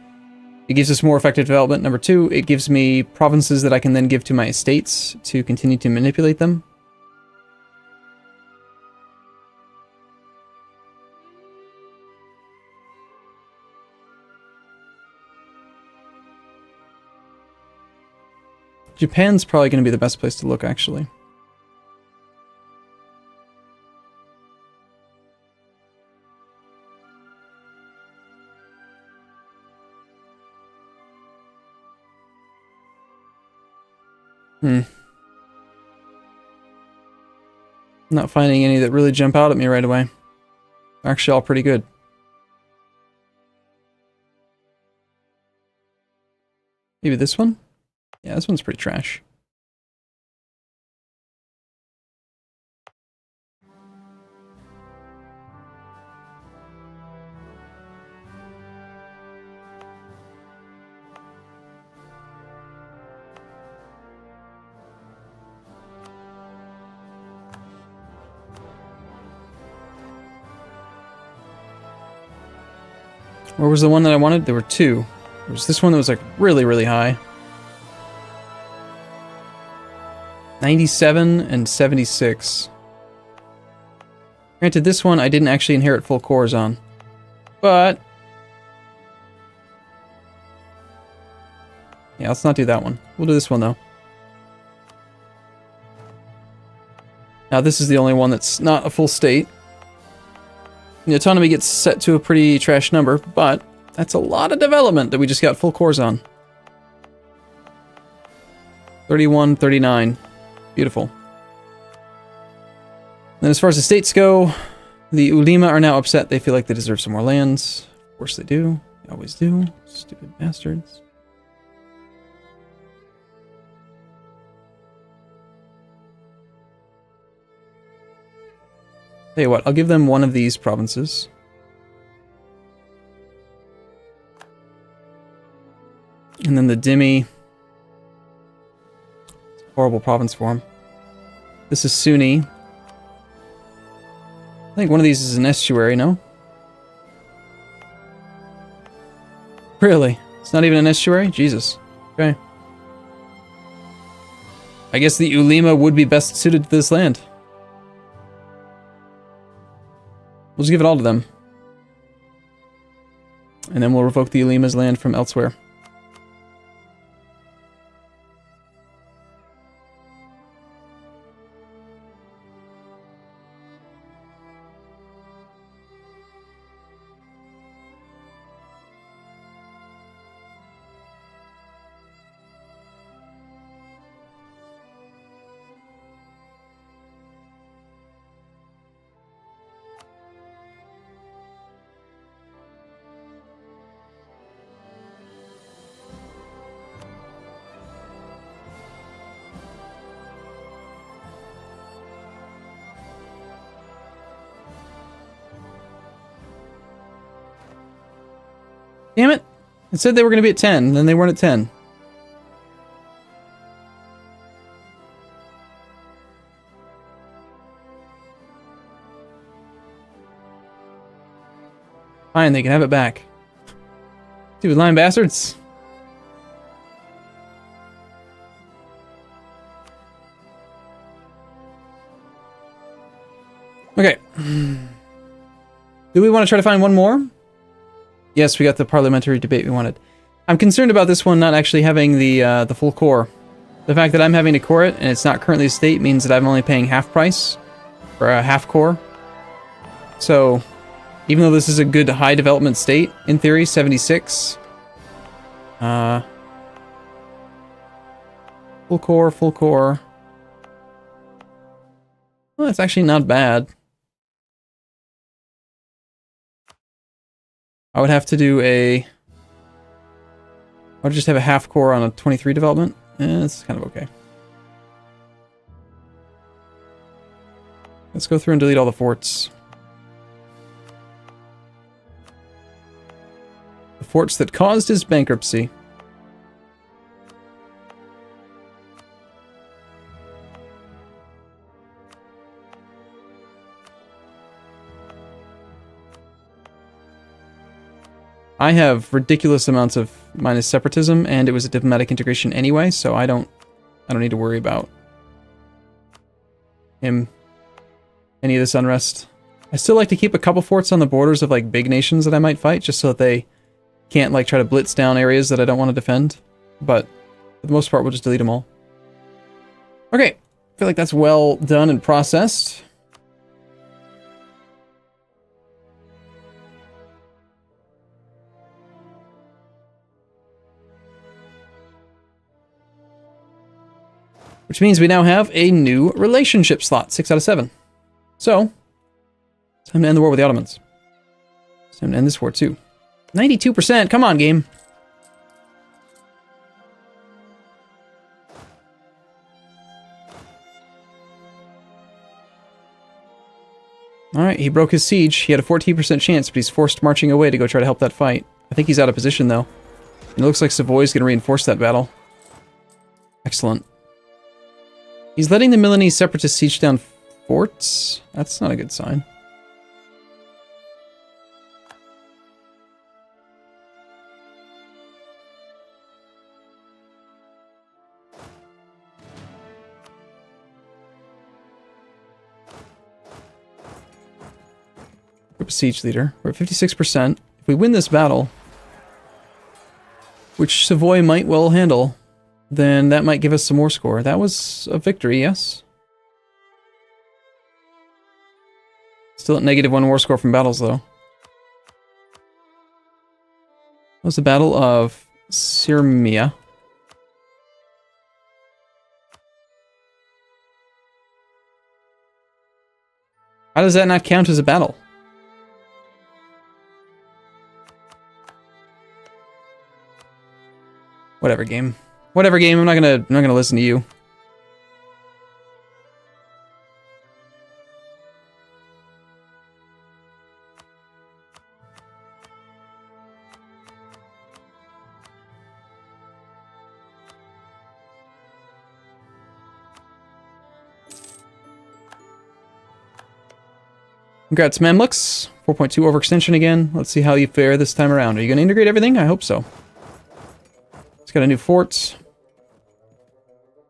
it gives us more effective development. Number two, it gives me provinces that I can then give to my estates to continue to manipulate them. Japan's probably going to be the best place to look, actually. Not finding any that really jump out at me right away. They're actually all pretty good. Maybe this one? Yeah, this one's pretty trash. Where was the one that I wanted? There were two. There was this one that was like really, really high. 97 and 76. Granted, this one I didn't actually inherit full cores on. But yeah, let's not do that one. We'll do this one though. Now this is the only one that's not a full state. The autonomy gets set to a pretty trash number, but that's a lot of development that we just got full cores on. 31, 39. Beautiful. And as far as the states go, the Ulema are now upset. They feel like they deserve some more lands. Of course they do. They always do. Stupid bastards. Tell you what, I'll give them one of these provinces. And then the Dhimmi. It's a horrible province for him. This is Sunni. I think one of these is an estuary, no? Really? It's not even an estuary? Jesus. Okay. I guess the Ulema would be best suited to this land. We'll just give it all to them. And then we'll revoke the Ulema's land from elsewhere. Damn it! It said they were going to be at 10, then they weren't at 10. Fine, they can have it back. Stupid lying bastards. Okay. Do we want to try to find one more? Yes, we got the parliamentary debate we wanted. I'm concerned about this one not actually having the full core. The fact that I'm having to core it and it's not currently a state means that I'm only paying half price for a half core. So, even though this is a good high development state, in theory, 76. Full core, full core. Well, it's actually not bad. I would have to do I would just have a half core on a 23 development. It's kind of okay. Let's go through and delete all the forts. The forts that caused his bankruptcy. I have ridiculous amounts of minus separatism, and it was a diplomatic integration anyway, so I don't need to worry about any of this unrest. I still like to keep a couple forts on the borders of like big nations that I might fight, just so that they can't like try to blitz down areas that I don't want to defend. But for the most part, we'll just delete them all. Okay, I feel like that's well done and processed. Which means we now have a new relationship slot, 6 out of 7. So, time to end the war with the Ottomans. It's time to end this war too. 92%, come on game. Alright, he broke his siege. He had a 14% chance, but he's forced marching away to go try to help that fight. I think he's out of position though. It looks like Savoy's going to reinforce that battle. Excellent. He's letting the Milanese separatists siege down forts? That's not a good sign. Group siege leader. We're at 56%. If we win this battle, which Savoy might well handle, then that might give us some more score. That was a victory, yes? Still at -1 war score from battles, though. That was the Battle of Sirmia. How does that not count as a battle? Whatever game. Whatever game, I'm not gonna listen to you. Congrats, Mamluks. 4.2 overextension again. Let's see how you fare this time around. Are you going to integrate everything? I hope so. He's got a new fort.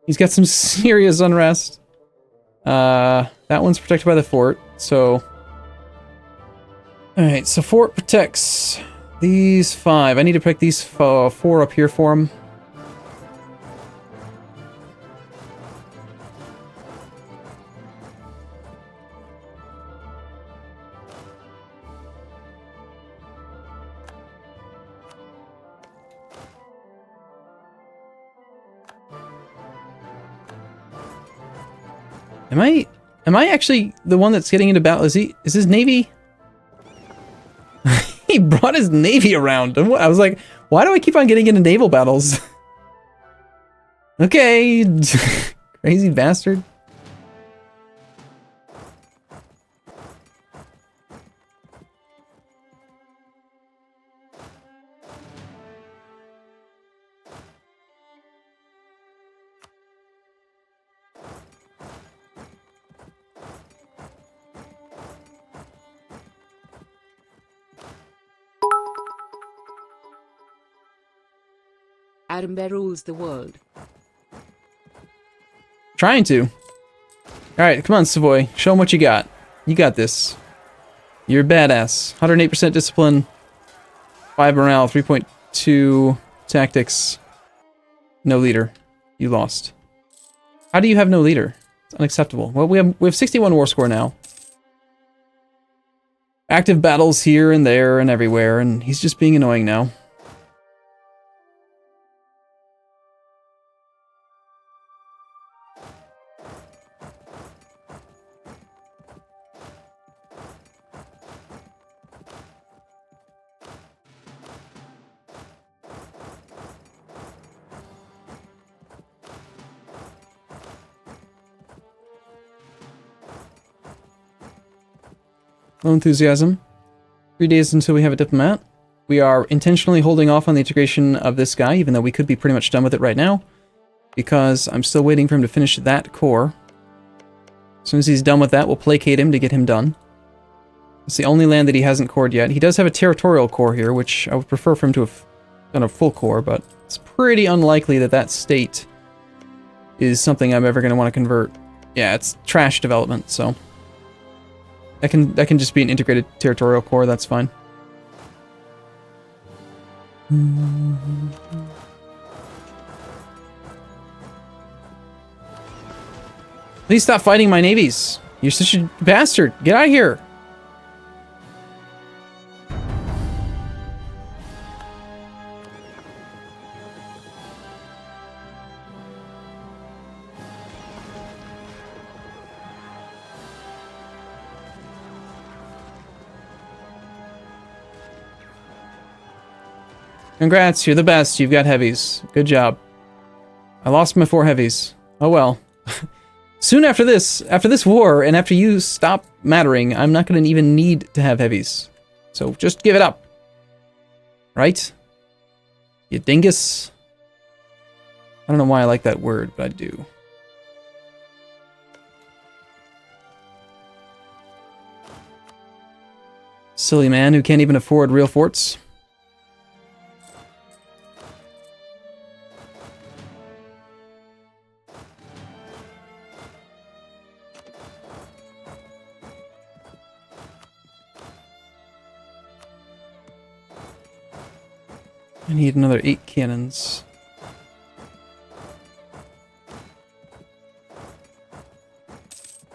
He's got some serious unrest. That one's protected by the fort, so... Alright, so fort protects these 5. I need to pick these 4 up here for him. Am I actually the one that's getting into battle? Is his navy? He brought his navy around. And I was like, why do I keep on getting into naval battles? Okay. Crazy bastard. Arumba rules the world. Trying to. Alright, come on, Savoy. Show him what you got. You got this. You're a badass. 108% discipline. 5 morale. 3.2 tactics. No leader. You lost. How do you have no leader? It's unacceptable. Well, we have 61 war score now. Active battles here and there and everywhere, and he's just being annoying now. Low enthusiasm. 3 days until we have a diplomat. We are intentionally holding off on the integration of this guy, even though we could be pretty much done with it right now, because I'm still waiting for him to finish that core. As soon as he's done with that, we'll placate him to get him done. It's the only land that he hasn't cored yet. He does have a territorial core here, which I would prefer for him to have done a full core, but it's pretty unlikely that that state is something I'm ever going to want to convert. Yeah, it's trash development, so... That can just be an integrated territorial core, that's fine. Please stop fighting my navies. You're such a bastard. Get out of here. Congrats, you're the best. You've got heavies. Good job. I lost my 4 heavies. Oh well. Soon after this war, and after you stop mattering, I'm not going to even need to have heavies. So just give it up. Right? You dingus. I don't know why I like that word, but I do. Silly man who can't even afford real forts. I need another 8 cannons.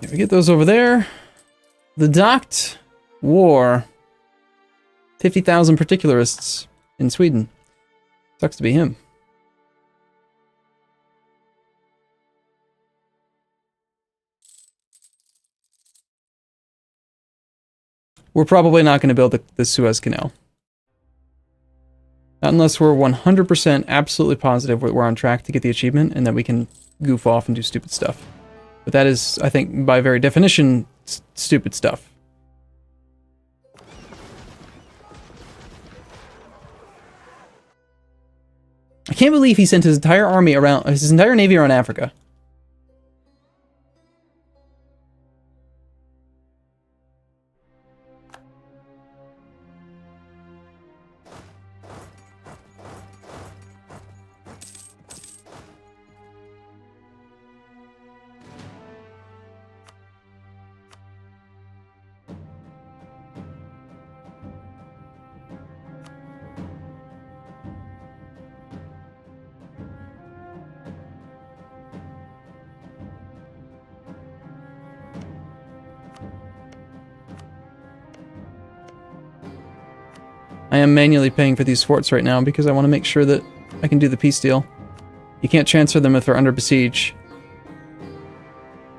Yeah, we get those over there. The docked war. 50,000 particularists in Sweden. Sucks to be him. we're probably not going to build the Suez Canal. Not unless we're 100% absolutely positive we're on track to get the achievement and that we can goof off and do stupid stuff. But that is, I think, by very definition, stupid stuff. I can't believe he sent his entire army around, his entire navy around Africa. I am manually paying for these forts right now because I want to make sure that I can do the peace deal. You can't transfer them if they're under besiege.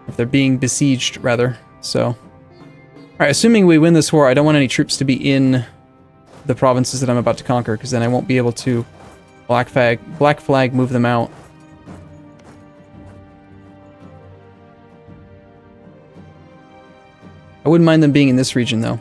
If they're being besieged, rather. So, alright, assuming we win this war, I don't want any troops to be in the provinces that I'm about to conquer, because then I won't be able to black flag move them out. I wouldn't mind them being in this region, though.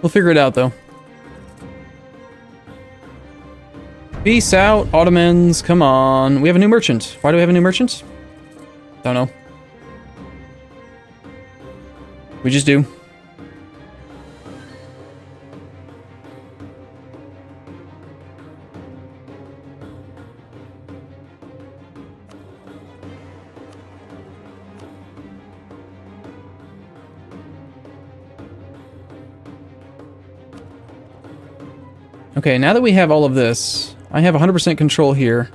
We'll figure it out, though. Peace out, Ottomans. Come on. We have a new merchant. Why do we have a new merchant? Don't know. We just do. Okay, now that we have all of this, I have 100% control here.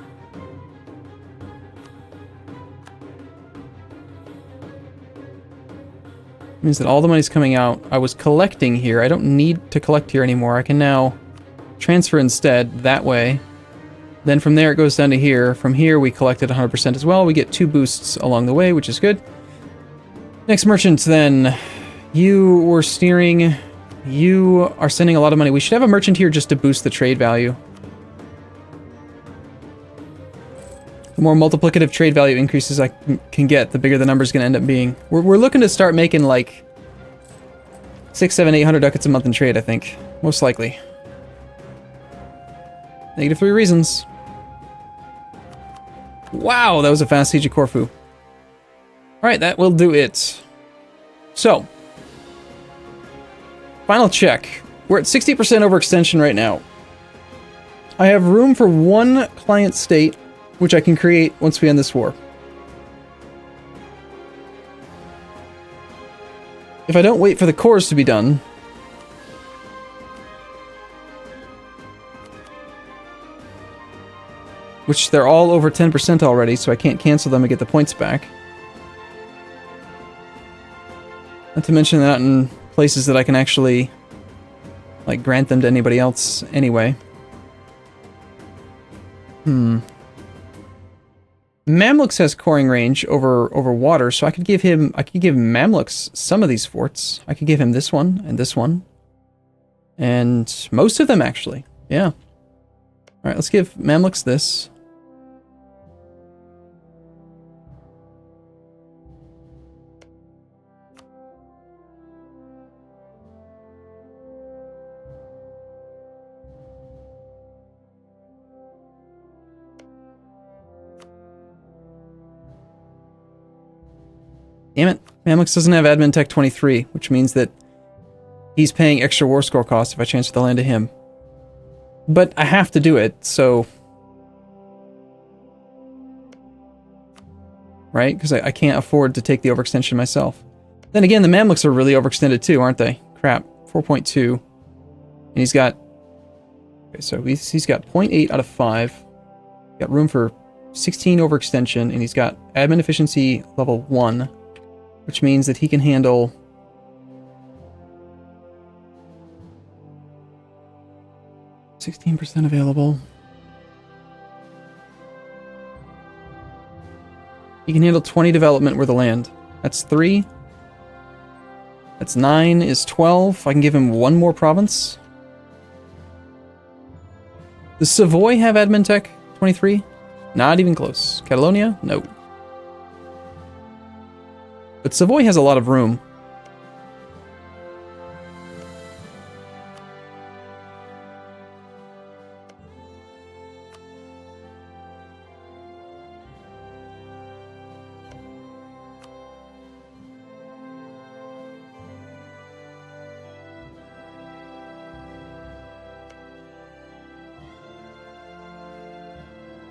Means that all the money's coming out. I was collecting here. I don't need to collect here anymore. I can now transfer instead that way. Then from there it goes down to here. From here we collected 100% as well. We get 2 boosts along the way, which is good. Next merchant then. You were steering... You are sending a lot of money. We should have a merchant here just to boost the trade value. The more multiplicative trade value increases I can get, the bigger the number's going to end up being. We're looking to start making like 600, 700, 800 ducats a month in trade, I think. Most likely. -3 reasons. Wow, that was a fast siege of Corfu. Alright, that will do it. So... Final check. We're at 60% overextension right now. I have room for 1 client state, which I can create once we end this war. If I don't wait for the cores to be done... Which they're all over 10% already, so I can't cancel them and get the points back. Not to mention that in places that I can actually, like, grant them to anybody else anyway. Mamluks has coring range over water, so I could give Mamluks some of these forts. I could give him this one, and most of them, actually. Yeah. Alright, let's give Mamluks this. Damn it. Mamluks doesn't have admin tech 23, which means that he's paying extra war score costs if I transfer the land to him. But I have to do it, so... Right? Because I can't afford to take the overextension myself. Then again, the Mamluks are really overextended too, aren't they? Crap. 4.2. And he's got... Okay, so he's got 0.8 out of 5. Got room for 16 overextension, and he's got admin efficiency level 1, which means that he can handle... 16% available. He can handle 20 development worth of land. That's 3. That's 9 is 12. I can give him 1 more province. Does Savoy have admin tech? 23? Not even close. Catalonia? No. But Savoy has a lot of room.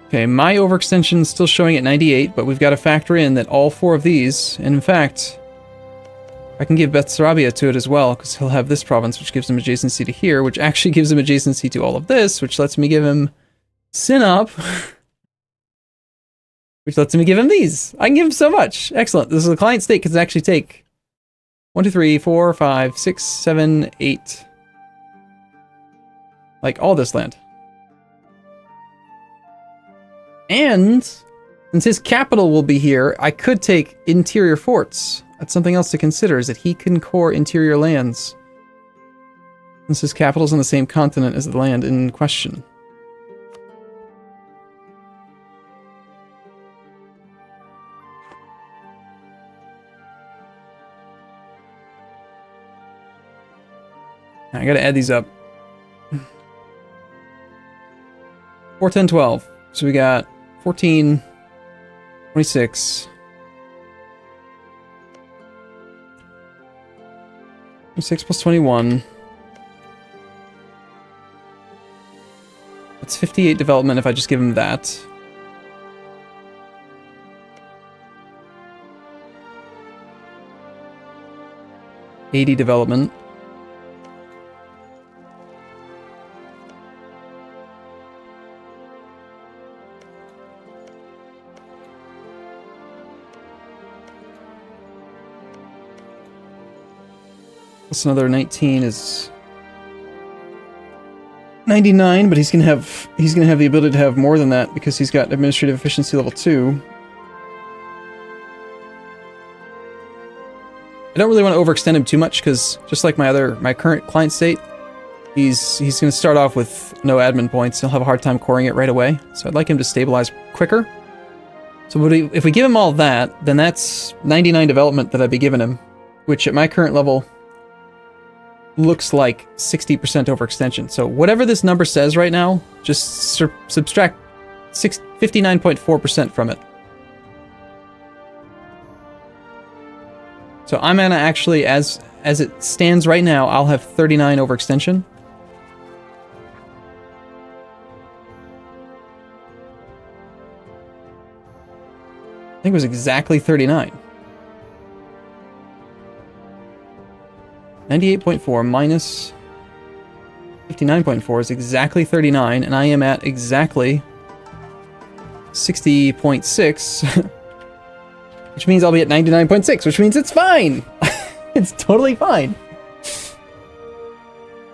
Okay, my overextension is still showing at 98, but we've got to factor in that all 4 of these, and in fact, I can give Bessarabia to it as well, because he'll have this province, which gives him adjacency to here, which actually gives him adjacency to all of this, which lets me give him Sinop, which lets me give him these. I can give him so much. Excellent. This is a client state, because it actually take 1, 2, 3, 4, 5, 6, 7, 8. Like, all this land. And, since his capital will be here, I could take interior forts. That's something else to consider, is that he can core interior lands. Since his capital's on the same continent as the land in question. I gotta add these up. 4, 10, 12. So we got 14, 26, 26 plus 21. That's 58 development if I just give him that. $80 development. Plus another 19 is 99, but he's gonna have the ability to have more than that because he's got administrative efficiency level 2. I don't really want to overextend him too much because just like my current client state, he's gonna start off with no admin points. He'll have a hard time coring it right away. So I'd like him to stabilize quicker. So if we give him all that, then that's 99 development that I'd be giving him, which at my current level looks like 60% overextension. So whatever this number says right now, just subtract 59.4% from it. So I'm gonna actually, as it stands right now, I'll have 39 overextension. I think it was exactly 39. 98.4 minus 59.4 is exactly 39, and I am at exactly 60.6, which means I'll be at 99.6, which means it's fine! It's totally fine!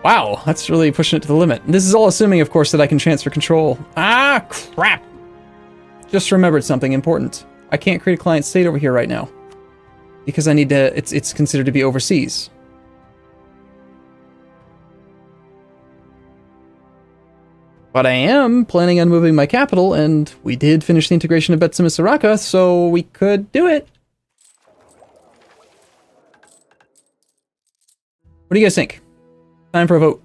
Wow, that's really pushing it to the limit. And this is all assuming, of course, that I can transfer control. Ah, crap! Just remembered something important. I can't create a client state over here right now, because I need to, it's considered to be overseas. But I am planning on moving my capital, and we did finish the integration of Betsimisaraka, so we could do it. What do you guys think? Time for a vote.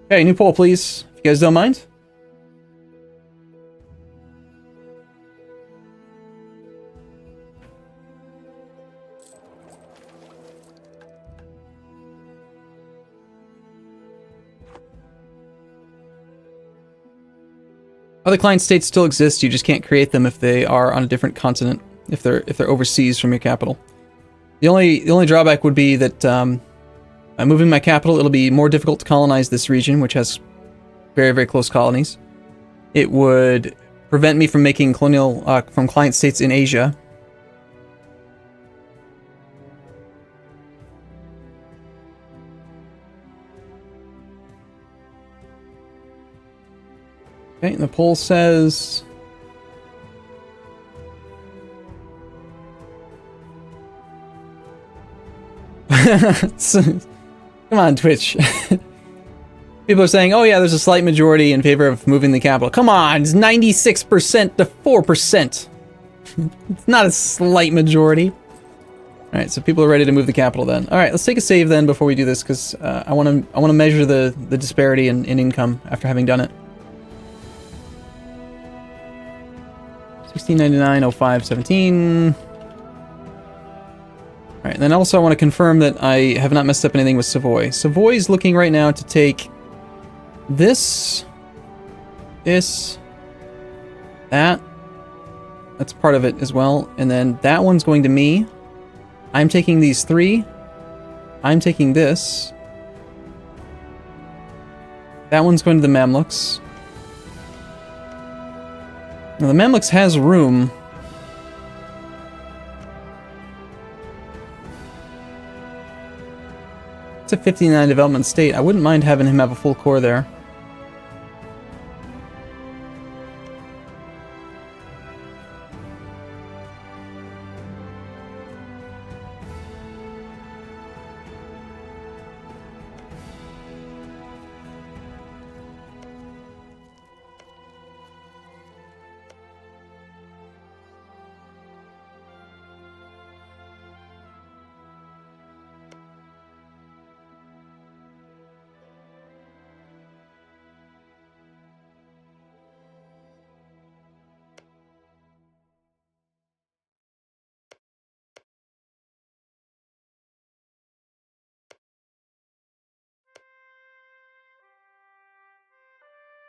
Okay, new poll, please. If you guys don't mind. Other client states still exist, you just can't create them if they are on a different continent, if they're overseas from your capital. The only drawback would be that by moving my capital, it'll be more difficult to colonize this region, which has very, very close colonies. It would prevent me from making from client states in Asia. Okay, and the poll says... Come on, Twitch. People are saying, oh yeah, there's a slight majority in favor of moving the capital. Come on, it's 96% to 4%. It's not a slight majority. Alright, so people are ready to move the capital then. Alright, let's take a save then before we do this, because I want to measure the disparity in income after having done it. 1699, 05, 17. Alright, and then also I want to confirm that I have not messed up anything with Savoy. Savoy's looking right now to take this, that. That's part of it as well. And then that one's going to me. I'm taking these three. I'm taking this. That one's going to the Mamluks. Now the Mamluks has room. It's a 59 development state. I wouldn't mind having him have a full core there.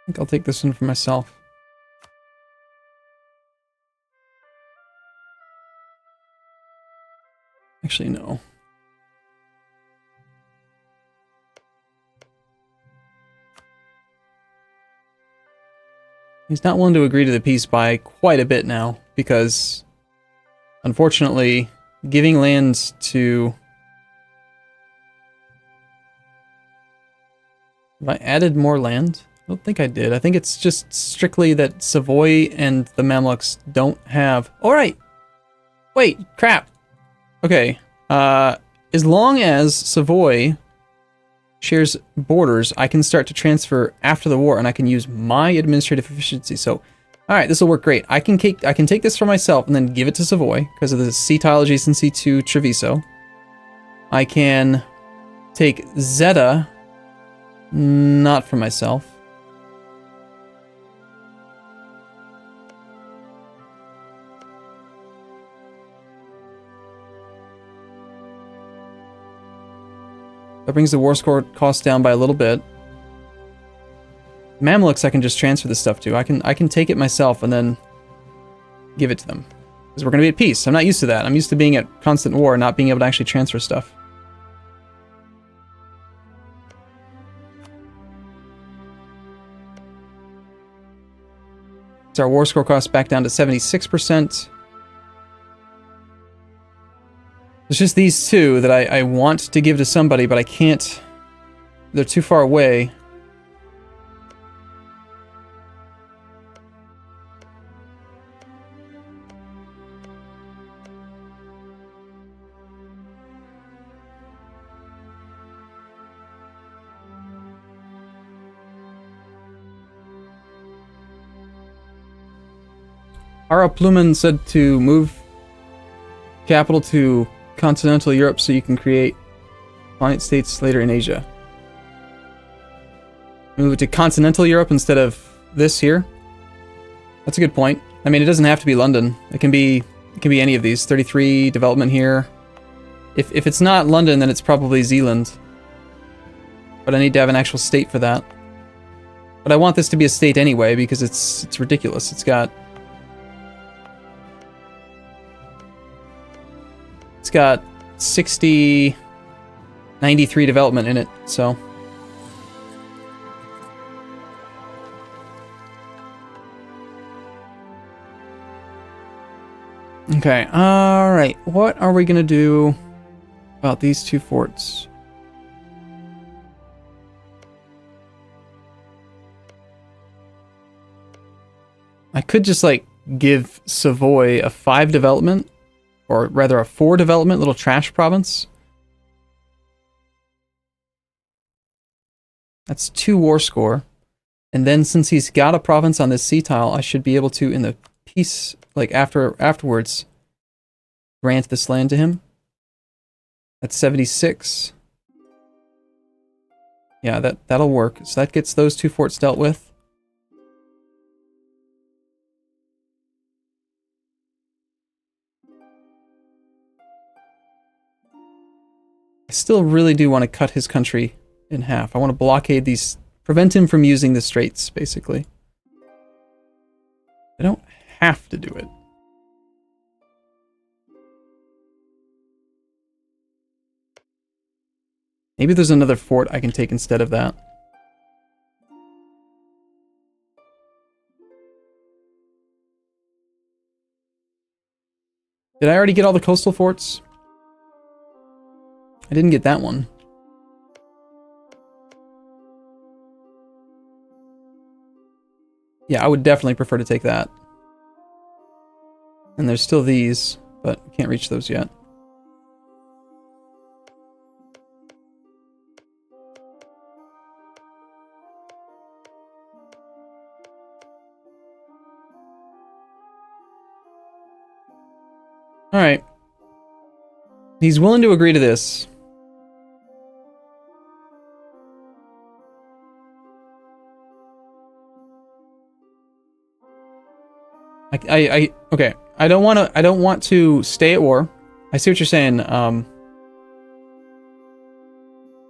I think I'll take this one for myself. Actually, no. He's not willing to agree to the peace by quite a bit now, because unfortunately, giving lands to... Have I added more land? I don't think I did. I think it's just strictly that Savoy and the Mamluks don't have... Alright! Wait, crap! Okay, as long as Savoy shares borders, I can start to transfer after the war, and I can use my administrative efficiency. So, alright, this will work great. I can take this for myself and then give it to Savoy, because of the sea tile adjacency to Treviso. I can take Zeta, not for myself. That brings the war score cost down by a little bit. Mamluks I can just transfer this stuff to. I can take it myself and then give it to them. Because we're going to be at peace. I'm not used to that. I'm used to being at constant war, not being able to actually transfer stuff. So our war score cost back down to 76%. It's just these two that I want to give to somebody, but I can't. They're too far away. Ara Plumen said to move capital to continental Europe so you can create client states later in Asia. Move it to continental Europe instead of this here. That's a good point. I mean, it doesn't have to be London. It can be any of these. 33 development here. If it's not London, then it's probably Zealand. But I need to have an actual state for that. But I want this to be a state anyway because it's ridiculous. It's got 93 development in it, so. Okay, alright. What are we gonna do about these two forts? I could just, like, give Savoy a 5 development, or rather a 4 development little trash province. That's 2 war score. And then since he's got a province on this sea tile, I should be able to, in the peace, like afterwards, grant this land to him. That's 76. Yeah, that'll work. So that gets those 2 forts dealt with. I still really do want to cut his country in half. I want to blockade these, prevent him from using the straits, basically. I don't have to do it. Maybe there's another fort I can take instead of that. Did I already get all the coastal forts? I didn't get that one. Yeah, I would definitely prefer to take that. And there's still these, but we can't reach those yet. Alright. He's willing to agree to this. Okay. I don't want to stay at war. I see what you're saying,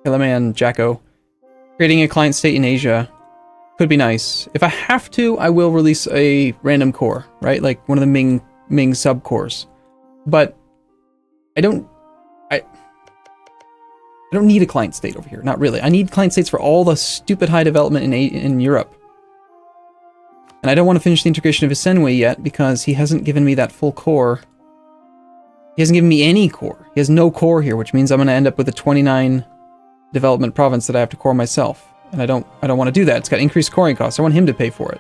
Killerman Jacko. Creating a client state in Asia could be nice. If I have to, I will release a random core, right? Like one of the Ming sub-cores. But I don't need a client state over here. Not really. I need client states for all the stupid high development in Europe. And I don't want to finish the integration of Hisenwe yet because he hasn't given me that full core. He hasn't given me any core. He has no core here, which means I'm going to end up with a 29 development province that I have to core myself. And I don't want to do that. It's got increased coring costs. I want him to pay for it.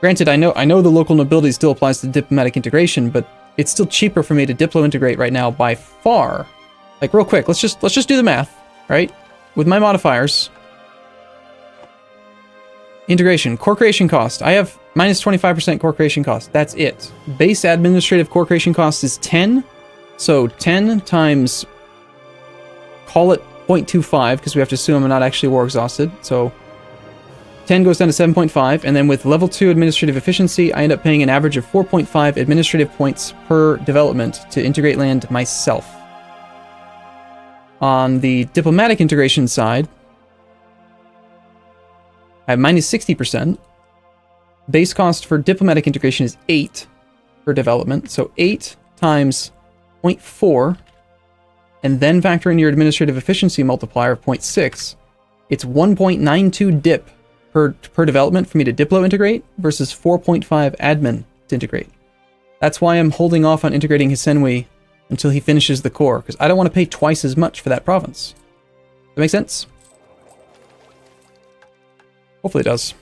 Granted, I know the local nobility still applies to diplomatic integration, but it's still cheaper for me to diplo integrate right now by far. Like real quick, let's just do the math, right? With my modifiers. Integration, core creation cost. I have minus 25% core creation cost. That's it. Base administrative core creation cost is 10. So 10 times, call it 0.25, because we have to assume I'm not actually war exhausted. So 10 goes down to 7.5, and then with level 2 administrative efficiency, I end up paying an average of 4.5 administrative points per development to integrate land myself. On the diplomatic integration side, I have minus 60%. Base cost for diplomatic integration is 8 per development. So 8 times 0.4, and then factor in your administrative efficiency multiplier of 0.6. It's 1.92 dip per development for me to diplo integrate versus 4.5 admin to integrate. That's why I'm holding off on integrating Hisenwe until he finishes the core, because I don't want to pay twice as much for that province. Does that make sense? Hopefully it does.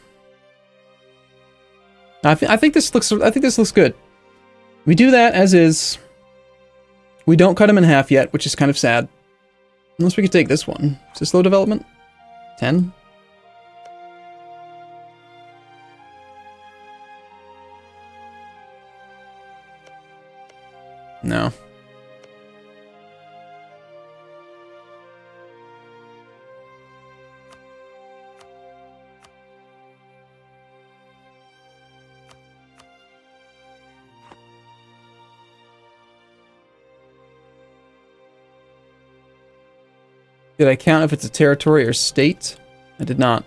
I think this looks good. We do that as is. We don't cut him in half yet, which is kind of sad. Unless we could take this one. Is this low development? 10? No. Did I count if it's a territory or state? I did not.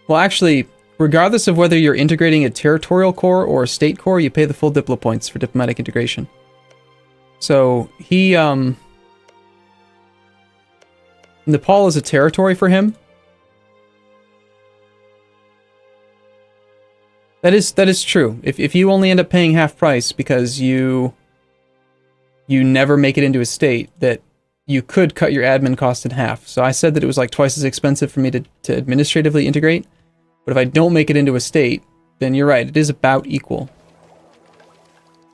Well, actually, regardless of whether you're integrating a territorial core or a state core, you pay the full diplo points for diplomatic integration. So he, Nepal is a territory for him. That is true. If you only end up paying half price because you never make it into a state, that you could cut your admin cost in half. So I said that it was like twice as expensive for me to administratively integrate. But if I don't make it into a state, then you're right, it is about equal.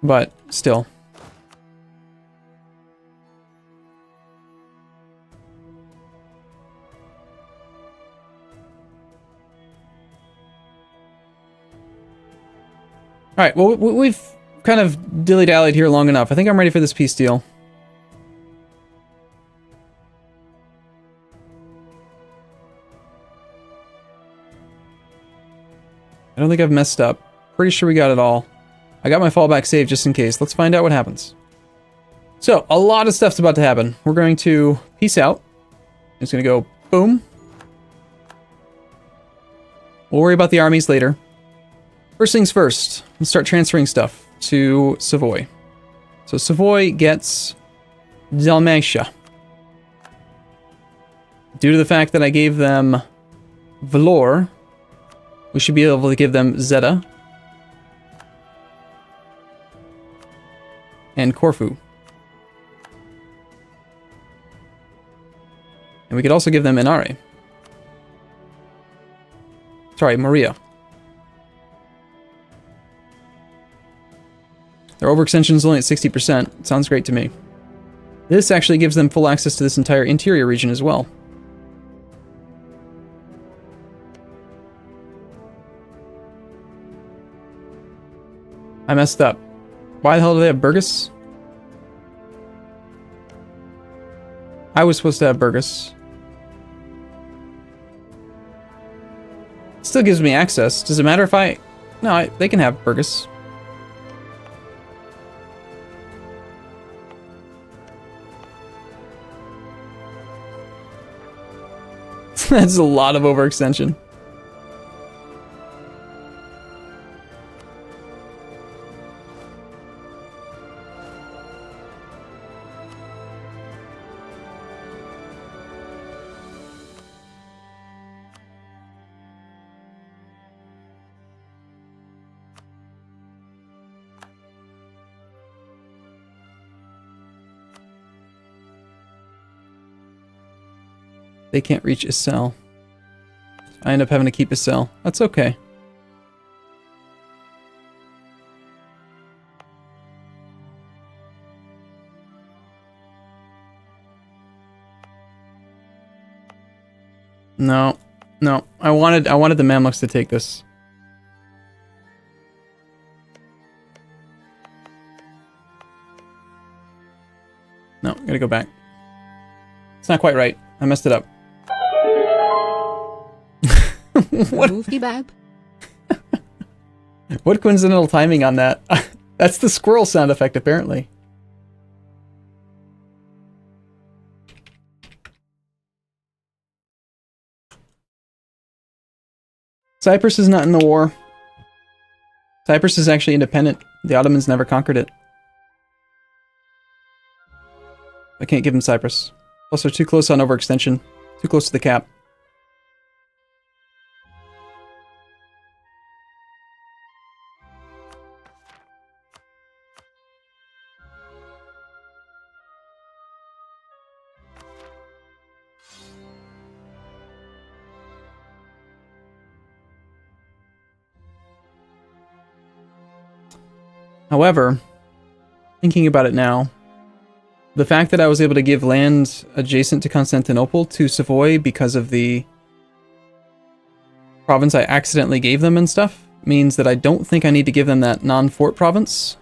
But still. Alright, well, we've kind of dilly-dallied here long enough. I think I'm ready for this peace deal. I don't think I've messed up. Pretty sure we got it all. I got my fallback save just in case. Let's find out what happens. So, a lot of stuff's about to happen. We're going to peace out. It's going to go boom. We'll worry about the armies later. First things first, let's start transferring stuff to Savoy. So Savoy gets Dalmatia. Due to the fact that I gave them Valor, we should be able to give them Zeta and Corfu. And we could also give them Inare. Sorry, Maria. Their overextension is only at 60%. Sounds great to me. This actually gives them full access to this entire interior region as well. I messed up. Why the hell do they have Burgess? I was supposed to have Burgess. Still gives me access. Does it matter if I... No, they can have Burgess. That's a lot of overextension. They can't reach Isel. I end up having to keep Isel. That's okay. No. No. I wanted the Mamluks to take this. No, gotta go back. It's not quite right. I messed it up. What? What coincidental timing on that? That's the squirrel sound effect, apparently. Cyprus is not in the war. Cyprus is actually independent. The Ottomans never conquered it. I can't give them Cyprus. Also, too close on overextension. Too close to the cap. However, thinking about it now, the fact that I was able to give land adjacent to Constantinople to Savoy because of the province I accidentally gave them and stuff means that I don't think I need to give them that non-fort province,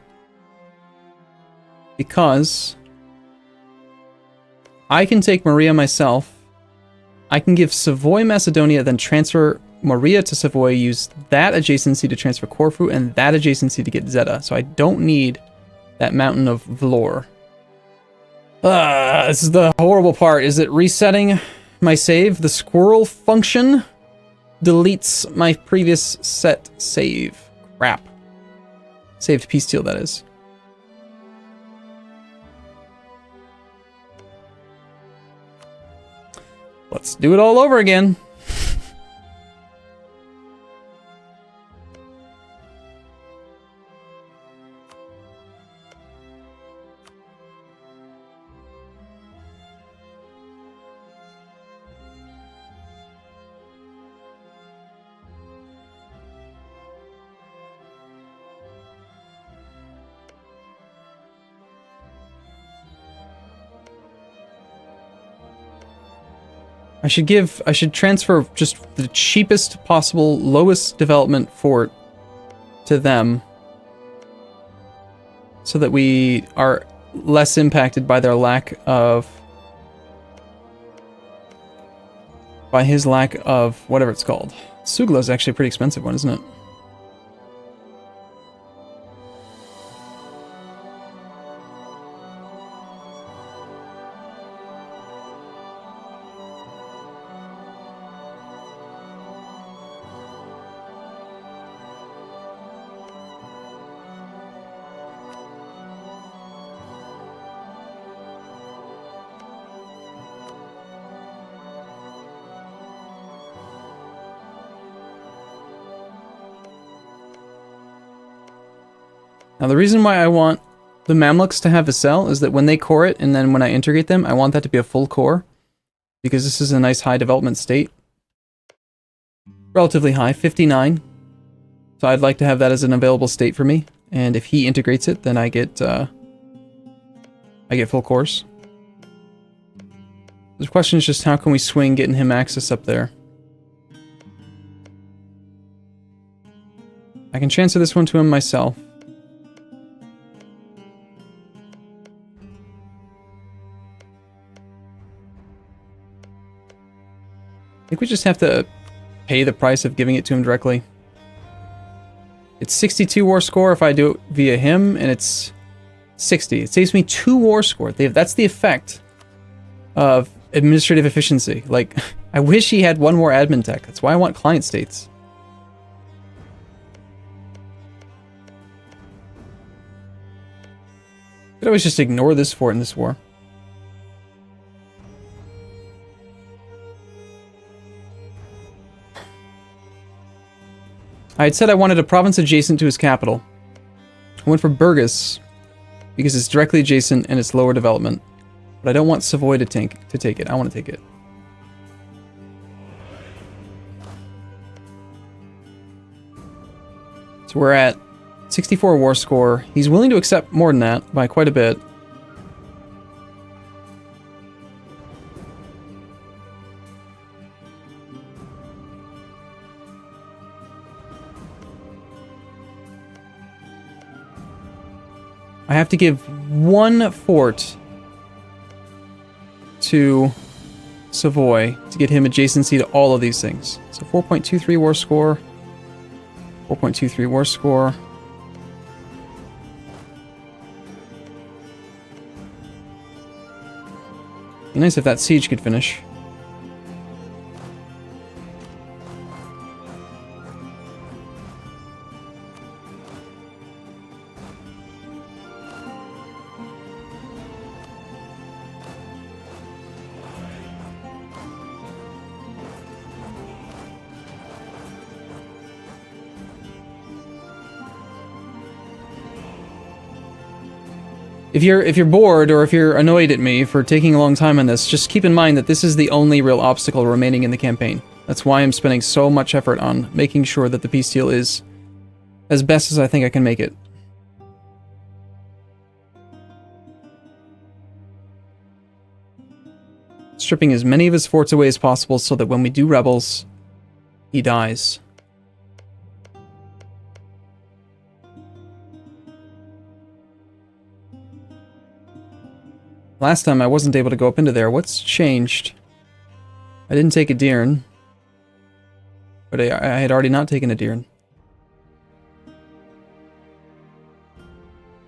because I can take Maria myself, I can give Savoy Macedonia, then transfer Maria to Savoy, use that adjacency to transfer Corfu, and that adjacency to get Zeta, so I don't need that mountain of Vlor. This is the horrible part. Is it resetting my save? The squirrel function deletes my previous set save. Crap. Saved peace deal, that is. Let's do it all over again. I should transfer just the cheapest possible, lowest development fort to them so that we are less impacted by their lack of, by his lack of whatever it's called. Sugla is actually a pretty expensive one, isn't it? Now the reason why I want the Mamluks to have a cell is that when they core it, and then when I integrate them, I want that to be a full core. Because this is a nice high development state. Relatively high, 59. So I'd like to have that as an available state for me. And if he integrates it, then I get full cores. The question is just how can we swing getting him access up there? I can transfer this one to him myself. I think we just have to pay the price of giving it to him directly. It's 62 war score if I do it via him, and it's 60. It saves me 2 war score. That's the effect of administrative efficiency. Like, I wish he had 1 more admin tech. That's why I want client states. Could always just ignore this fort in this war. I had said I wanted a province adjacent to his capital. I went for Burgos because it's directly adjacent and it's lower development. But I don't want Savoy to take it. I want to take it. So we're at 64 war score. He's willing to accept more than that by quite a bit. I have to give 1 fort to Savoy to get him adjacency to all of these things. So 4.23 war score. 4.23 war score. Be nice if that siege could finish. If you're bored or if you're annoyed at me for taking a long time on this, just keep in mind that this is the only real obstacle remaining in the campaign. That's why I'm spending so much effort on making sure that the peace deal is as best as I think I can make it. Stripping as many of his forts away as possible so that when we do rebels, he dies. Last time I wasn't able to go up into there. What's changed? I didn't take a Deern. But I had already not taken a Deern.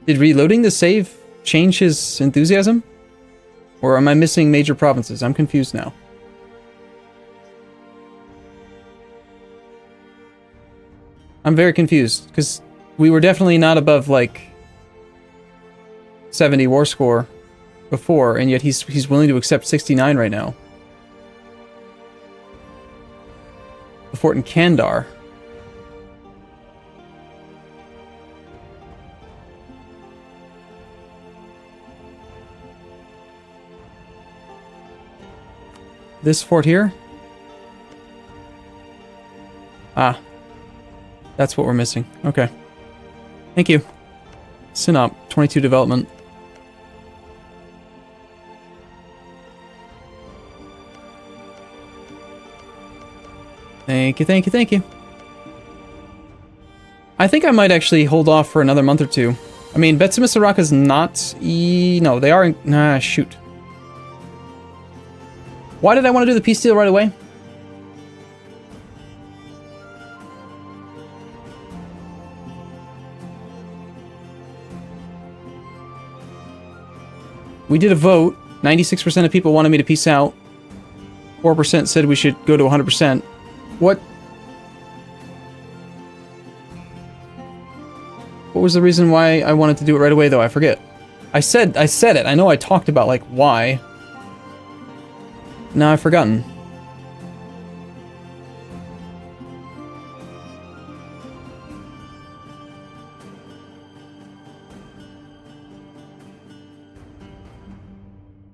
Did reloading the save change his enthusiasm? Or am I missing major provinces? I'm confused now. I'm very confused, because we were definitely not above, like, 70 war score before, and yet he's willing to accept 69 right now. The fort in Kandar. This fort here? Ah. That's what we're missing. Okay. Thank you. Sinop, 22 development. Thank you, thank you, thank you. I think I might actually hold off for another month or two. I mean, Betsimisaraka's not... No, they are... Nah, shoot. Why did I want to do the peace deal right away? We did a vote. 96% of people wanted me to peace out. 4% said we should go to 100%. What was the reason why I wanted to do it right away, though? I forget. I said it. I know I talked about, like, why. Now I've forgotten.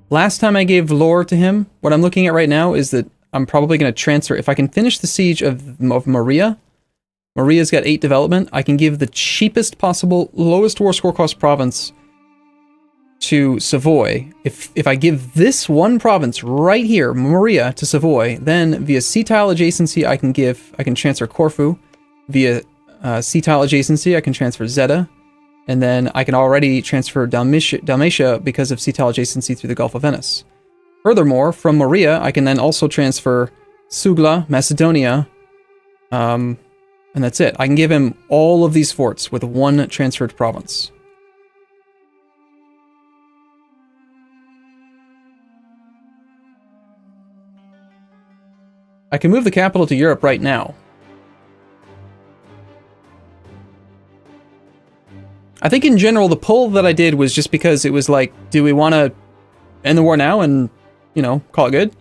Last time I gave lore to him, what I'm looking at right now is that I'm probably going to transfer... If I can finish the siege of Maria... Maria's got 8 development. I can give the cheapest possible, lowest war score cost province to Savoy. If I give this one province right here, Maria, to Savoy, then via sea tile adjacency, I can transfer Corfu. Via sea tile adjacency, I can transfer Zeta. And then I can already transfer Dalmatia because of sea tile adjacency through the Gulf of Venice. Furthermore, from Maria, I can then also transfer Sugla, Macedonia, and that's it. I can give him all of these forts with one transferred province. I can move the capital to Europe right now. I think in general, the poll that I did was just because it was like, do we want to end the war now and, you know, call it good?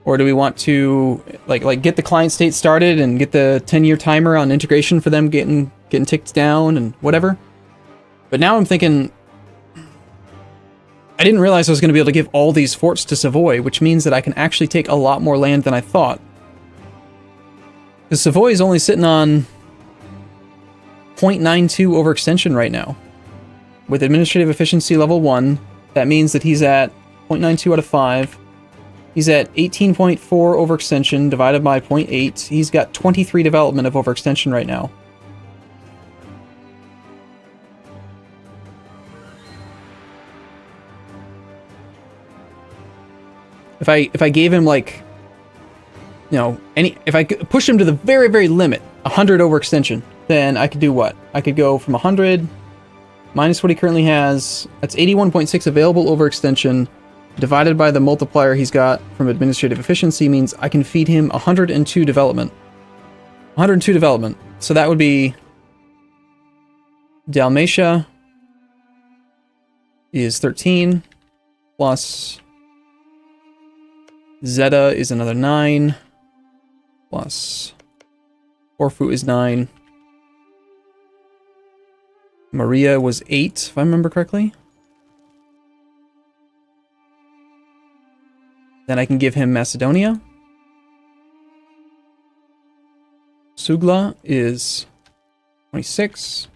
Or do we want to like get the client state started and get the 10-year timer on integration for them getting ticked down and whatever? But now I'm thinking, I didn't realize I was going to be able to give all these forts to Savoy, which means that I can actually take a lot more land than I thought. Because Savoy is only sitting on 0.92 overextension right now. With administrative efficiency level 1, that means that he's at 0.92 out of 5. He's at 18.4 overextension divided by 0.8. He's got 23 development of overextension right now. If I gave him, like, you know, if I push him to the very, very limit, 100 overextension, then I could do what? I could go from 100 minus what he currently has. That's 81.6 available overextension divided by the multiplier he's got from administrative efficiency means I can feed him 102 development. 102 development. So that would be Dalmatia is 13 plus Zeta is another 9 plus Corfu is 9. Maria was 8, if I remember correctly. Then I can give him Macedonia. Sugla is 26.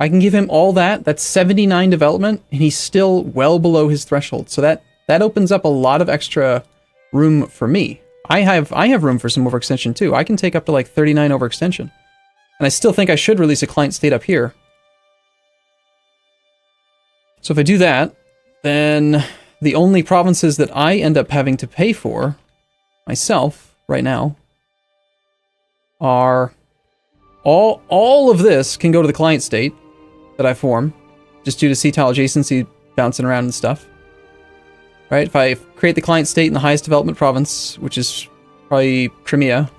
I can give him all that. That's 79 development, and he's still well below his threshold. So that opens up a lot of extra room for me. I have room for some overextension too. I can take up to like 39 overextension. And I still think I should release a client state up here. So if I do that, then the only provinces that I end up having to pay for myself right now are all of this can go to the client state that I form, just due to C-tile adjacency bouncing around and stuff. Right? If I create the client state in the highest development province, which is probably Crimea,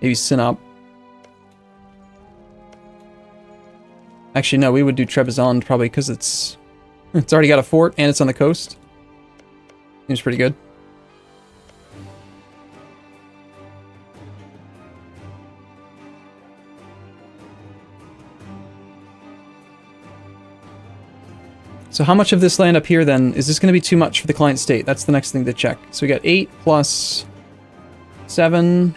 Maybe Sinop. Actually, no, we would do Trebizond probably because it's already got a fort and it's on the coast. Seems pretty good. So how much of this land up here then? Is this going to be too much for the client state? That's the next thing to check. So we got 8 plus 7.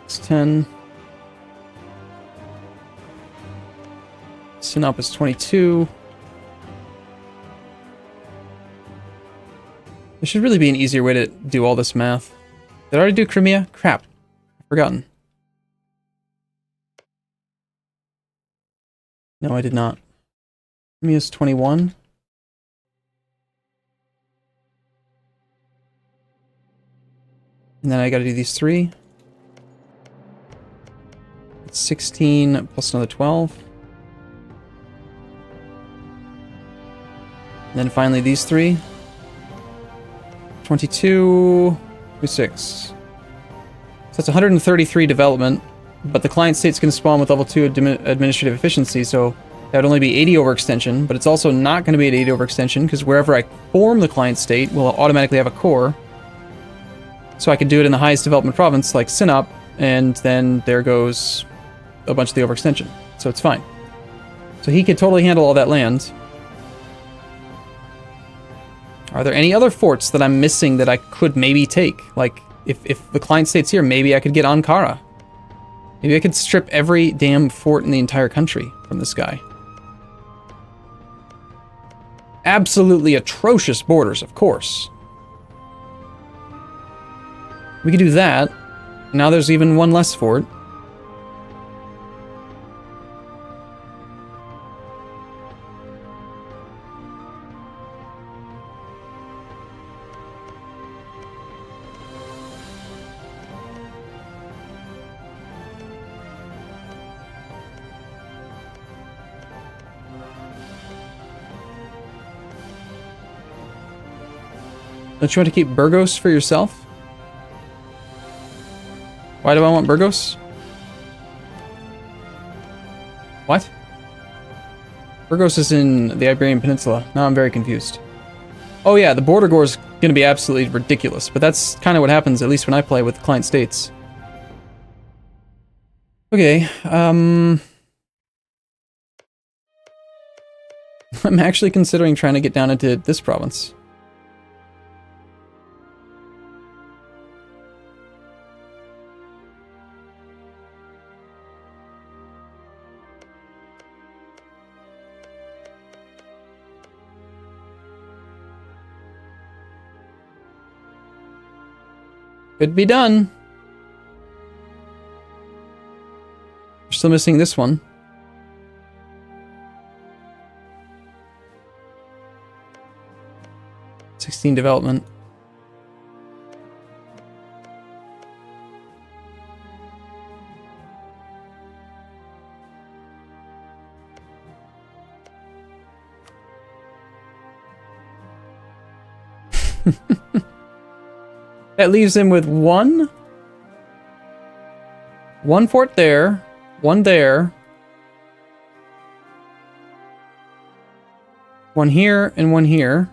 It's 10. Sinop is 22. There should really be an easier way to do all this math. Did I already do Crimea? Crap. I've forgotten. No, I did not. Crimea is 21. And then I gotta do these 3. 16 plus another 12. And then finally these 3. 22, 26. So that's 133 development, but the client state's going to spawn with level 2 administrative efficiency, so that would only be 80 overextension, but it's also not going to be an 80 overextension because wherever I form the client state will automatically have a core. So I could do it in the highest development province like Sinop, and then there goes a bunch of the overextension. So it's fine. So he could totally handle all that land. Are there any other forts that I'm missing that I could maybe take? Like, if the client state's here, maybe I could get Ankara. Maybe I could strip every damn fort in the entire country from this guy. Absolutely atrocious borders, of course. We could do that. Now there's even one less fort. Don't you want to keep Burgos for yourself? Why do I want Burgos? What? Burgos is in the Iberian Peninsula. Now I'm very confused. Oh yeah, the border gore is going to be absolutely ridiculous, but that's kind of what happens, at least when I play with client states. Okay, I'm actually considering trying to get down into this province. Could be done. We're still missing this one. (16 development). That leaves him with one fort there, one there, one here, and one here.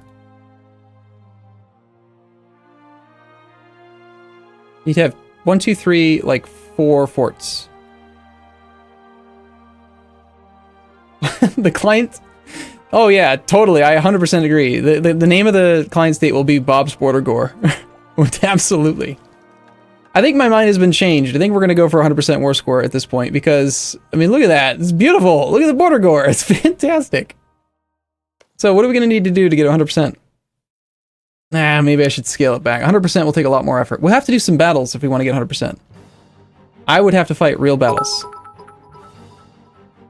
You'd have 1, 2, 3, like 4 forts. The client... Oh yeah, totally, I 100% agree. The name of the client state will be Bob's Border Gore. Absolutely. I think my mind has been changed. I think we're going to go for 100% war score at this point because, I mean, look at that. It's beautiful. Look at the border gore. It's fantastic. So what are we going to need to do to get 100%? Nah, maybe I should scale it back. 100% will take a lot more effort. We'll have to do some battles if we want to get 100%. I would have to fight real battles.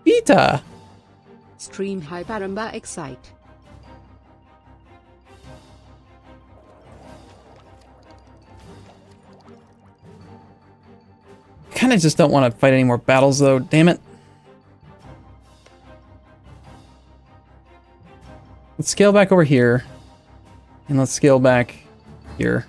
Vita! Stream hype Arumba excite. Kind of just don't want to fight any more battles though, damn it. Let's scale back over here. And let's scale back here.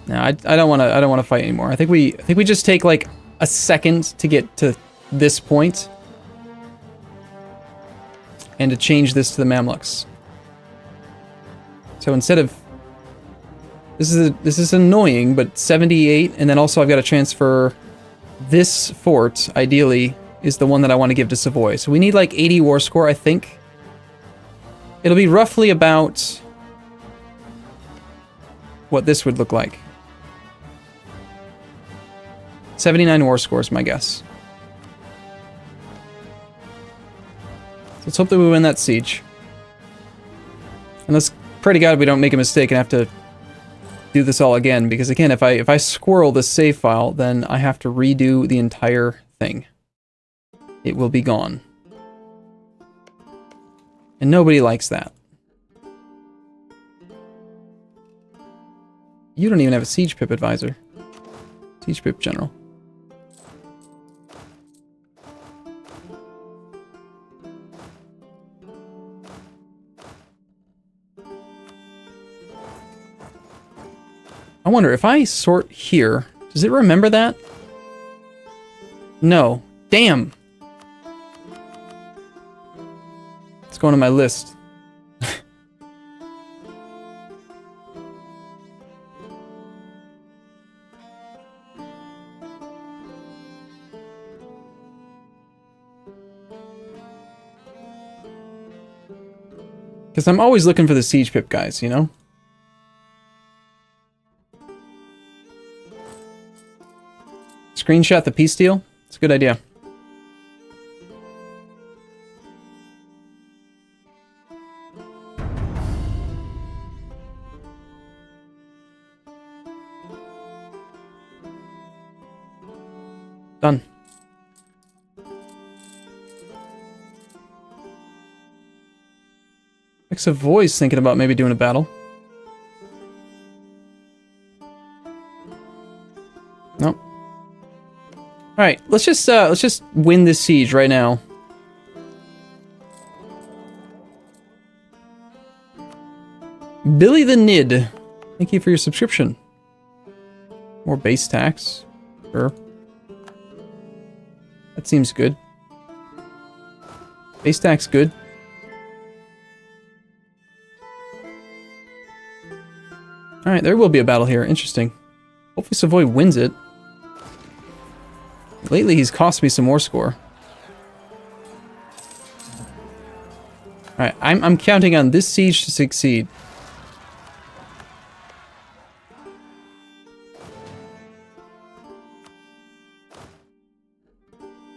No, I don't want to fight anymore. I think we just take like a second to get to this point and to change this to the Mamluks. So instead of this is annoying, but 78, and then also I've got to transfer this fort, ideally, is the one that I want to give to Savoy. So we need like 80 war score, I think. It'll be roughly about what this would look like. 79 war score is my guess. So let's hope that we win that siege. And let's pray to God we don't make a mistake and have to do this all again, because again, if I squirrel this save file, then I have to redo the entire thing. It will be gone. And nobody likes that. You don't even have a siege pip advisor. Siege pip general. I wonder, if I sort here, does it remember that? No. Damn! It's going on my list. Because I'm always looking for the siege pip guys, you know? Screenshot the peace deal? It's a good idea. Done. Like Savoy's thinking about maybe doing a battle. Nope. All right, let's just win this siege right now. Billy the Nid, thank you for your subscription. More base tax, sure. That seems good. Base tax good. All right, there will be a battle here. Interesting. Hopefully Savoy wins it. Lately, he's cost me some more score. Alright, I'm counting on this siege to succeed.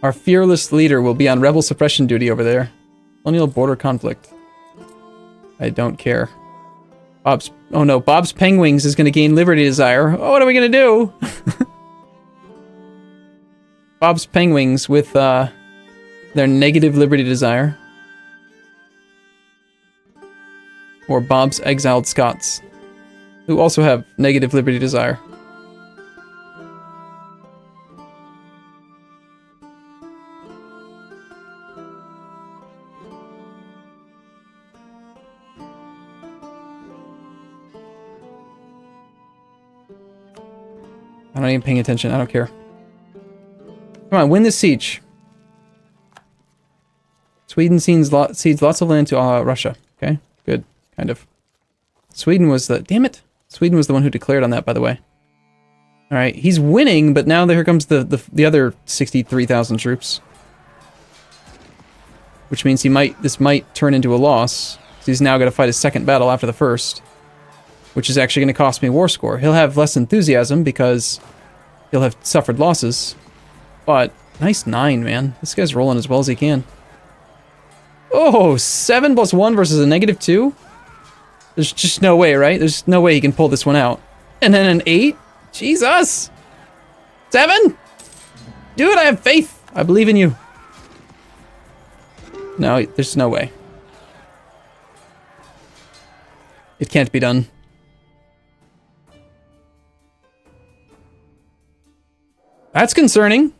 Our fearless leader will be on rebel suppression duty over there. Colonial border conflict. I don't care. Oh no, Bob's Penguins is going to gain Liberty Desire. Oh, what are we going to do? Bob's Penguins with their negative Liberty Desire. Or Bob's Exiled Scots, who also have negative Liberty Desire. I'm not even paying attention, I don't care. Come on, win this siege. Sweden cedes lots of land to Russia. Okay, good, kind of. Sweden was the... Damn it! Sweden was the one who declared on that, by the way. Alright, he's winning, but now here comes the other 63,000 troops. Which means this might turn into a loss. So he's now got to fight his second battle after the first. Which is actually going to cost me war score. He'll have less enthusiasm because he'll have suffered losses. But, nice 9, man. This guy's rolling as well as he can. Oh, 7 plus 1 versus a negative 2? There's just no way, right? There's no way he can pull this one out. And then an 8? Jesus! 7? Do it! I have faith! I believe in you. No, there's no way. It can't be done. That's concerning.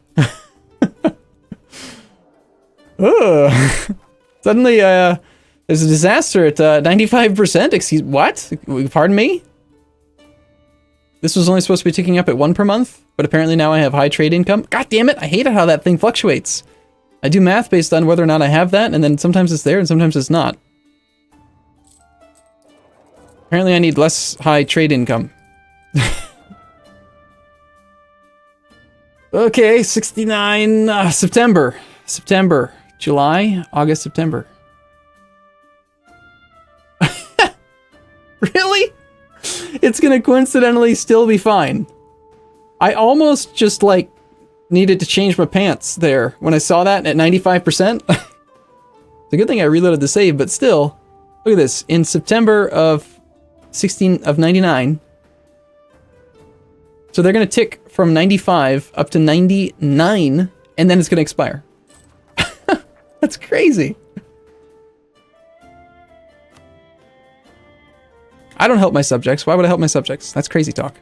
Ugh. Suddenly, there's a disaster at 95%. Excuse, what? Pardon me? This was only supposed to be ticking up at 1 per month, but apparently now I have high trade income. God damn it, I hate how that thing fluctuates. I do math based on whether or not I have that, and then sometimes it's there and sometimes it's not. Apparently I need less high trade income. Okay, 69, September. September, July, August, September. Really? It's gonna coincidentally still be fine. I almost just, like, needed to change my pants there when I saw that at 95%. It's a good thing I reloaded the save, but still, look at this. In September of 99, so they're gonna tick from 95 up to 99, and then it's gonna expire. That's crazy. I don't help my subjects. Why would I help my subjects? That's crazy talk.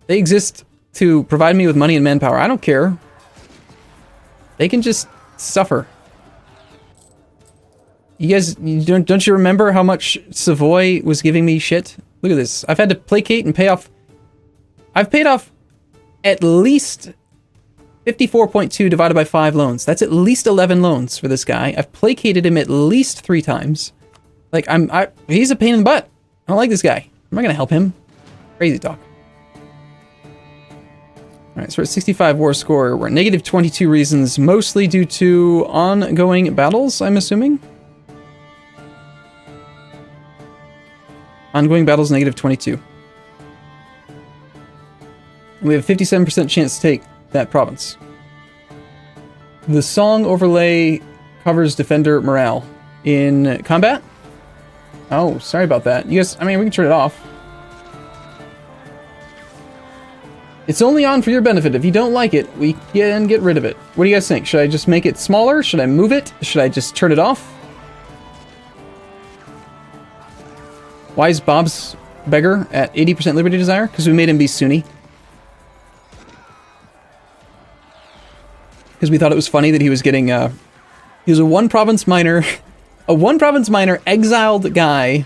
They exist to provide me with money and manpower. I don't care. They can just suffer. You guys, don't you remember how much Savoy was giving me shit? Look at this. I've had to placate and pay off. I've paid off at least 54.2 divided by 5 loans. That's at least 11 loans for this guy. I've placated him at least 3 times. Like, he's a pain in the butt. I don't like this guy. I'm not gonna help him. Crazy talk. Alright, so we're at 65 war score. We're at negative 22 reasons, mostly due to ongoing battles, I'm assuming. Ongoing battles, negative 22. And we have a 57% chance to take that province. The song overlay covers defender morale. In combat? Oh, sorry about that. You guys, I mean, we can turn it off. It's only on for your benefit. If you don't like it, we can get rid of it. What do you guys think? Should I just make it smaller? Should I move it? Should I just turn it off? Why is Bob's beggar at 80% liberty desire? Because we made him be Sunni. Because we thought it was funny that he was getting, he was a one province minor, exiled guy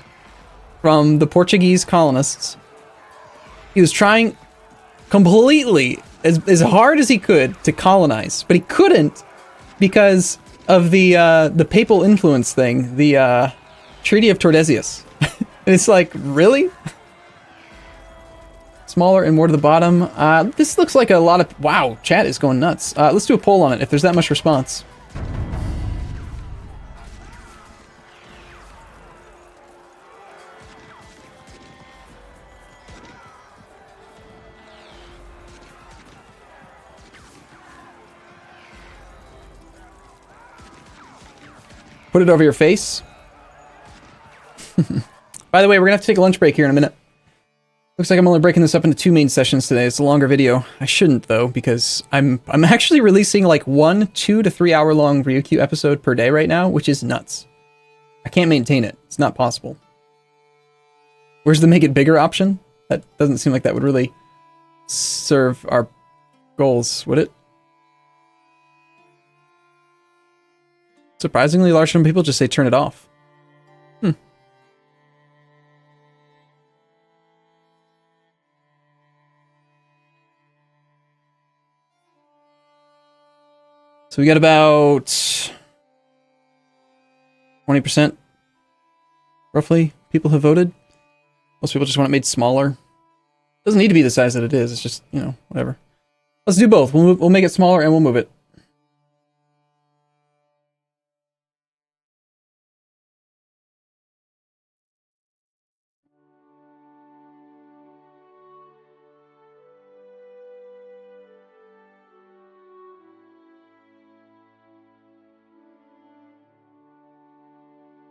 from the Portuguese colonists. He was trying completely, as hard as he could, to colonize, but he couldn't because of the papal influence thing, the Treaty of Tordesillas. And it's like, really? Smaller and more to the bottom. This looks like a lot of... Wow, chat is going nuts. Let's do a poll on it if there's that much response. Put it over your face. By the way, we're gonna have to take a lunch break here in a minute. Looks like I'm only breaking this up into 2 main sessions today. It's a longer video. I shouldn't though, because I'm actually releasing like 1 2 to 3 hour long Ryukyu episode per day right now, which is nuts. I can't maintain it. It's not possible. Where's the make it bigger option? That doesn't seem like that would really serve our goals, would it? Surprisingly, a large number of people just say turn it off. So we got about 20%, roughly, people have voted. Most people just want it made smaller. Doesn't need to be the size that it is. It's just, you know, whatever. Let's do both. We'll make it smaller and we'll move it.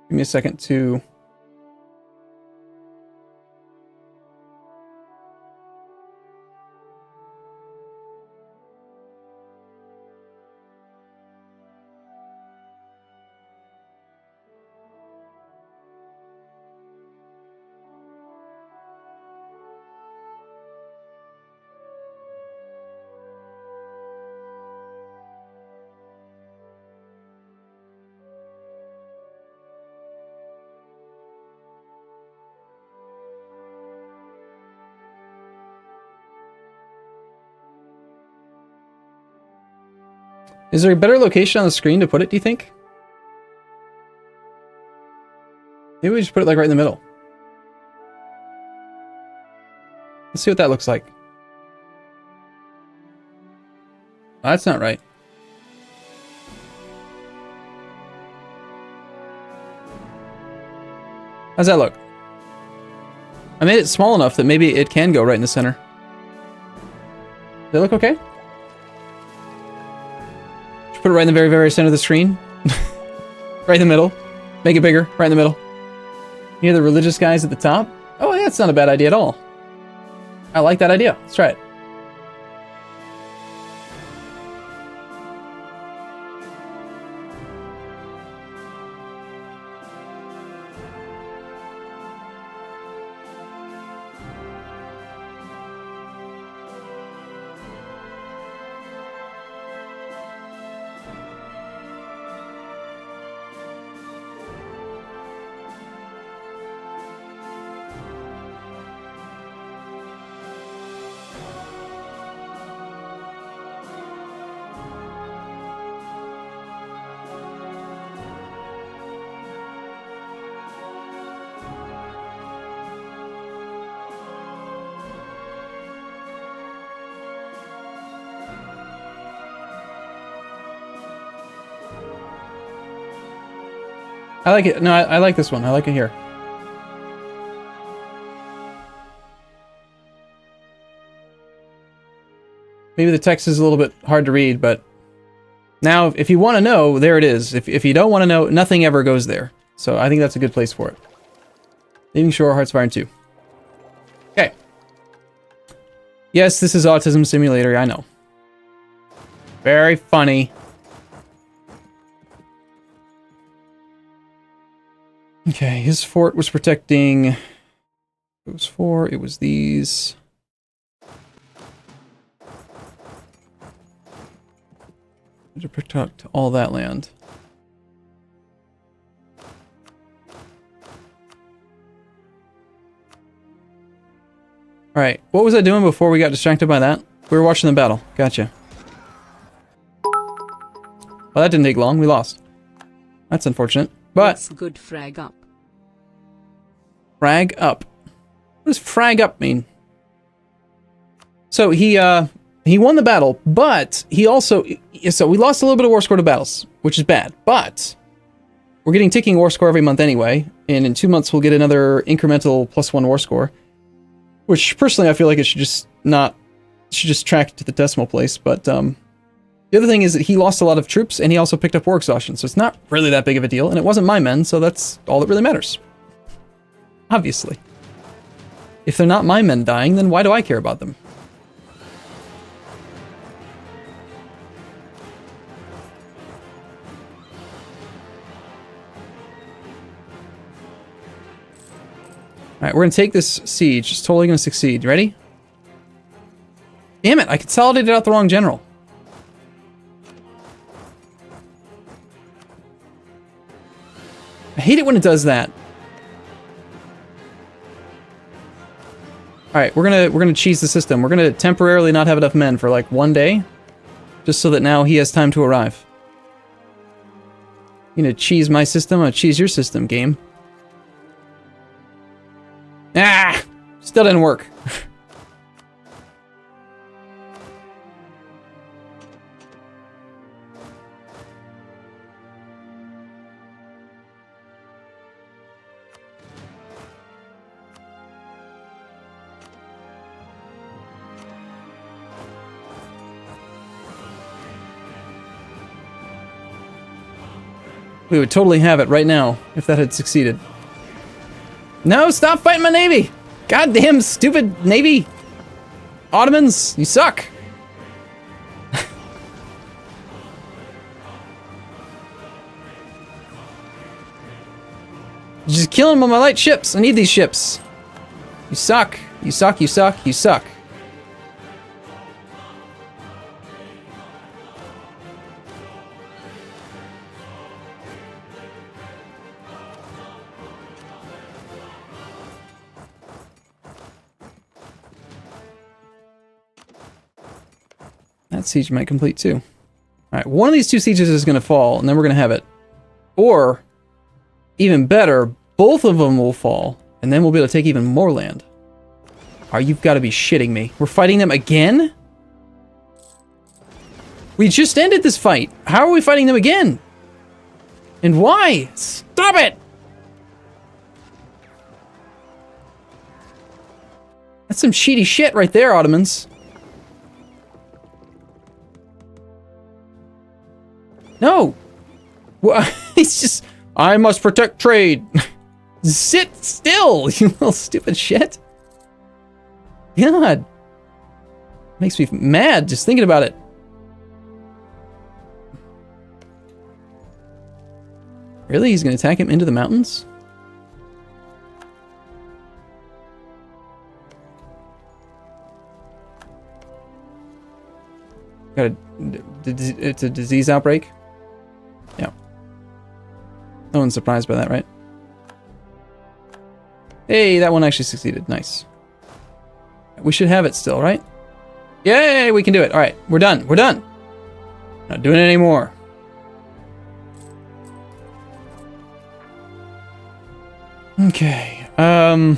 Give me a second to... Is there a better location on the screen to put it, do you think? Maybe we just put it like right in the middle. Let's see what that looks like. Oh, that's not right. How's that look? I made it small enough that maybe it can go right in the center. Does that look okay? Just put it right in the very, very center of the screen. Right in the middle. Make it bigger, right in the middle. You hear the religious guys at the top? Oh, yeah, that's not a bad idea at all. I like that idea. Let's try it. I like it. No, I like this one. I like it here. Maybe the text is a little bit hard to read, but now if you want to know, there it is. If you don't want to know, nothing ever goes there. So I think that's a good place for it. Leaving Shore, Heartsfire 2. Okay. Yes, this is Autism Simulator, I know. Very funny. Okay, his fort was protecting... It was 4, it was these... To protect all that land. Alright, what was I doing before we got distracted by that? We were watching the battle. Gotcha. Well, that didn't take long. We lost. That's unfortunate. But... That's good frag up. Frag up. What does frag up mean? So he won the battle, but he also... So we lost a little bit of war score to battles, which is bad. But we're getting ticking war score every month anyway, and in 2 months we'll get another incremental +1 war score. Which, personally, I feel like it should just not... should just track to the decimal place, but... the other thing is that he lost a lot of troops, and he also picked up war exhaustion, so it's not really that big of a deal, and it wasn't my men, so that's all that really matters. Obviously. If they're not my men dying, then why do I care about them? Alright, we're gonna take this siege. It's totally gonna succeed. You ready? Damn it, I consolidated out the wrong general. I hate it when it does that. Alright, we're gonna cheese the system. We're gonna temporarily not have enough men for like 1 day. Just so that now he has time to arrive. You gonna cheese my system? I'm gonna cheese your system, game. Ah! Still didn't work. We would totally have it right now if that had succeeded. No, stop fighting my navy! Goddamn stupid navy! Ottomans, you suck! Just killing them on my light ships. I need these ships. You suck. You suck, you suck, you suck. That siege might complete too. Alright, one of these two sieges is going to fall, and then we're going to have it. Or, even better, both of them will fall, and then we'll be able to take even more land. Oh, you've got to be shitting me. We're fighting them again? We just ended this fight. How are we fighting them again? And why? Stop it! That's some cheaty shit right there, Ottomans. No! Well, it's just... I must protect trade. Sit still, you little stupid shit. God. Makes me mad just thinking about it. Really? He's going to attack him into the mountains? It's a disease outbreak? Yeah. No one's surprised by that, right? Hey, that one actually succeeded. Nice. We should have it still, right? Yay, we can do it. All right, we're done. We're done. Not doing it anymore. Okay. Yeah,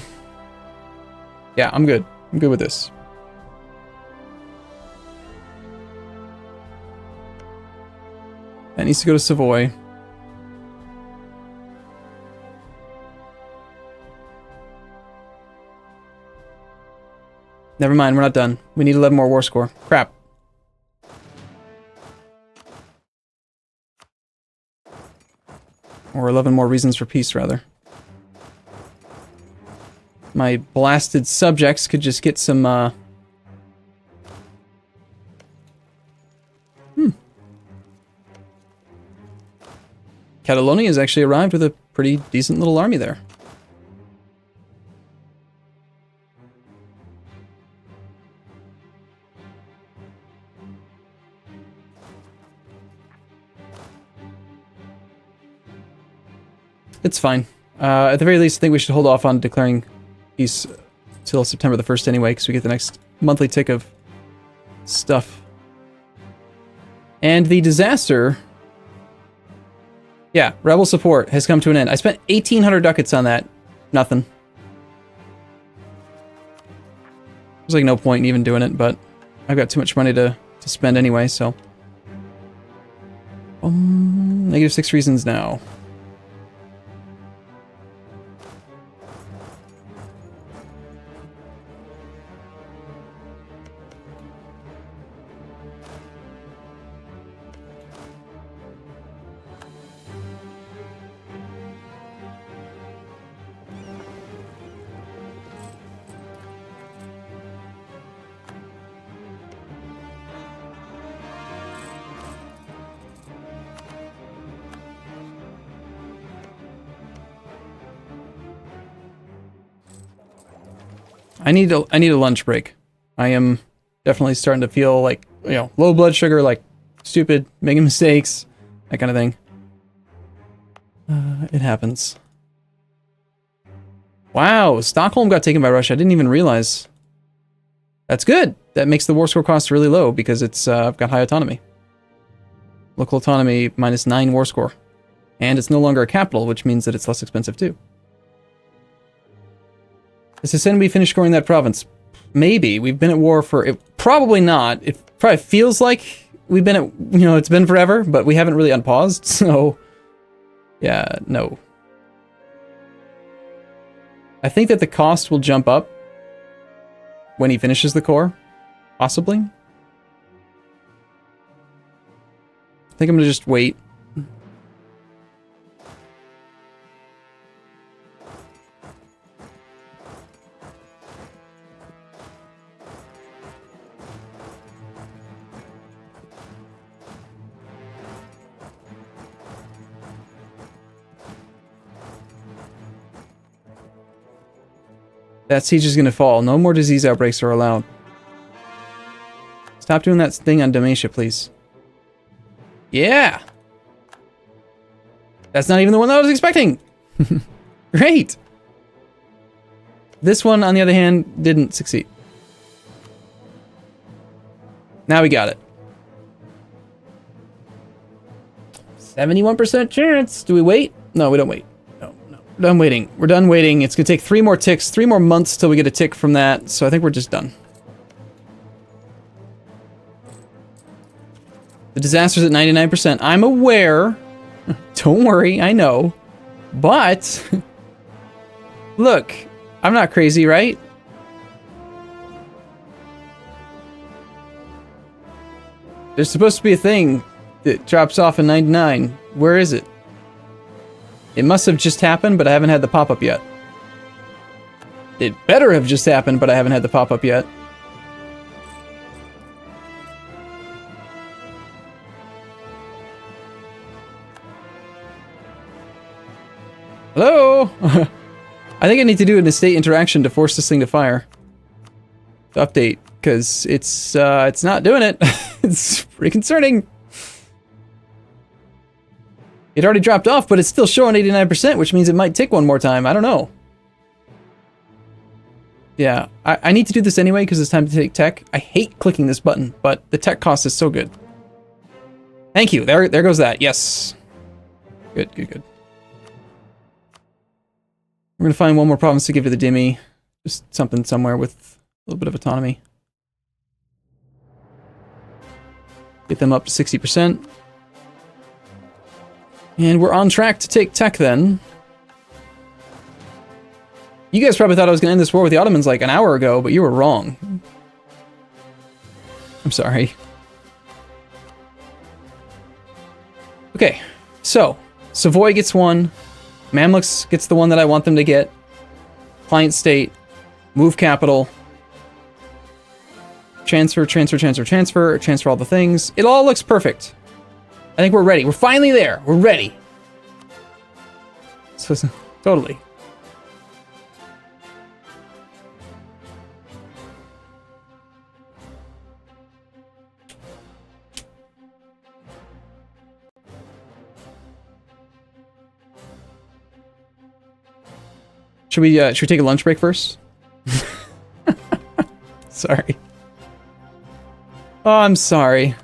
I'm good. I'm good with this. That needs to go to Savoy. Never mind, we're not done. We need 11 more war score. Crap. Or 11 more reasons for peace, rather. My blasted subjects could just get some, Catalonia has actually arrived with a pretty decent little army there. It's fine. At the very least, I think we should hold off on declaring peace till September the 1st anyway, because we get the next monthly tick of stuff. And the disaster... Yeah, rebel support has come to an end. I spent 1,800 ducats on that. Nothing. There's like no point in even doing it, but I've got too much money to spend anyway, so... -6 reasons now. I need a lunch break. I am definitely starting to feel like, you know, low blood sugar, like stupid, making mistakes, that kind of thing. It happens. Wow, Stockholm got taken by Russia. I didn't even realize. That's good. That makes the war score cost really low because it's got high autonomy. Local autonomy -9 war score. And it's no longer a capital, which means that it's less expensive too. Is this we finished scoring that province? Maybe. We've been at war for... probably not. It probably feels like we've been at... You know, it's been forever, but we haven't really unpaused, so... Yeah, no. I think that the cost will jump up when he finishes the core. Possibly. I think I'm gonna just wait. That siege is gonna fall. No more disease outbreaks are allowed. Stop doing that thing on Domination, please. Yeah! That's not even the one that I was expecting! Great! This one, on the other hand, didn't succeed. Now we got it. 71% chance. Do we wait? No, we don't wait. No. We're done waiting. We're done waiting. It's going to take 3 more ticks, 3 more months till we get a tick from that. So I think we're just done. The disaster's at 99%. I'm aware. Don't worry, I know. But, look, I'm not crazy, right? There's supposed to be a thing that drops off in 99. Where is it? It must have just happened, but I haven't had the pop-up yet. It better have just happened, but I haven't had the pop-up yet. Hello? I think I need to do an estate interaction to force this thing to fire. To update, because it's not doing it. It's pretty concerning. It already dropped off, but it's still showing 89%, which means it might tick one more time. I don't know. Yeah, I need to do this anyway, because it's time to take tech. I hate clicking this button, but the tech cost is so good. Thank you. There goes that. Yes. Good. We're going to find one more province to give to the Dhimmi. Just something somewhere with a little bit of autonomy. Get them up to 60%. And we're on track to take tech then. You guys probably thought I was going to end this war with the Ottomans like an hour ago, but you were wrong. I'm sorry. Okay, so Savoy gets one. Mamluks gets the one that I want them to get. Client state. Move capital. Transfer all the things. It all looks perfect. I think we're ready. We're finally there. We're ready. So, totally. Should we take a lunch break first? Sorry. Oh, I'm sorry.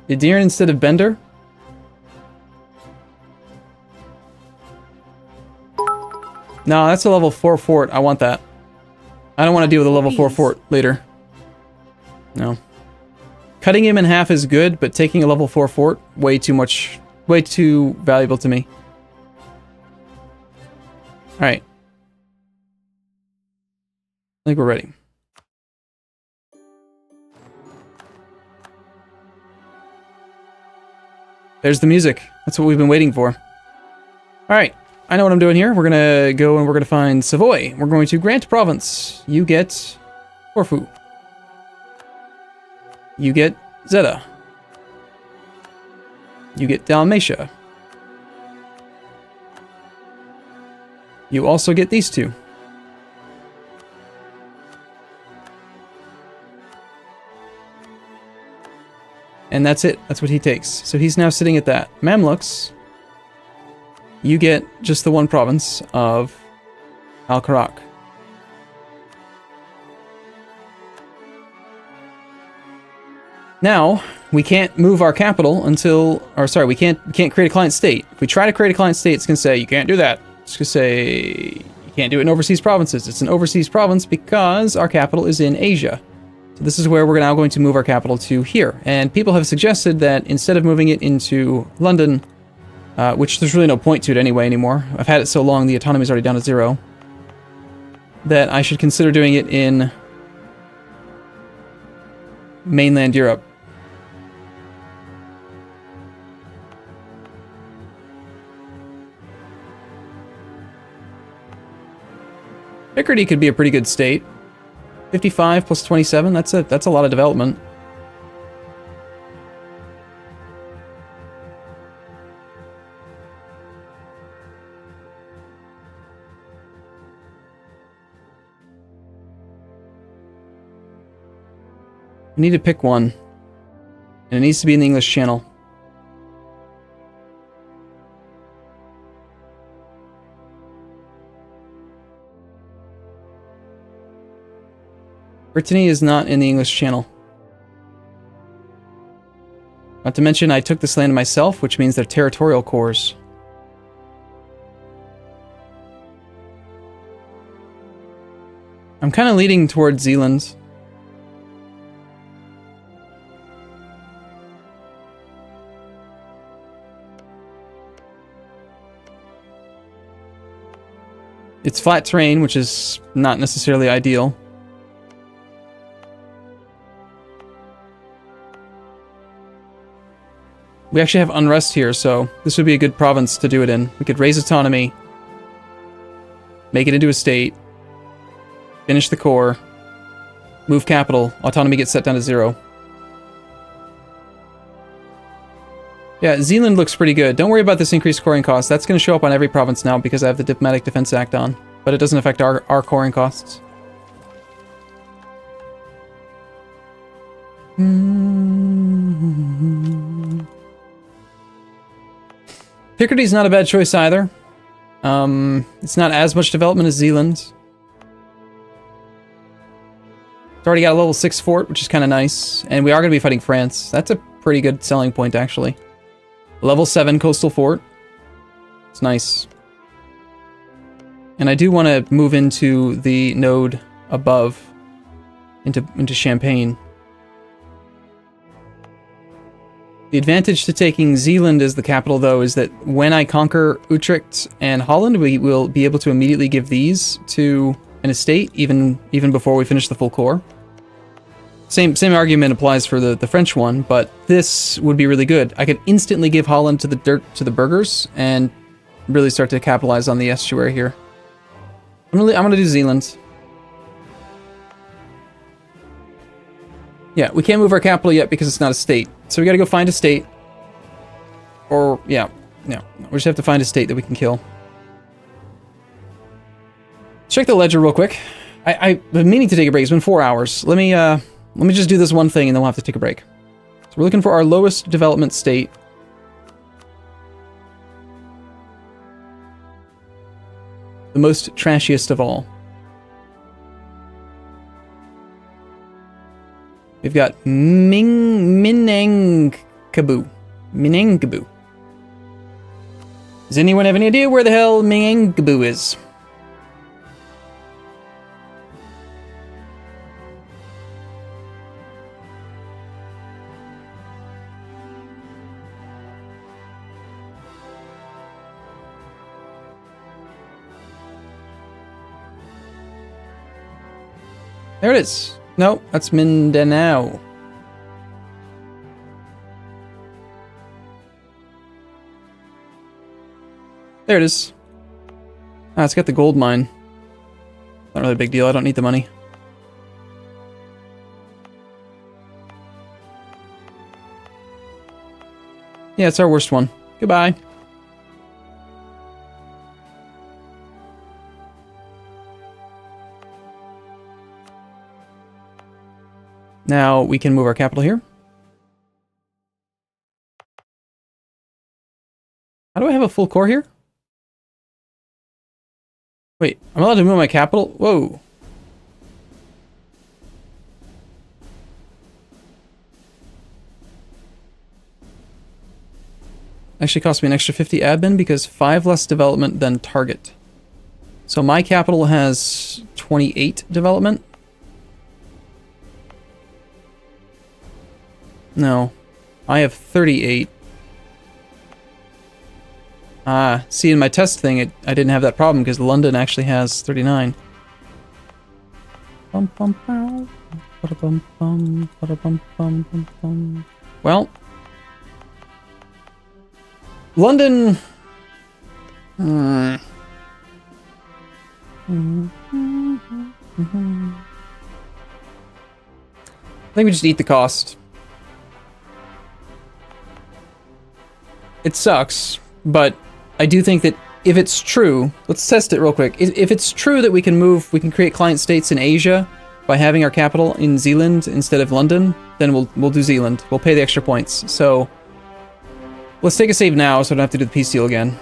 Idir instead of Bender? No, that's a level 4 fort. I want that. I don't want to deal with a level 4 fort later. No. Cutting him in half is good, but taking a level 4 fort, way too valuable to me. Alright. I think we're ready. There's the music. That's what we've been waiting for. Alright. I know what I'm doing here. We're gonna go and we're gonna find Savoy. We're going to grant province. You get Corfu. You get Zeta. You get Dalmatia. You also get these two. And that's it. That's what he takes. So he's now sitting at that. Mamluks, you get just the one province of Al-Karak. Now, we can't move our capital until, or sorry, we can't create a client state. If we try to create a client state, it's going to say, you can't do that. It's going to say, you can't do it in overseas provinces. It's an overseas province because our capital is in Asia. So this is where we're now going to move our capital to here. And people have suggested that instead of moving it into London, which there's really no point to it anyway anymore. I've had it so long, the autonomy is already down to 0. That I should consider doing it in mainland Europe. Picardy could be a pretty good state. 55 plus 27, that's a lot of development. I need to pick one. And it needs to be in the English Channel. Brittany is not in the English Channel. Not to mention, I took this land myself, which means they're territorial cores. I'm kind of leading towards Zealand. It's flat terrain, which is not necessarily ideal. We actually have unrest here, so this would be a good province to do it in. We could raise autonomy, make it into a state, finish the core, move capital, autonomy gets set down to 0. Yeah, Zealand looks pretty good. Don't worry about this increased coring cost. That's going to show up on every province now because I have the Diplomatic Defense Act on. But it doesn't affect our coring costs. Picardy's not a bad choice either. It's not as much development as Zealand. It's already got a level 6 fort, which is kind of nice. And we are going to be fighting France. That's a pretty good selling point, actually. Level 7 coastal fort. It's nice. And I do want to move into the node above, into Champagne. The advantage to taking Zealand as the capital, though, is that when I conquer Utrecht and Holland, we will be able to immediately give these to an estate, even before we finish the full core. Same argument applies for the French one, but this would be really good. I could instantly give Holland to the burghers and really start to capitalize on the estuary here. I'm gonna do Zealand. Yeah, we can't move our capital yet because it's not a state. So we gotta go find a state. Or, yeah. We just have to find a state that we can kill. Check the ledger real quick. I've been meaning to take a break. It's been 4 hours. Let me just do this one thing and then we'll have to take a break. So we're looking for our lowest development state. The most trashiest of all. We've got Minangkaboo. Minangkaboo. Does anyone have any idea where the hell Minangkaboo is? There it is. No, that's Mindanao. There it is. Ah, it's got the gold mine. Not really a big deal. I don't need the money. Yeah, it's our worst one. Goodbye. Now we can move our capital here. How do I have a full core here? Wait, I'm allowed to move my capital? Whoa. Actually cost me an extra 50 admin because 5 less development than target. So my capital has 28 development. No, I have 38. Ah, see, in my test thing, I didn't have that problem because London actually has 39. Well, London. I think we just eat the cost. It sucks, but I do think that if it's true, let's test it real quick. If it's true that we can create client states in Asia by having our capital in Zealand instead of London, then we'll do Zealand. We'll pay the extra points. So let's take a save now so I don't have to do the peace deal again.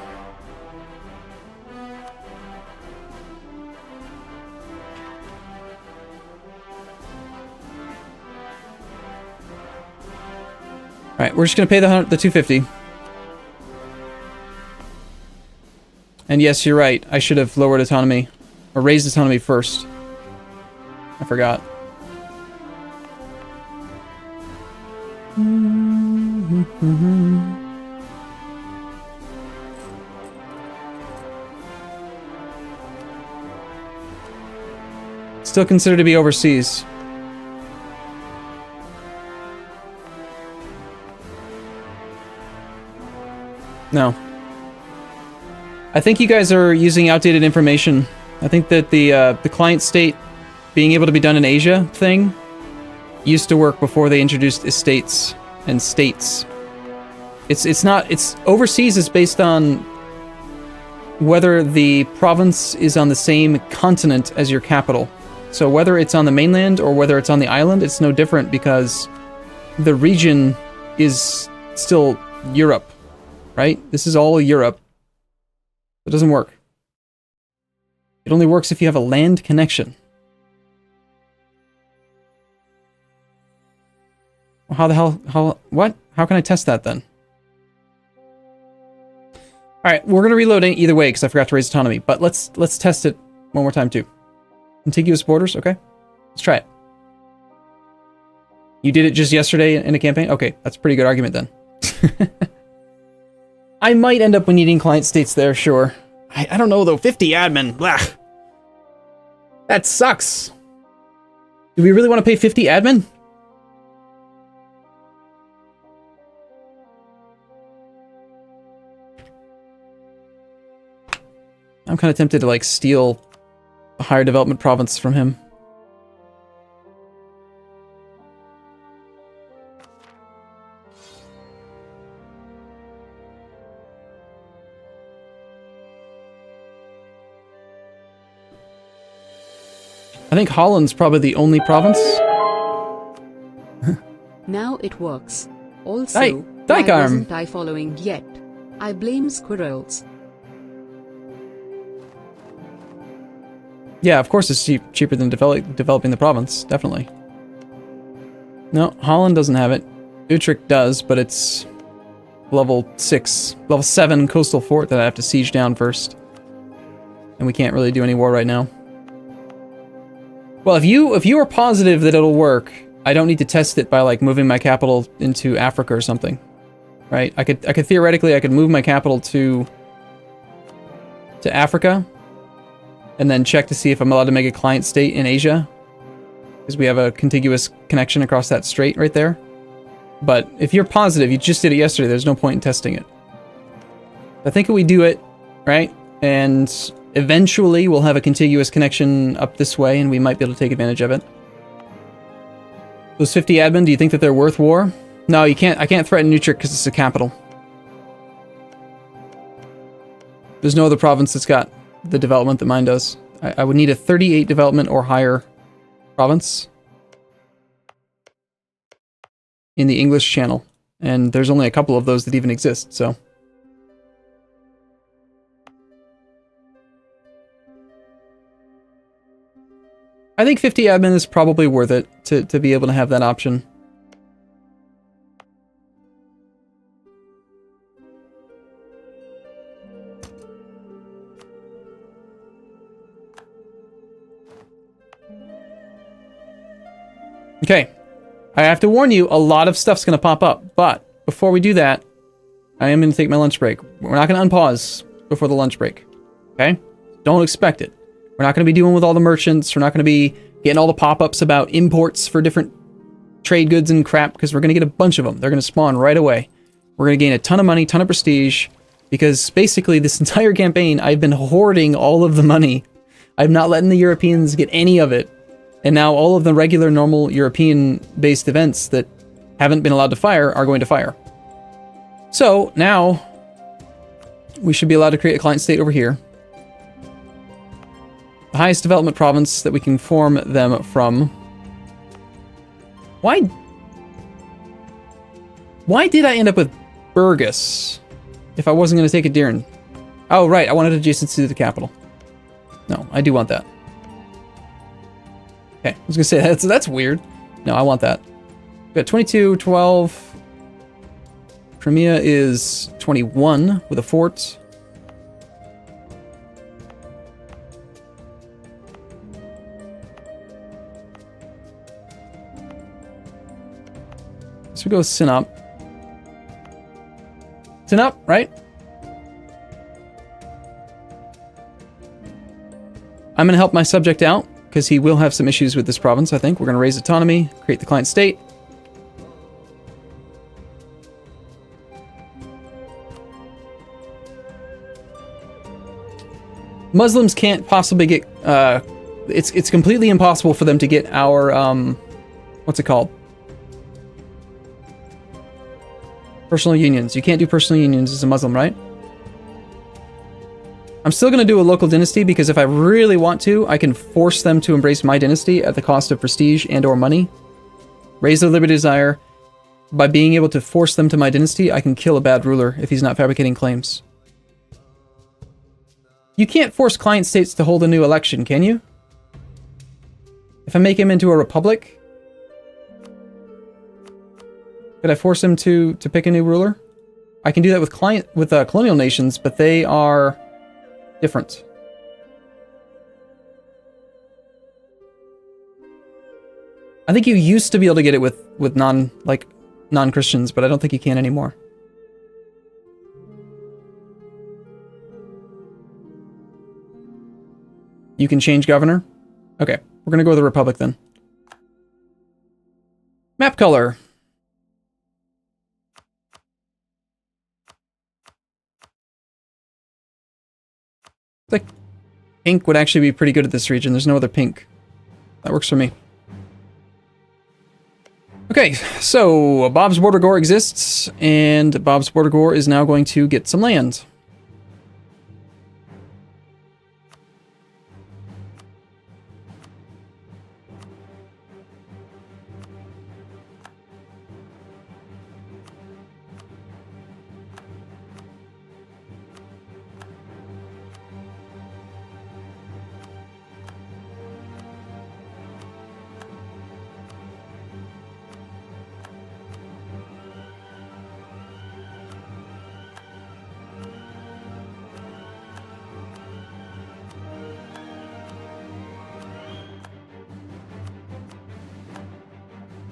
Alright, we're just gonna pay the 250. And yes, you're right. I should have lowered autonomy. Or raised autonomy first. I forgot. Still considered to be overseas. No. I think you guys are using outdated information. I think that the client state being able to be done in Asia thing used to work before they introduced estates and states. It's overseas is based on whether the province is on the same continent as your capital. So whether it's on the mainland or whether it's on the island, it's no different because the region is still Europe, right? This is all Europe. It doesn't work. It only works if you have a land connection. Well, how the hell, what? How can I test that then? Alright, we're gonna reload it either way because I forgot to raise autonomy, but let's test it one more time too. Contiguous borders, okay? Let's try it. You did it just yesterday in a campaign? Okay, that's a pretty good argument then. I might end up needing client states there, sure. I don't know though, 50 admin, blah. That sucks. Do we really want to pay 50 admin? I'm kind of tempted to like steal a higher development province from him. I think Holland's probably the only province. Now it works. Also, Hey, why wasn't I following yet? I blame squirrels. Yeah, of course it's cheaper than developing the province, definitely. No, Holland doesn't have it. Utrecht does, but it's level 7 coastal fort that I have to siege down first. And we can't really do any war right now. Well, if you are positive that it'll work, I don't need to test it by like moving my capital into Africa or something. Right? I could theoretically move my capital to Africa and then check to see if I'm allowed to make a client state in Asia, because we have a contiguous connection across that strait right there. But if you're positive, you just did it yesterday, there's no point in testing it. I think if we do it, right, and eventually we'll have a contiguous connection up this way and we might be able to take advantage of it. Those 50 admin, do you think that they're worth war? No, you can't. I can't threaten Utrecht because it's a capital. There's no other province that's got the development that mine does. I would need a 38 development or higher province in the English channel, and there's only a couple of those that even exist, so. I think 50 admin is probably worth it to be able to have that option. Okay, I have to warn you, a lot of stuff's going to pop up, but before we do that, I am going to take my lunch break. We're not going to unpause before the lunch break, okay? Don't expect it. We're not going to be dealing with all the merchants. We're not going to be getting all the pop-ups about imports for different trade goods and crap, because we're going to get a bunch of them. They're going to spawn right away. We're going to gain a ton of money, ton of prestige, because basically this entire campaign, I've been hoarding all of the money. I'm not letting the Europeans get any of it. And now all of the regular, normal European-based events that haven't been allowed to fire are going to fire. So now we should be allowed to create a client state over here. The highest development province that we can form them from. Why did I end up with Burgess if I wasn't going to take a Diran? Oh, right, I wanted adjacent to the capital. No, I do want that. Okay, I was going to say, that's weird. No, I want that. We got 22, 12, Crimea is 21 with a fort. So we go Sinop. Sinop, right? I'm going to help my subject out, because he will have some issues with this province, I think. We're going to raise autonomy, create the client state. Muslims can't possibly get... it's completely impossible for them to get our... what's it called? Personal unions. You can't do personal unions as a Muslim, right? I'm still going to do a local dynasty because if I really want to, I can force them to embrace my dynasty at the cost of prestige and or money. Raise their liberty desire. By being able to force them to my dynasty, I can kill a bad ruler if he's not fabricating claims. You can't force client states to hold a new election, can you? If I make him into a republic? Could I force him to pick a new ruler? I can do that with colonial nations, but they are... different. I think you used to be able to get it with non-Christians, but I don't think you can anymore. You can change governor? Okay, we're gonna go with the Republic then. Map color. Like pink would actually be pretty good at this region. There's no other pink. That works for me. Okay, so Bob's Border Gore exists, and Bob's Border Gore is now going to get some land.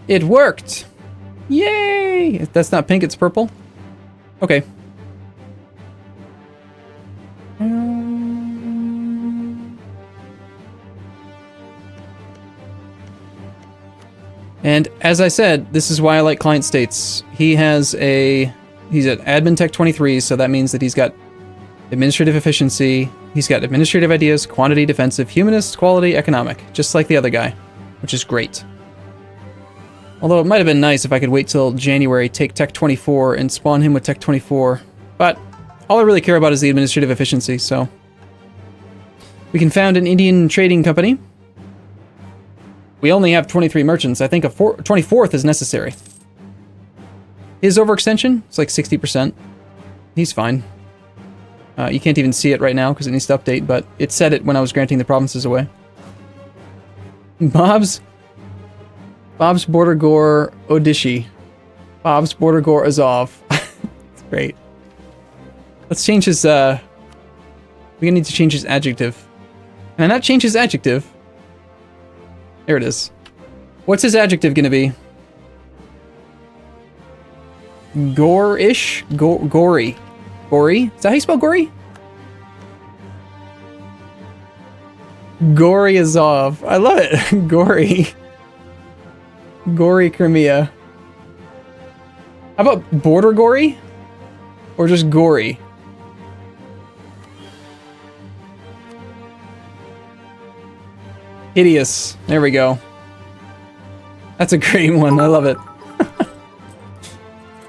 It worked! Yay! If that's not pink, it's purple. Okay. And as I said, this is why I like client states. He's at admin tech 23, so that means that he's got administrative efficiency, he's got administrative ideas, quantity, defensive, humanist, quality, economic, just like the other guy, which is great. Although it might have been nice if I could wait till January, take Tech 24, and spawn him with Tech 24. But all I really care about is the administrative efficiency, so... We can found an Indian trading company. We only have 23 merchants. I think a 24th is necessary. His overextension is like 60%. He's fine. You can't even see it right now because it needs to update, but it said it when I was granting the provinces away. Bob's Border Gore Odishi. Bob's Border Gore Azov. It's great. Let's change his, we're gonna need to change his adjective. Can I not change his adjective? There it is. What's his adjective gonna be? Gore-ish? Gory. Gory? Is that how you spell gory? Gory Azov. I love it. Gory. Gory Crimea. How about border gory? Or just gory? Hideous. There we go. That's a great one. I love it.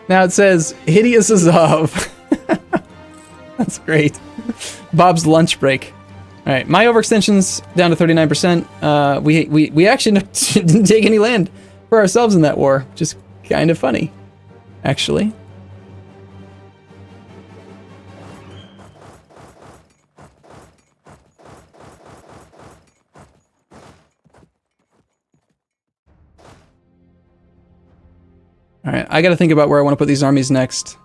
Now it says Hideous Azov. That's great. Bob's lunch break. All right, my overextension's down to 39%. We actually didn't take any land for ourselves in that war, which is kind of funny, actually. All right, I got to think about where I want to put these armies next.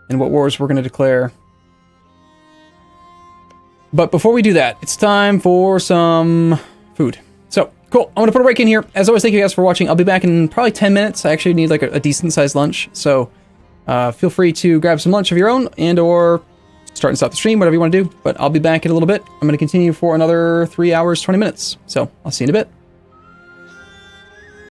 and what wars we're going to declare. But before we do that, it's time for some food. So, cool. I'm going to put a break in here. As always, thank you guys for watching. I'll be back in probably 10 minutes. I actually need like a decent-sized lunch. So, feel free to grab some lunch of your own and or start and stop the stream, whatever you want to do. But I'll be back in a little bit. I'm going to continue for another 3 hours, 20 minutes. So, I'll see you in a bit.